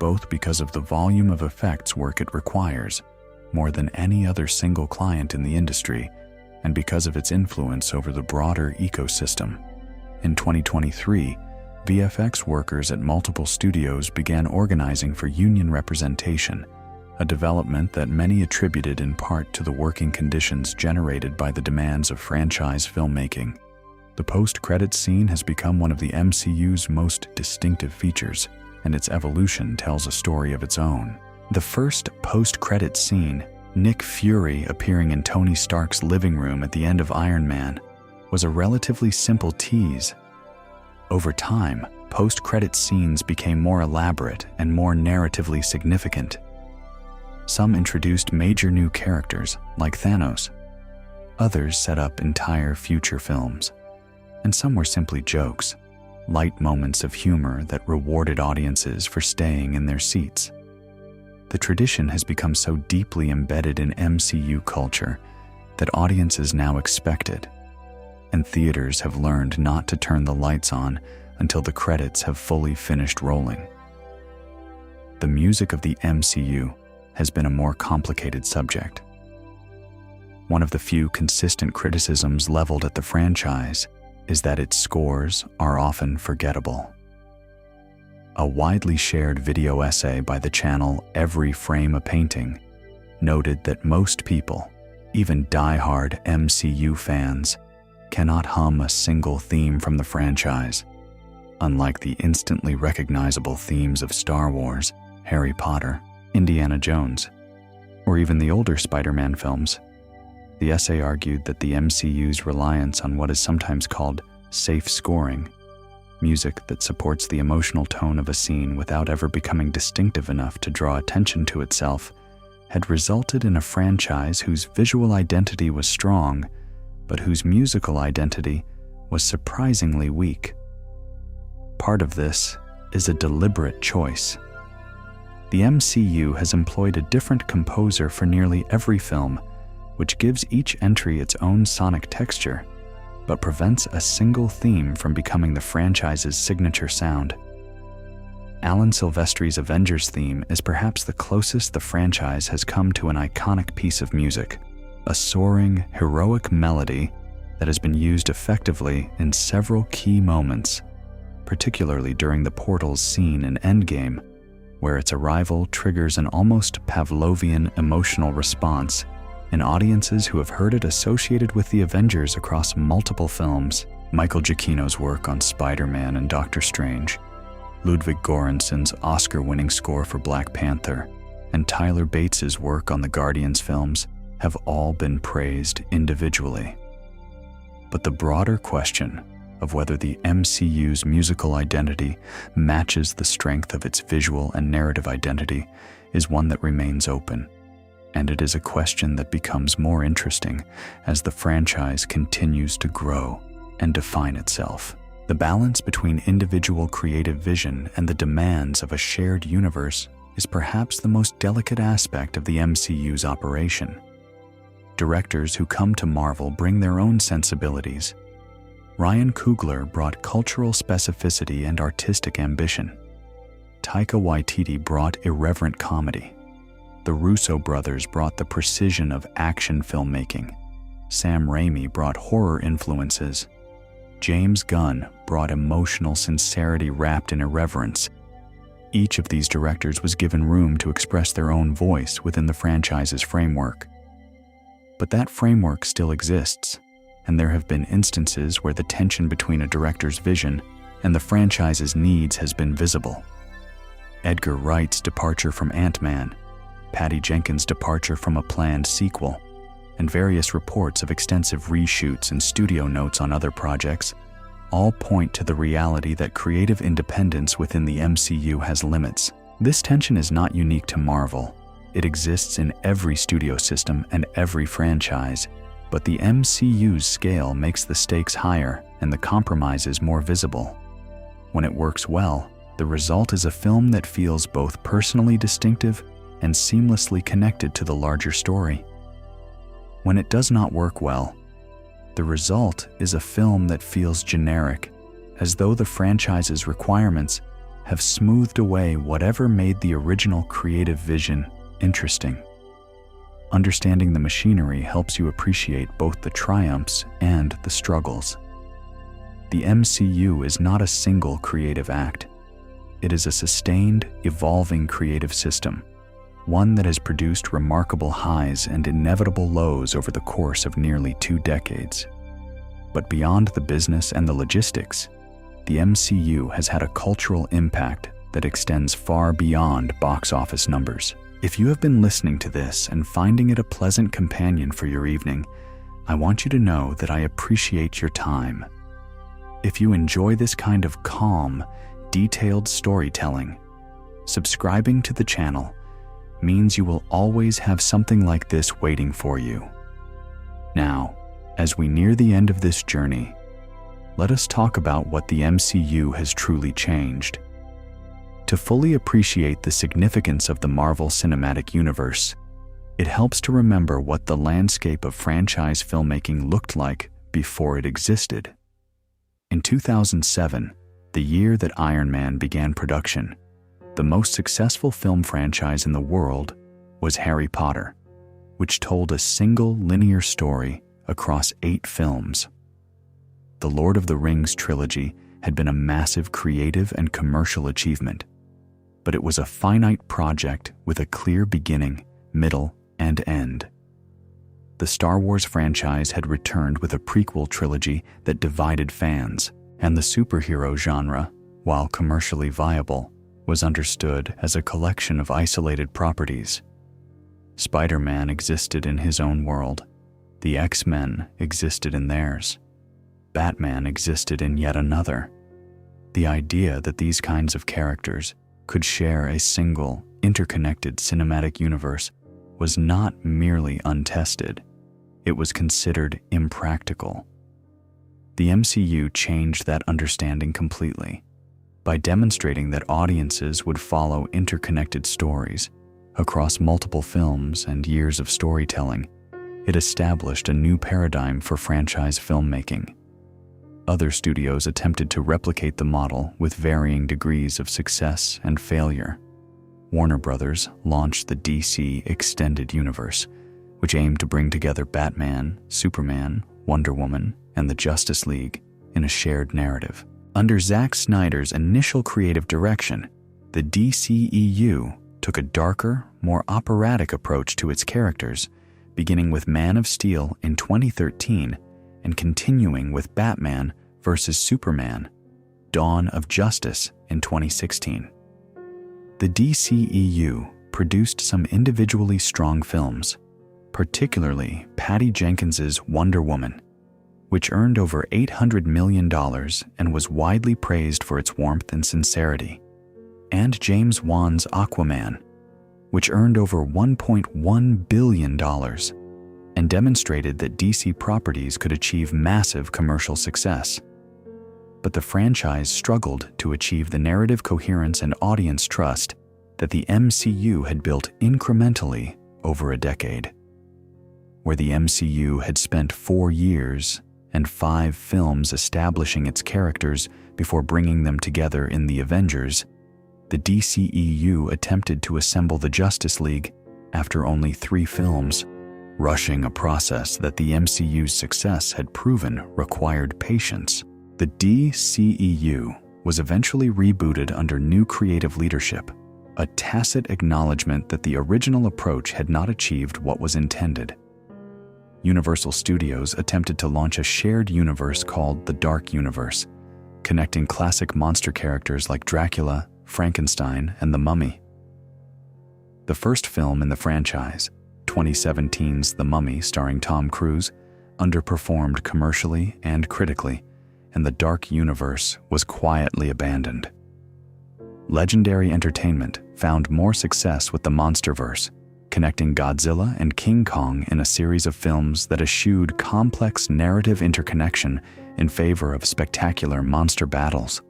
both because of the volume of effects work it requires, more than any other single client in the industry, and because of its influence over the broader ecosystem. In 2023, VFX workers at multiple studios began organizing for union representation, a development that many attributed in part to the working conditions generated by the demands of franchise filmmaking. The post-credits scene has become one of the MCU's most distinctive features, and its evolution tells a story of its own. The first post-credits scene, Nick Fury appearing in Tony Stark's living room at the end of Iron Man, was a relatively simple tease. Over time, post-credits scenes became more elaborate and more narratively significant. Some introduced major new characters, like Thanos. Others set up entire future films. And some were simply jokes, light moments of humor that rewarded audiences for staying in their seats. The tradition has become so deeply embedded in MCU culture that audiences now expect it, and theaters have learned not to turn the lights on until the credits have fully finished rolling. the music of the MCU has been a more complicated subject. One of the few consistent criticisms leveled at the franchise is that its scores are often forgettable. A widely shared video essay by the channel Every Frame a Painting noted that most people, even die-hard MCU fans, cannot hum a single theme from the franchise, unlike the instantly recognizable themes of Star Wars, Harry Potter, Indiana Jones, or even the older Spider-Man films. The essay argued that the MCU's reliance on what is sometimes called safe scoring, music that supports the emotional tone of a scene without ever becoming distinctive enough to draw attention to itself, had resulted in a franchise whose visual identity was strong, but whose musical identity was surprisingly weak. Part of this is a deliberate choice. The MCU has employed a different composer for nearly every film, which gives each entry its own sonic texture, but prevents a single theme from becoming the franchise's signature sound. Alan Silvestri's Avengers theme is perhaps the closest the franchise has come to an iconic piece of music, a soaring, heroic melody that has been used effectively in several key moments, particularly during the portal's scene in Endgame, where its arrival triggers an almost Pavlovian emotional response in audiences who have heard it associated with the Avengers across multiple films. Michael Giacchino's work on Spider-Man and Doctor Strange, Ludwig Göransson's Oscar-winning score for Black Panther, and Tyler Bates's work on the Guardians films have all been praised individually. But the broader question of whether the MCU's musical identity matches the strength of its visual and narrative identity is one that remains open. And it is a question that becomes more interesting as the franchise continues to grow and define itself. The balance between individual creative vision and the demands of a shared universe is perhaps the most delicate aspect of the MCU's operation. Directors who come to Marvel bring their own sensibilities. Ryan Coogler brought cultural specificity and artistic ambition. Taika Waititi brought irreverent comedy. The Russo brothers brought the precision of action filmmaking. Sam Raimi brought horror influences. James Gunn brought emotional sincerity wrapped in irreverence. Each of these directors was given room to express their own voice within the franchise's framework. But that framework still exists, and there have been instances where the tension between a director's vision and the franchise's needs has been visible. Edgar Wright's departure from Ant-Man, Patty Jenkins' departure from a planned sequel, and various reports of extensive reshoots and studio notes on other projects all point to the reality that creative independence within the MCU has limits. This tension is not unique to Marvel. It exists in every studio system and every franchise, but the MCU's scale makes the stakes higher and the compromises more visible. When it works well, the result is a film that feels both personally distinctive and seamlessly connected to the larger story. When it does not work well, the result is a film that feels generic, as though the franchise's requirements have smoothed away whatever made the original creative vision interesting. Understanding the machinery helps you appreciate both the triumphs and the struggles. The MCU is not a single creative act. It is a sustained, evolving creative system, one that has produced remarkable highs and inevitable lows over the course of nearly 2 decades. But beyond the business and the logistics, the MCU has had a cultural impact that extends far beyond box office numbers. If you have been listening to this and finding it a pleasant companion for your evening, I want you to know that I appreciate your time. If you enjoy this kind of calm, detailed storytelling, subscribing to the channel means you will always have something like this waiting for you. Now, as we near the end of this journey, let us talk about what the MCU has truly changed. To fully appreciate the significance of the Marvel Cinematic Universe, it helps to remember what the landscape of franchise filmmaking looked like before it existed. In 2007, the year that Iron Man began production, The most successful film franchise in the world was Harry Potter, which told a single linear story across 8 films. The Lord of the Rings trilogy had been a massive creative and commercial achievement, but it was a finite project with a clear beginning, middle, and end. The Star Wars franchise had returned with a prequel trilogy that divided fans, and the superhero genre, while commercially viable, was understood as a collection of isolated properties. Spider-Man existed in his own world. The X-Men existed in theirs. Batman existed in yet another. The idea that these kinds of characters could share a single, interconnected cinematic universe was not merely untested, it was considered impractical. The MCU changed that understanding completely by demonstrating that audiences would follow interconnected stories across multiple films and years of storytelling. It established a new paradigm for franchise filmmaking. Other studios attempted to replicate the model with varying degrees of success and failure. Warner Brothers launched the DC Extended Universe, which aimed to bring together Batman, Superman, Wonder Woman, and the Justice League in a shared narrative. Under Zack Snyder's initial creative direction, the DCEU took a darker, more operatic approach to its characters, beginning with Man of Steel in 2013 and continuing with Batman vs. Superman, Dawn of Justice in 2016. The DCEU produced some individually strong films, particularly Patty Jenkins's Wonder Woman, which earned over $800 million and was widely praised for its warmth and sincerity, and James Wan's Aquaman, which earned over $1.1 billion and demonstrated that DC properties could achieve massive commercial success. But the franchise struggled to achieve the narrative coherence and audience trust that the MCU had built incrementally over a decade. Where the MCU had spent 4 years and 5 films establishing its characters before bringing them together in the Avengers, the DCEU attempted to assemble the Justice League after only 3 films, rushing a process that the MCU's success had proven required patience. The DCEU was eventually rebooted under new creative leadership, a tacit acknowledgement that the original approach had not achieved what was intended. Universal Studios attempted to launch a shared universe called the Dark Universe, connecting classic monster characters like Dracula, Frankenstein, and the Mummy. The first film in the franchise, 2017's The Mummy starring Tom Cruise, underperformed commercially and critically, and the Dark Universe was quietly abandoned. Legendary Entertainment found more success with the Monsterverse, connecting Godzilla and King Kong in a series of films that eschewed complex narrative interconnection in favor of spectacular monster battles.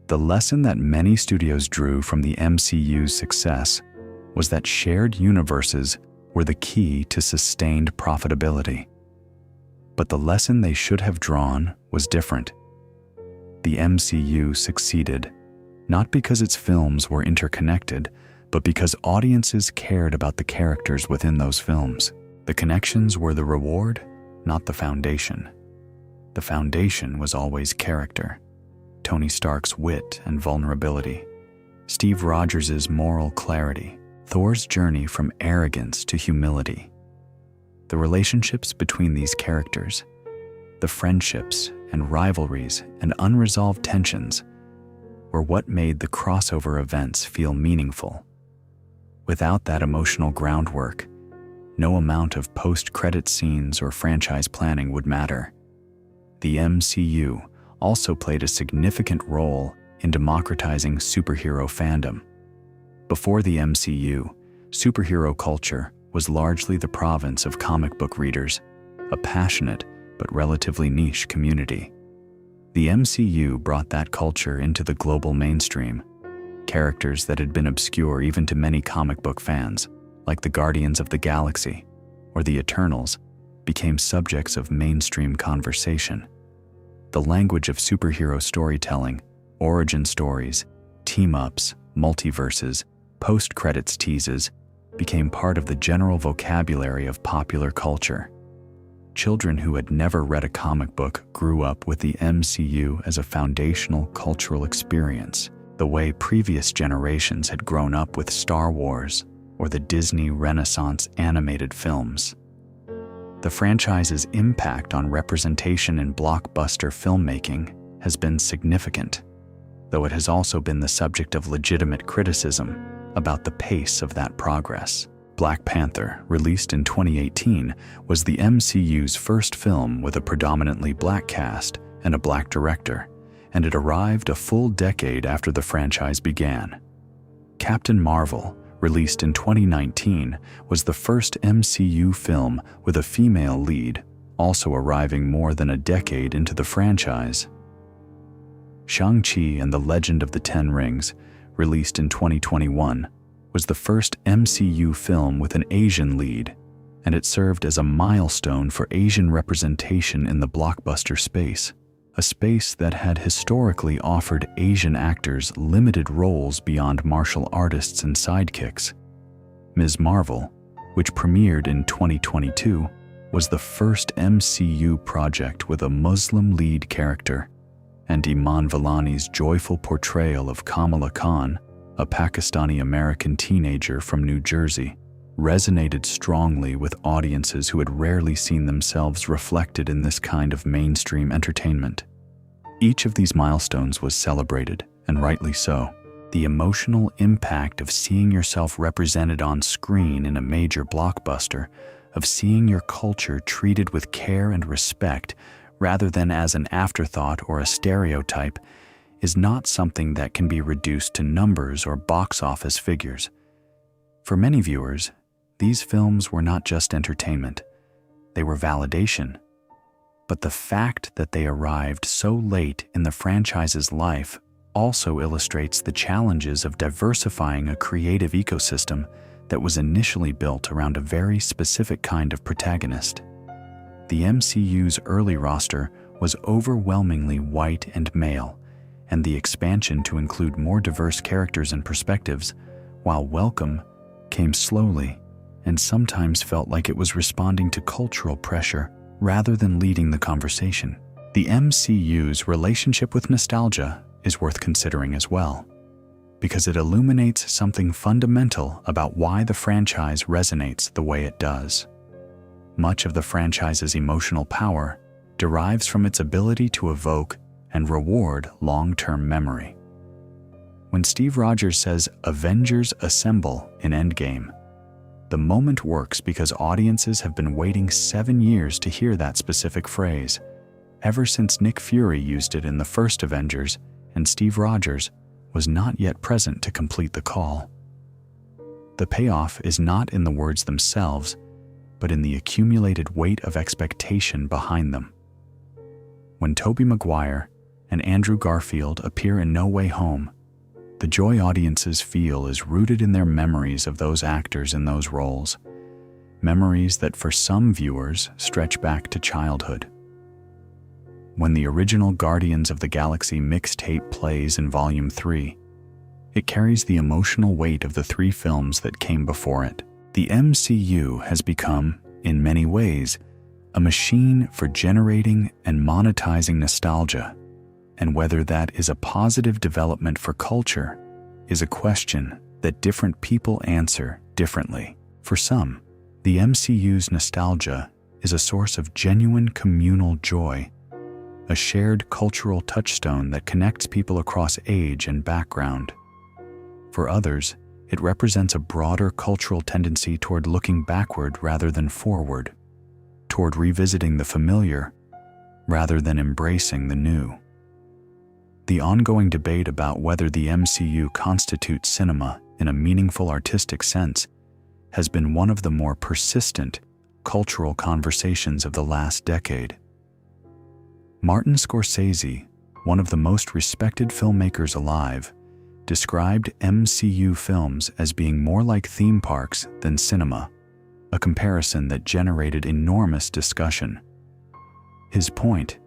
The lesson that many studios drew from the MCU's success was that shared universes were the key to sustained profitability. But the lesson they should have drawn was different. The MCU succeeded, not because its films were interconnected, but because audiences cared about the characters within those films. The connections were the reward, not the foundation. The foundation was always character. Tony Stark's wit and vulnerability, Steve Rogers' moral clarity, Thor's journey from arrogance to humility. The relationships between these characters, the friendships and rivalries and unresolved tensions, were what made the crossover events feel meaningful. Without that emotional groundwork, no amount of post-credit scenes or franchise planning would matter. The MCU also played a significant role in democratizing superhero fandom. Before the MCU, superhero culture was largely the province of comic book readers, a passionate but relatively niche community. The MCU brought that culture into the global mainstream. Characters that had been obscure even to many comic book fans, like the Guardians of the Galaxy or the Eternals, became subjects of mainstream conversation. The language of superhero storytelling, origin stories, team-ups, multiverses, post-credits teases became part of the general vocabulary of popular culture. Children who had never read a comic book grew up with the MCU as a foundational cultural experience, the way previous generations had grown up with Star Wars or the Disney Renaissance animated films. The franchise's impact on representation in blockbuster filmmaking has been significant, though it has also been the subject of legitimate criticism about the pace of that progress. Black Panther, released in 2018, was the MCU's first film with a predominantly black cast and a black director, and it arrived a full decade after the franchise began. Captain Marvel, released in 2019, was the first MCU film with a female lead, also arriving more than a decade into the franchise. Shang-Chi and the Legend of the Ten Rings, released in 2021, was the first MCU film with an Asian lead, and it served as a milestone for Asian representation in the blockbuster space, a space that had historically offered Asian actors limited roles beyond martial artists and sidekicks. Ms. Marvel, which premiered in 2022, was the first MCU project with a Muslim lead character, and Iman Vellani's joyful portrayal of Kamala Khan, a Pakistani-American teenager from New Jersey, resonated strongly with audiences who had rarely seen themselves reflected in this kind of mainstream entertainment. Each of these milestones was celebrated, and rightly so. The emotional impact of seeing yourself represented on screen in a major blockbuster, of seeing your culture treated with care and respect rather than as an afterthought or a stereotype, is not something that can be reduced to numbers or box office figures. For many viewers, these films were not just entertainment, they were validation. But the fact that they arrived so late in the franchise's life also illustrates the challenges of diversifying a creative ecosystem that was initially built around a very specific kind of protagonist. The MCU's early roster was overwhelmingly white and male, and the expansion to include more diverse characters and perspectives, while welcome, came slowly and sometimes felt like it was responding to cultural pressure rather than leading the conversation. The MCU's relationship with nostalgia is worth considering as well, because it illuminates something fundamental about why the franchise resonates the way it does. Much of the franchise's emotional power derives from its ability to evoke and reward long-term memory. When Steve Rogers says "Avengers assemble" in Endgame, the moment works because audiences have been waiting 7 years to hear that specific phrase, ever since Nick Fury used it in the first Avengers and Steve Rogers was not yet present to complete the call. The payoff is not in the words themselves, but in the accumulated weight of expectation behind them. When Tobey Maguire and Andrew Garfield appear in No Way Home, the joy audiences feel is rooted in their memories of those actors in those roles, memories that for some viewers stretch back to childhood. When the original Guardians of the Galaxy mixtape plays in Volume 3, it carries the emotional weight of the 3 films that came before it. The MCU has become, in many ways, a machine for generating and monetizing nostalgia, and whether that is a positive development for culture is a question that different people answer differently. For some, the MCU's nostalgia is a source of genuine communal joy, a shared cultural touchstone that connects people across age and background. For others, it represents a broader cultural tendency toward looking backward rather than forward, toward revisiting the familiar rather than embracing the new. The ongoing debate about whether the MCU constitutes cinema in a meaningful artistic sense has been one of the more persistent cultural conversations of the last decade. Martin Scorsese, one of the most respected filmmakers alive, described MCU films as being more like theme parks than cinema, a comparison that generated enormous discussion. His point,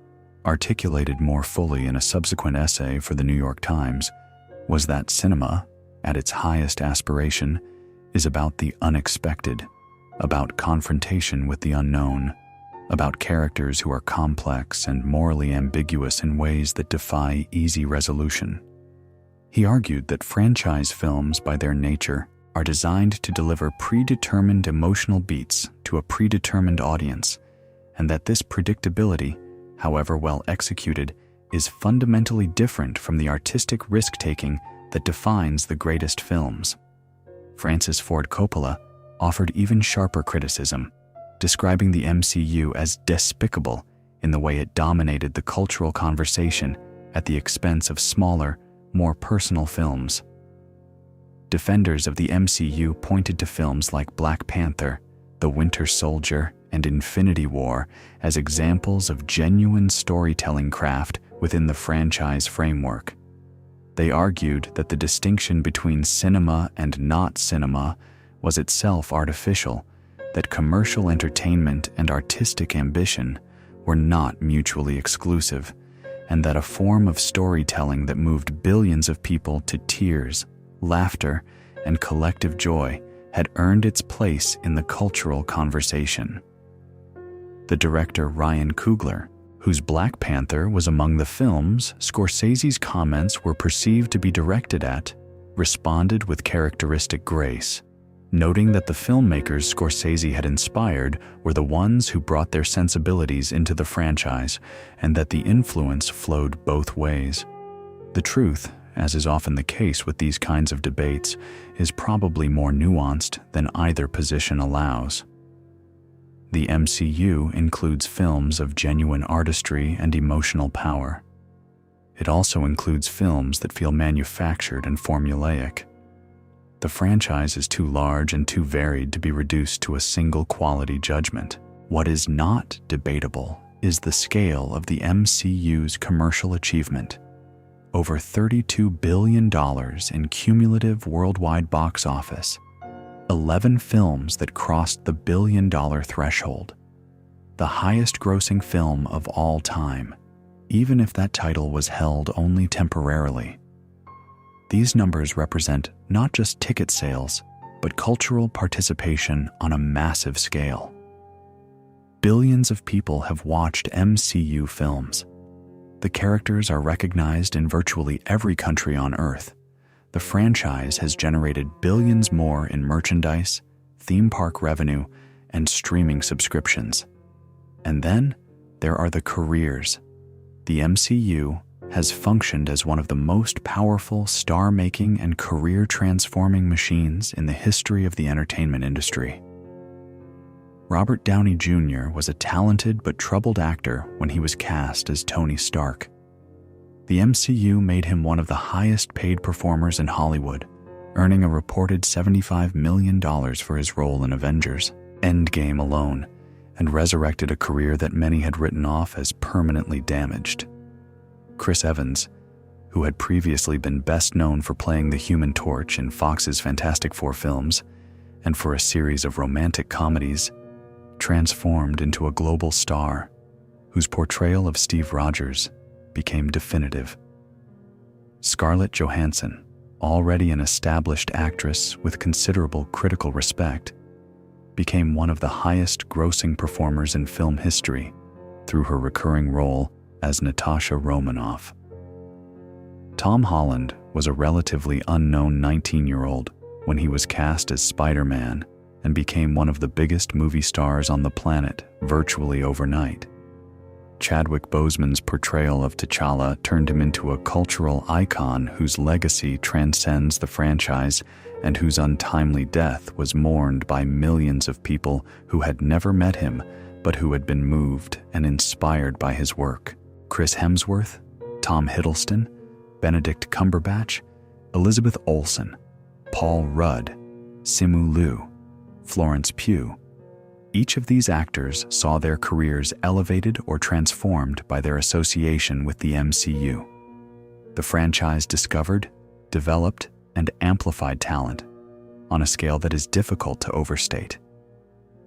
articulated more fully in a subsequent essay for the New York Times, was that cinema, at its highest aspiration, is about the unexpected, about confrontation with the unknown, about characters who are complex and morally ambiguous in ways that defy easy resolution. He argued that franchise films, by their nature, are designed to deliver predetermined emotional beats to a predetermined audience, and that this predictability, however well executed, is fundamentally different from the artistic risk-taking that defines the greatest films. Francis Ford Coppola offered even sharper criticism, describing the MCU as despicable in the way it dominated the cultural conversation at the expense of smaller, more personal films. Defenders of the MCU pointed to films like Black Panther, The Winter Soldier, and Infinity War as examples of genuine storytelling craft within the franchise framework. They argued that the distinction between cinema and not cinema was itself artificial, that commercial entertainment and artistic ambition were not mutually exclusive, and that a form of storytelling that moved billions of people to tears, laughter, and collective joy had earned its place in the cultural conversation. The director Ryan Coogler, whose Black Panther was among the films Scorsese's comments were perceived to be directed at, responded with characteristic grace, noting that the filmmakers Scorsese had inspired were the ones who brought their sensibilities into the franchise, and that the influence flowed both ways. The truth, as is often the case with these kinds of debates, is probably more nuanced than either position allows. The MCU includes films of genuine artistry and emotional power. It also includes films that feel manufactured and formulaic. The franchise is too large and too varied to be reduced to a single quality judgment. What is not debatable is the scale of the MCU's commercial achievement. Over $32 billion in cumulative worldwide box office, 11 films that crossed the billion-dollar threshold, the highest-grossing film of all time, even if that title was held only temporarily. These numbers represent not just ticket sales, but cultural participation on a massive scale. Billions of people have watched MCU films. The characters are recognized in virtually every country on Earth. The franchise has generated billions more in merchandise, theme park revenue, and streaming subscriptions. And then there are the careers. The MCU has functioned as one of the most powerful star-making and career-transforming machines in the history of the entertainment industry. Robert Downey Jr. was a talented but troubled actor when he was cast as Tony Stark. The MCU made him one of the highest-paid performers in Hollywood, earning a reported $75 million for his role in Avengers Endgame alone, and resurrected a career that many had written off as permanently damaged. Chris Evans, who had previously been best known for playing the Human Torch in Fox's Fantastic Four films and for a series of romantic comedies, transformed into a global star whose portrayal of Steve Rogers became definitive. Scarlett Johansson, already an established actress with considerable critical respect, became one of the highest-grossing performers in film history through her recurring role as Natasha Romanoff. Tom Holland was a relatively unknown 19-year-old when he was cast as Spider-Man and became one of the biggest movie stars on the planet virtually overnight. Chadwick Boseman's portrayal of T'Challa turned him into a cultural icon whose legacy transcends the franchise and whose untimely death was mourned by millions of people who had never met him but who had been moved and inspired by his work. Chris Hemsworth, Tom Hiddleston, Benedict Cumberbatch, Elizabeth Olsen, Paul Rudd, Simu Liu, Florence Pugh. Each of these actors saw their careers elevated or transformed by their association with the MCU. The franchise discovered, developed, and amplified talent on a scale that is difficult to overstate.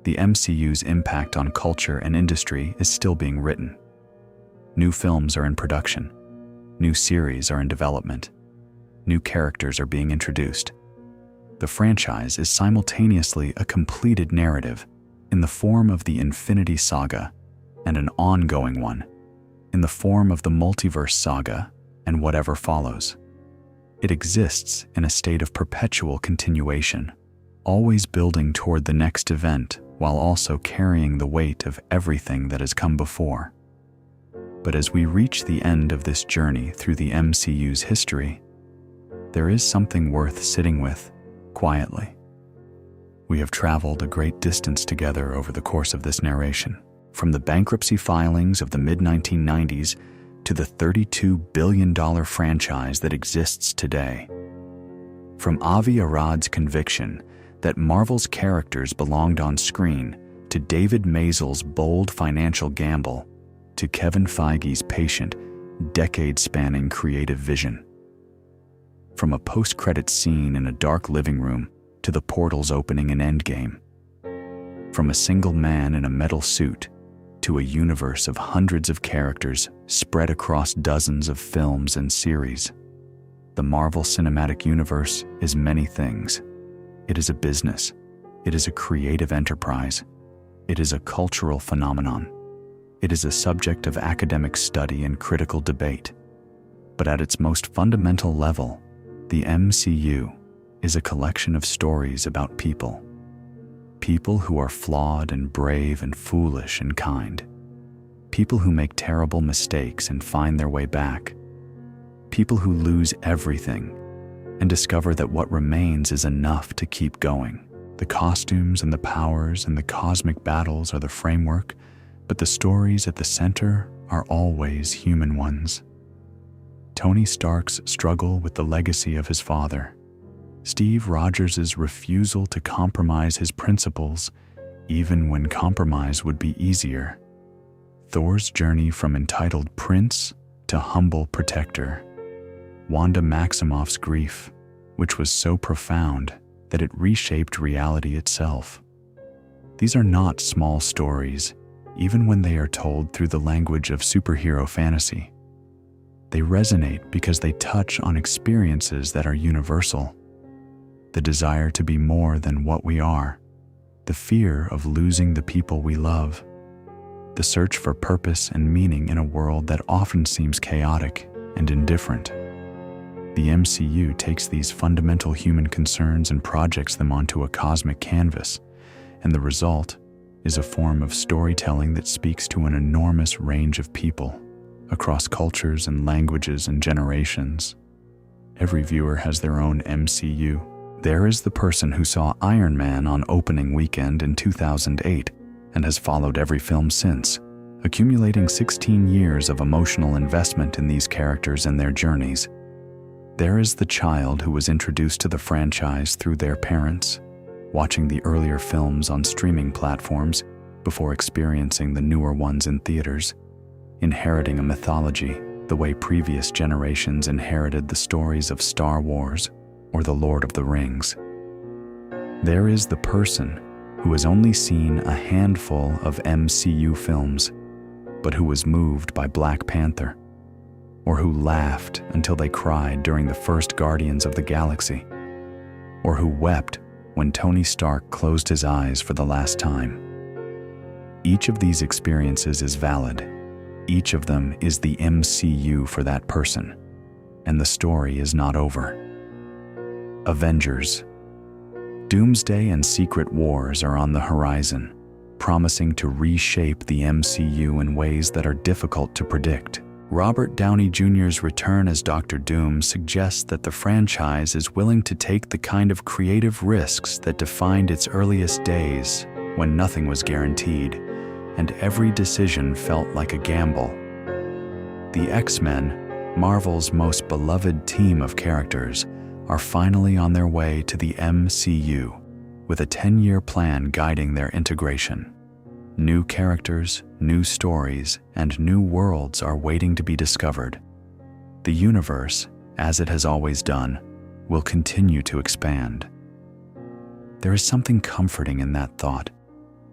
The MCU's impact on culture and industry is still being written. New films are in production. New series are in development. new characters are being introduced. The franchise is simultaneously a completed narrative in the form of the Infinity Saga and an ongoing one in the form of the Multiverse Saga and whatever follows. It exists in a state of perpetual continuation, always building toward the next event while also carrying the weight of everything that has come before. But as we reach the end of this journey through the MCU's history, there is something worth sitting with quietly. We have traveled a great distance together over the course of this narration, from the bankruptcy filings of the mid-1990s to the $32 billion franchise that exists today. From Avi Arad's conviction that Marvel's characters belonged on screen, to David Mazel's bold financial gamble, to Kevin Feige's patient, decade-spanning creative vision. From a post-credit scene in a dark living room to the portals opening in Endgame. From a single man in a metal suit to a universe of hundreds of characters spread across dozens of films and series. The Marvel Cinematic Universe is many things. It is a business. It is a creative enterprise. It is a cultural phenomenon. It is a subject of academic study and critical debate. But at its most fundamental level, the MCU is a collection of stories about people. People who are flawed and brave and foolish and kind. People who make terrible mistakes and find their way back. People who lose everything and discover that what remains is enough to keep going. The costumes and the powers and the cosmic battles are the framework, but the stories at the center are always human ones. Tony Stark's struggle with the legacy of his father. Steve Rogers' refusal to compromise his principles, even when compromise would be easier. Thor's journey from entitled prince to humble protector. Wanda Maximoff's grief, which was so profound that it reshaped reality itself. These are not small stories, even when they are told through the language of superhero fantasy. They resonate because they touch on experiences that are universal. The desire to be more than what we are, the fear of losing the people we love, the search for purpose and meaning in a world that often seems chaotic and indifferent. The MCU takes these fundamental human concerns and projects them onto a cosmic canvas, and the result is a form of storytelling that speaks to an enormous range of people, across cultures and languages and generations. Every viewer has their own MCU. There is the person who saw Iron Man on opening weekend in 2008 and has followed every film since, accumulating 16 years of emotional investment in these characters and their journeys. There is the child who was introduced to the franchise through their parents, watching the earlier films on streaming platforms before experiencing the newer ones in theaters, inheriting a mythology the way previous generations inherited the stories of Star Wars or The Lord of the Rings. There is the person who has only seen a handful of MCU films, but who was moved by Black Panther, or who laughed until they cried during the first Guardians of the Galaxy, or who wept when Tony Stark closed his eyes for the last time. Each of these experiences is valid. Each of them is the MCU for that person, and the story is not over. Avengers. Doomsday and Secret Wars are on the horizon, promising to reshape the MCU in ways that are difficult to predict. Robert Downey Jr.'s return as Dr. Doom suggests that the franchise is willing to take the kind of creative risks that defined its earliest days, when nothing was guaranteed, and every decision felt like a gamble. The X-Men, Marvel's most beloved team of characters, are finally on their way to the MCU, with a 10-year plan guiding their integration. New characters, new stories, and new worlds are waiting to be discovered. The universe, as it has always done, will continue to expand. There is something comforting in that thought,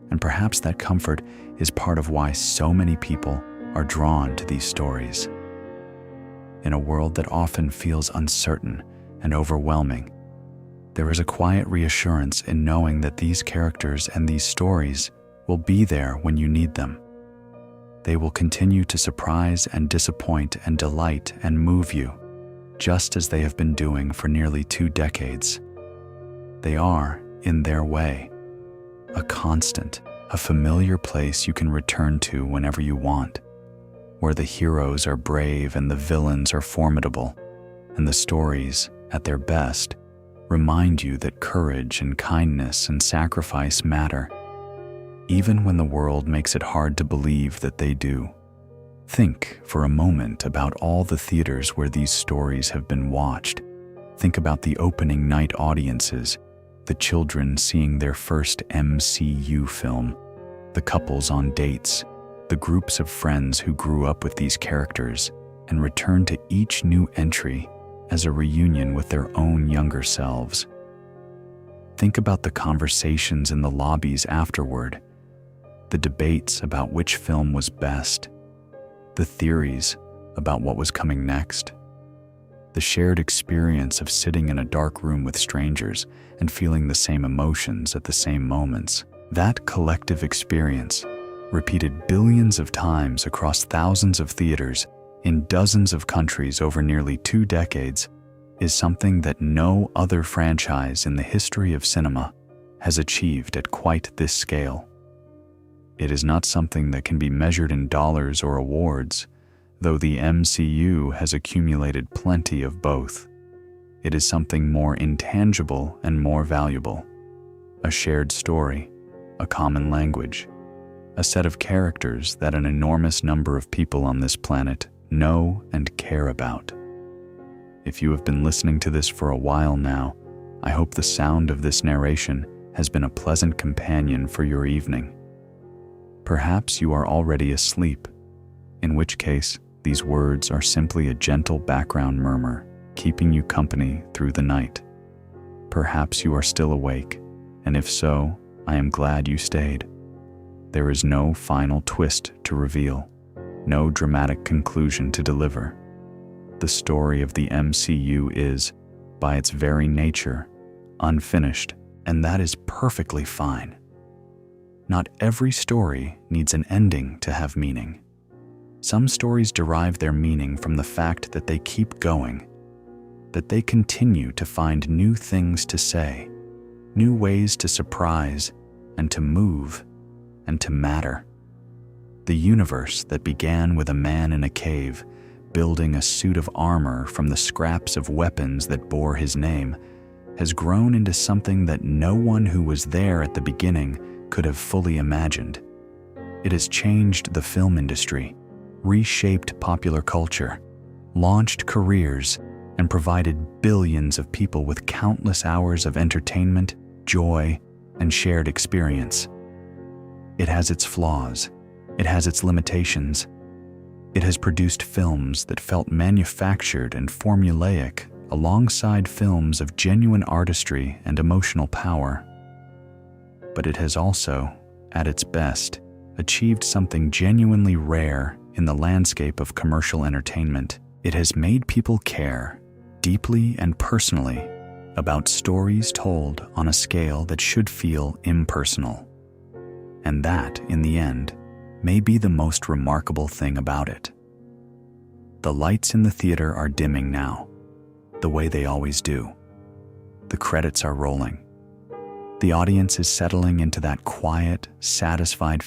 and perhaps that comfort is part of why so many people are drawn to these stories. In a world that often feels uncertain and overwhelming, there is a quiet reassurance in knowing that these characters and these stories will be there when you need them. They will continue to surprise and disappoint and delight and move you, just as they have been doing for nearly 2 decades. They are, in their way, a constant, a familiar place you can return to whenever you want, where the heroes are brave and the villains are formidable, and the stories, at their best, remind you that courage and kindness and sacrifice matter, even when the world makes it hard to believe that they do. Think for a moment about all the theaters where these stories have been watched. Think about the opening night audiences, the children seeing their first MCU film, the couples on dates, the groups of friends who grew up with these characters and returned to each new entry as a reunion with their own younger selves. Think about the conversations in the lobbies afterward, the debates about which film was best, the theories about what was coming next, the shared experience of sitting in a dark room with strangers and feeling the same emotions at the same moments. That collective experience, repeated billions of times across thousands of theaters in dozens of countries over nearly 2 decades, is something that no other franchise in the history of cinema has achieved at quite this scale. It is not something that can be measured in dollars or awards, though the MCU has accumulated plenty of both. It is something more intangible and more valuable. A shared story, a common language, a set of characters that an enormous number of people on this planet know and care about. If you have been listening to this for a while now, I hope the sound of this narration has been a pleasant companion for your evening. Perhaps you are already asleep, in which case these words are simply a gentle background murmur, keeping you company through the night. Perhaps you are still awake, and if so, I am glad you stayed. There is no final twist to reveal, no dramatic conclusion to deliver. The story of the MCU is, by its very nature, unfinished, and that is perfectly fine. Not every story needs an ending to have meaning. Some stories derive their meaning from the fact that they keep going, that they continue to find new things to say, new ways to surprise and to move and to matter. The universe that began with a man in a cave building a suit of armor from the scraps of weapons that bore his name has grown into something that no one who was there at the beginning could have fully imagined. It has changed the film industry, reshaped popular culture, launched careers, and provided billions of people with countless hours of entertainment, joy, and shared experience. It has its flaws. It has its limitations. It has produced films that felt manufactured and formulaic alongside films of genuine artistry and emotional power. But it has also, at its best, achieved something genuinely rare in the landscape of commercial entertainment. It has made people care, deeply and personally, about stories told on a scale that should feel impersonal. And that, in the end, may be the most remarkable thing about it. The lights in the theater are dimming now, the way they always do. The credits are rolling. The audience is settling into that quiet, satisfied